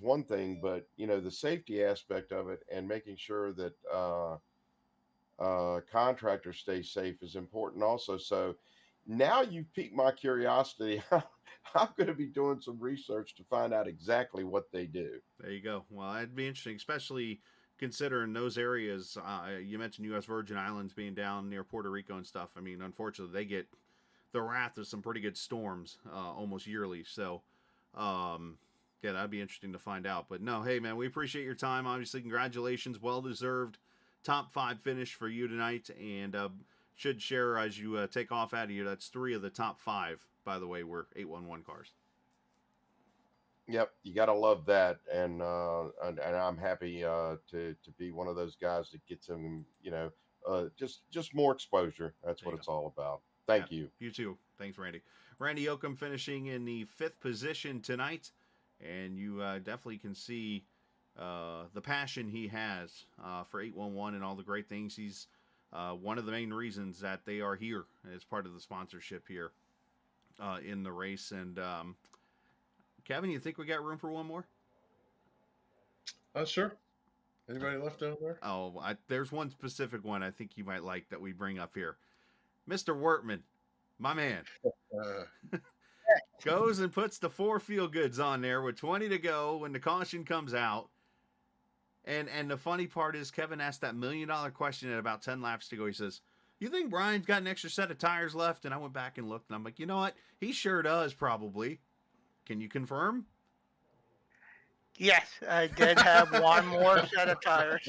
one thing, but the safety aspect of it and making sure that contractors stay safe is important also. So Now you've piqued my curiosity. I'm going to be doing some research to find out exactly what they do. There you go. Well, that'd be interesting, especially considering those areas. You mentioned U.S. Virgin Islands being down near Puerto Rico and stuff. I mean, unfortunately, they get the wrath of some pretty good storms almost yearly. So, yeah, that'd be interesting to find out. But no, hey, man, we appreciate your time. Obviously, congratulations. Well-deserved top 5 finish for you tonight. And should share as you take off out of here. That's 3 of the top 5, by the way, were 811 cars. Yep, you got to love that, and I'm happy to be one of those guys that gets them, just more exposure. That's what it's all about. Thank you. You too. Thanks, Randy. Randy Oakham finishing in the 5th position tonight, and you definitely can see the passion he has for 811 and all the great things. He's one of the main reasons that they are here as part of the sponsorship here in the race. And Kevin, you think we got room for one more? Sure. Anybody left down there? Oh, there's one specific one I think you might like that we bring up here. Mr. Wortman, my man, goes and puts the 4 feel goods on there with 20 to go when the caution comes out. And the funny part is Kevin asked that $1 million question at about 10 laps to go. He says, "You think Brian's got an extra set of tires left?" And I went back and looked, and I'm like, you know what? He sure does, probably. Can you confirm? Yes, I did have one more set of tires.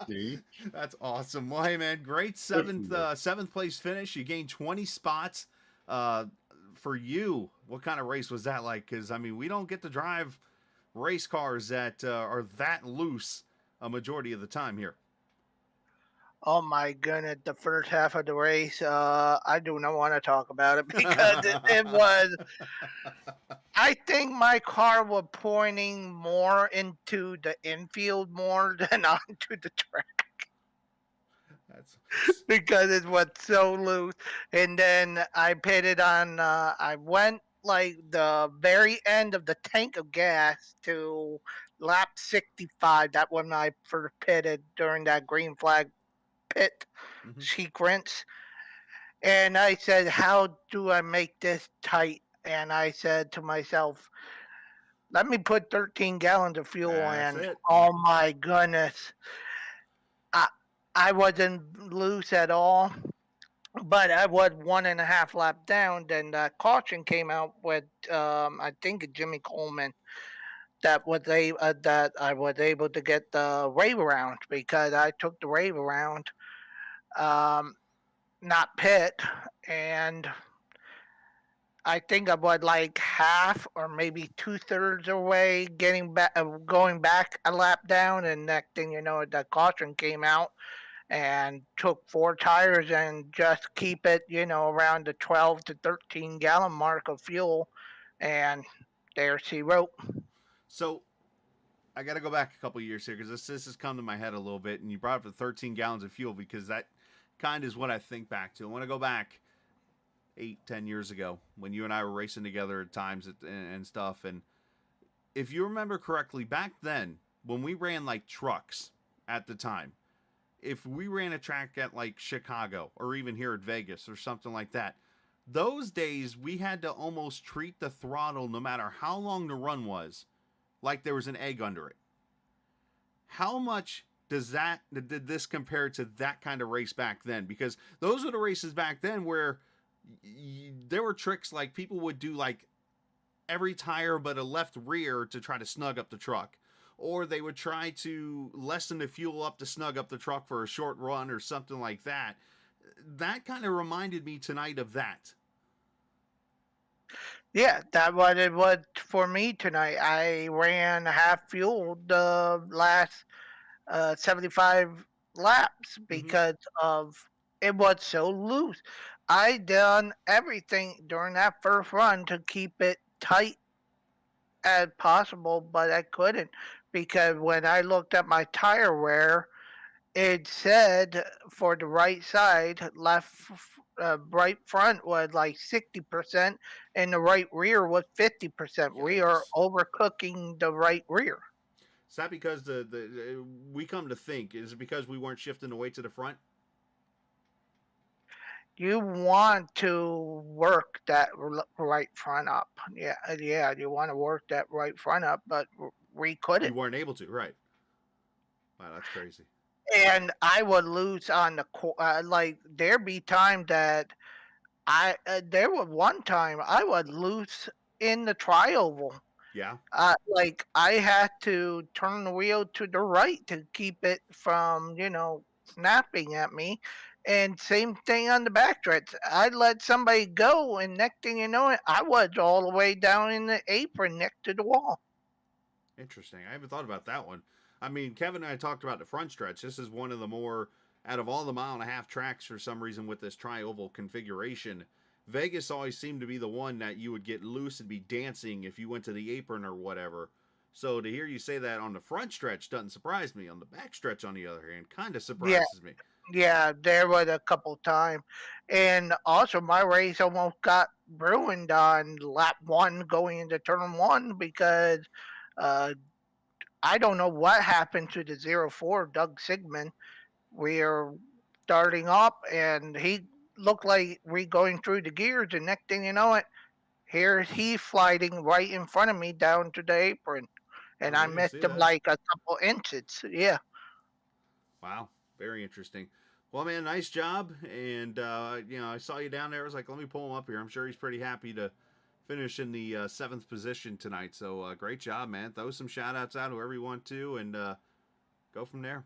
See? That's awesome. Well, hey, man, great seventh place finish. You gained 20 spots. For you, what kind of race was that like? Because, I mean, we don't get to drive race cars that are that loose a majority of the time here. Oh my goodness, the first half of the race, I do not want to talk about it because it was, I think my car was pointing more into the infield more than onto the track. Because it was so loose. And then I pitted on, I went like the very end of the tank of gas to lap 65. That when I first pitted during that green flag pit sequence. And I said, how do I make this tight? And I said to myself, let me put 13 gallons of fuel in. Oh my goodness. I wasn't loose at all, but I was 1.5 lap down. Then the caution came out with, I think Jimmy Coleman, that I was able to get the wave around because I took the wave around, not pit, and I think I was like half or maybe 2/3 away going back a lap down, and next thing you know, the caution came out and took 4 tires and just keep it, around the 12 to 13 gallon mark of fuel, and there she wrote. So I got to go back a couple years here because this has come to my head a little bit, and you brought up the 13 gallons of fuel because that kind of is what I think back to. I want to go back 8-10 years ago when you and I were racing together at times and stuff. And if you remember correctly, back then when we ran like trucks at the time, if we ran a track at like Chicago or even here at Vegas or something like that, those days we had to almost treat the throttle, no matter how long the run was, like there was an egg under it. How much did this compare to that kind of race back then? Because those were the races back then where there were tricks like people would do like every tire but a left rear to try to snug up the truck, or they would try to lessen the fuel up to snug up the truck for a short run or something like that. That kind of reminded me tonight of that. Yeah, that what it was for me tonight. I ran half fuel the last 75 laps because of it was so loose. I done everything during that first run to keep it tight as possible, but I couldn't because when I looked at my tire wear, it said for the right side, right front was like 60%, and the right rear was 50%. We are overcooking the right rear. Is that because we come to think, is it because we weren't shifting the weight to the front? you want to work that right front up. Yeah, you want to work that right front up, but we couldn't. You weren't able to, right? Wow, that's crazy. And I would lose on the like there be time that there was one time I would lose in the tri-oval. Yeah. Like I had to turn the wheel to the right to keep it from, snapping at me. And same thing on the backstretch. I'd let somebody go, and next thing you know, I was all the way down in the apron next to the wall. Interesting. I haven't thought about that one. I mean, Kevin and I talked about the front stretch. This is one of the more, out of all the 1.5-mile tracks for some reason with this tri-oval configuration, Vegas always seemed to be the one that you would get loose and be dancing if you went to the apron or whatever. So to hear you say that on the front stretch doesn't surprise me. On the back stretch, on the other hand, kind of surprises me. Yeah, there was a couple times. And also, my race almost got ruined on lap one going into turn one because uh, I don't know what happened to the 04 Doug Sigmund. We're starting up, and he looked like we're going through the gears. And next thing you know it, here he's sliding right in front of me down to the apron. And I missed him like a couple inches. Yeah. Wow. Very interesting. Well, man, nice job. And, I saw you down there. I was like, let me pull him up here. I'm sure he's pretty happy to finish in the 7th position tonight. So great job, man. Throw some shout outs out whoever you want to and go from there.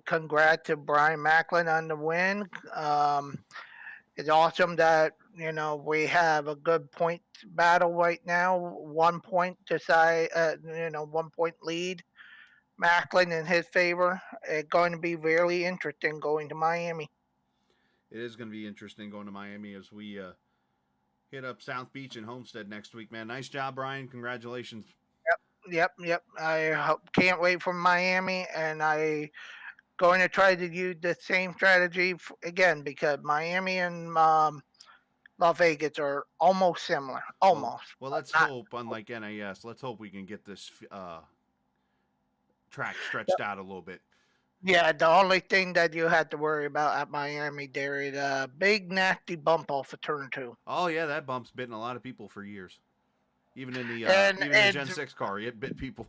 Congrats to Brian Macklin on the win. It's awesome that, we have a good point battle right now. 1 point decide, 1 point lead. Macklin in his favor. It's going to be really interesting going to Miami. It is going to be interesting going to Miami as we hit up South Beach and Homestead next week, man. Nice job, Brian. Congratulations. Yep. I can't wait for Miami, and I going to try to use the same strategy again because Miami and Las Vegas are almost similar. Almost. Well, let's hope, unlike NAS, let's hope we can get this track stretched out a little bit. Yeah, the only thing that you had to worry about at Miami, there is a big nasty bump off of turn 2. Oh yeah, that bump's bitten a lot of people for years. Even in the the Gen 6 car, it bit people.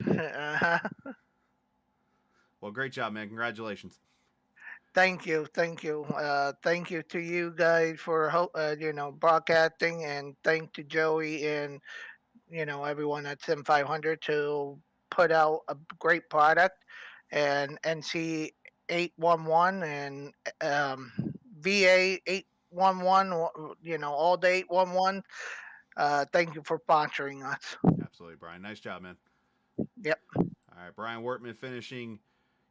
uh-huh. Well, great job, man. Congratulations. Thank you. Thank you to you guys for broadcasting, and thank to Joey and everyone at Sim500 to put out a great product, and NC811 and VA811, all the 811. Thank you for sponsoring us. Absolutely, Brian. Nice job, man. Yep. All right, Brian Wortman finishing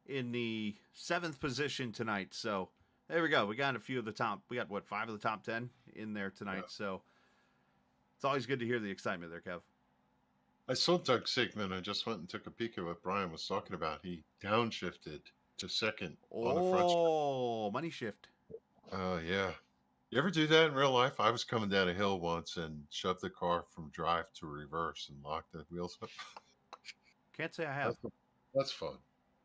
in the 7th position tonight. So there we go. We got a few of the top. We got 5 of the top 10 in there tonight. Yeah. So it's always good to hear the excitement there, Kev. I saw Doug Sigmund. I just went and took a peek at what Brian was talking about. He downshifted to second on the front. Oh, money shift. Oh, yeah. You ever do that in real life? I was coming down a hill once and shoved the car from drive to reverse and locked the wheels up. Can't say I have. That's fun.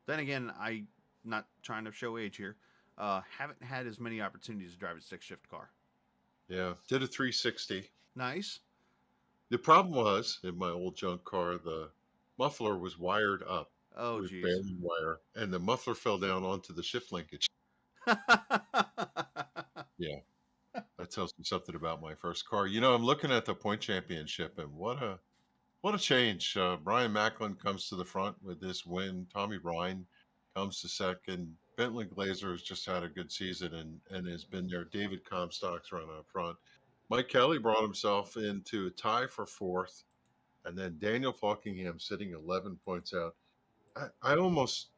Then again, I'm not trying to show age here. Haven't had as many opportunities to drive a stick-shift car. Yeah, did a 360. Nice. The problem was, in my old junk car, the muffler was wired up. Oh, with geez. bearing wire, and the muffler fell down onto the shift linkage. Yeah, that tells me something about my first car. I'm looking at the point championship, and what a change. Brian Macklin comes to the front with this win. Tommy Ryan comes to second. Bentley Glazer has just had a good season and has been there. David Comstock's running up front. Mike Kelly brought himself into a tie for 4th, and then Daniel Falkingham sitting 11 points out. I almost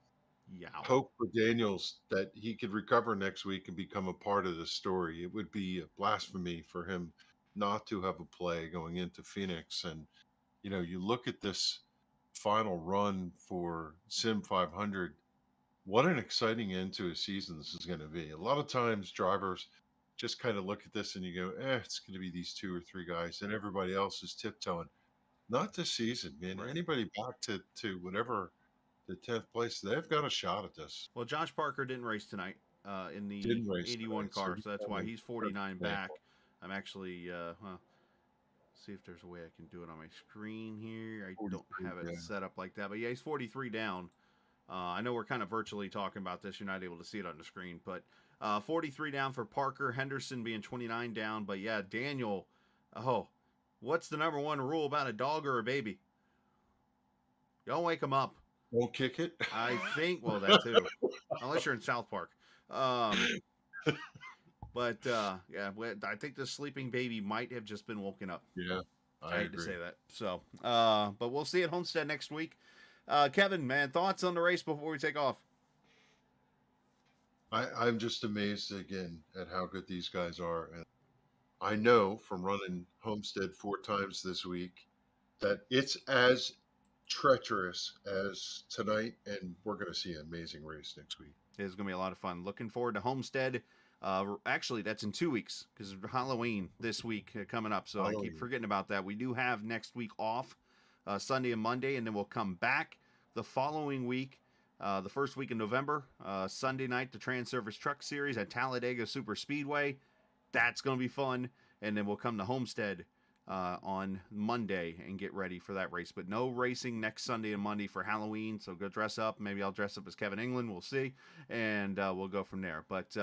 hope for Daniels that he could recover next week and become a part of the story. It would be a blasphemy for him not to have a play going into Phoenix. And, you look at this final run for Sim500, what an exciting end to a season this is going to be. A lot of times drivers just kind of look at this and you go, it's going to be these 2 or 3 guys, and everybody else is tiptoeing. Not this season, man. Right. Anybody back to whatever the 10th place, they've got a shot at this. Well, Josh Parker didn't race tonight. in the Didn't race 81 tonight, so car, he so that's why probably he's 49 took back. I'm actually, see if there's a way I can do it on my screen here. I don't 43 have it down. set up like that, but yeah, he's 43 down. I know we're kind of virtually talking about this. You're not able to see it on the screen, but 43 down for Parker. Henderson being 29 down. But yeah, Daniel, what's the number one rule about a dog or a baby? Don't wake them up. Won't kick it. I think, well, that too. Unless you're in South Park. But yeah, I think the sleeping baby might have just been woken up. Yeah, I hate to say that. So, but we'll see you at Homestead next week. Kevin, man, thoughts on the race before we take off? I'm just amazed again at how good these guys are. And I know from running Homestead 4 times this week that it's as treacherous as tonight, and we're going to see an amazing race next week. It's going to be a lot of fun. Looking forward to Homestead. Actually, that's in 2 weeks because Halloween this week coming up. So I keep forgetting about that. We do have next week off, Sunday and Monday, and then we'll come back the following week, the first week in November. Sunday night, the Trans Service Truck Series at Talladega Super Speedway. That's going to be fun. And then we'll come to Homestead on Monday and get ready for that race. But no racing next Sunday and Monday for Halloween. So go dress up. Maybe I'll dress up as Kevin England. We'll see. And we'll go from there. But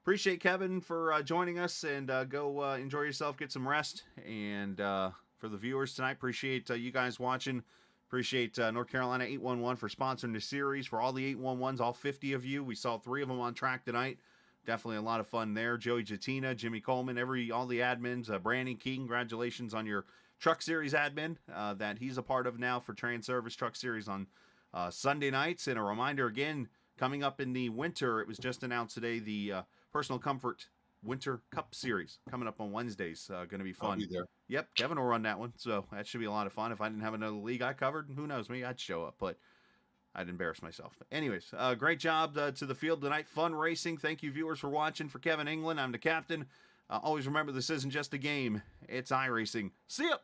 appreciate Kevin for joining us, and go enjoy yourself, get some rest. And for the viewers tonight, appreciate you guys watching. Appreciate North Carolina 811 for sponsoring the series. For all the 811s, all 50 of you, we saw 3 of them on track tonight. Definitely a lot of fun there. Joey Jatina, Jimmy Coleman, all the admins. Brandon Key, congratulations on your Truck Series admin that he's a part of now for Trans Service Truck Series on Sunday nights. And a reminder again, coming up in the winter, it was just announced today, the Personal Comfort Winter Cup Series coming up on Wednesdays. Going to be fun. I'll be there. Yep, Kevin will run that one, so that should be a lot of fun. If I didn't have another league I covered, who knows, maybe I'd show up, but I'd embarrass myself. But anyways, great job to the field tonight. Fun racing. Thank you, viewers, for watching. For Kevin England, I'm the captain. Always remember, this isn't just a game. It's iRacing. See ya!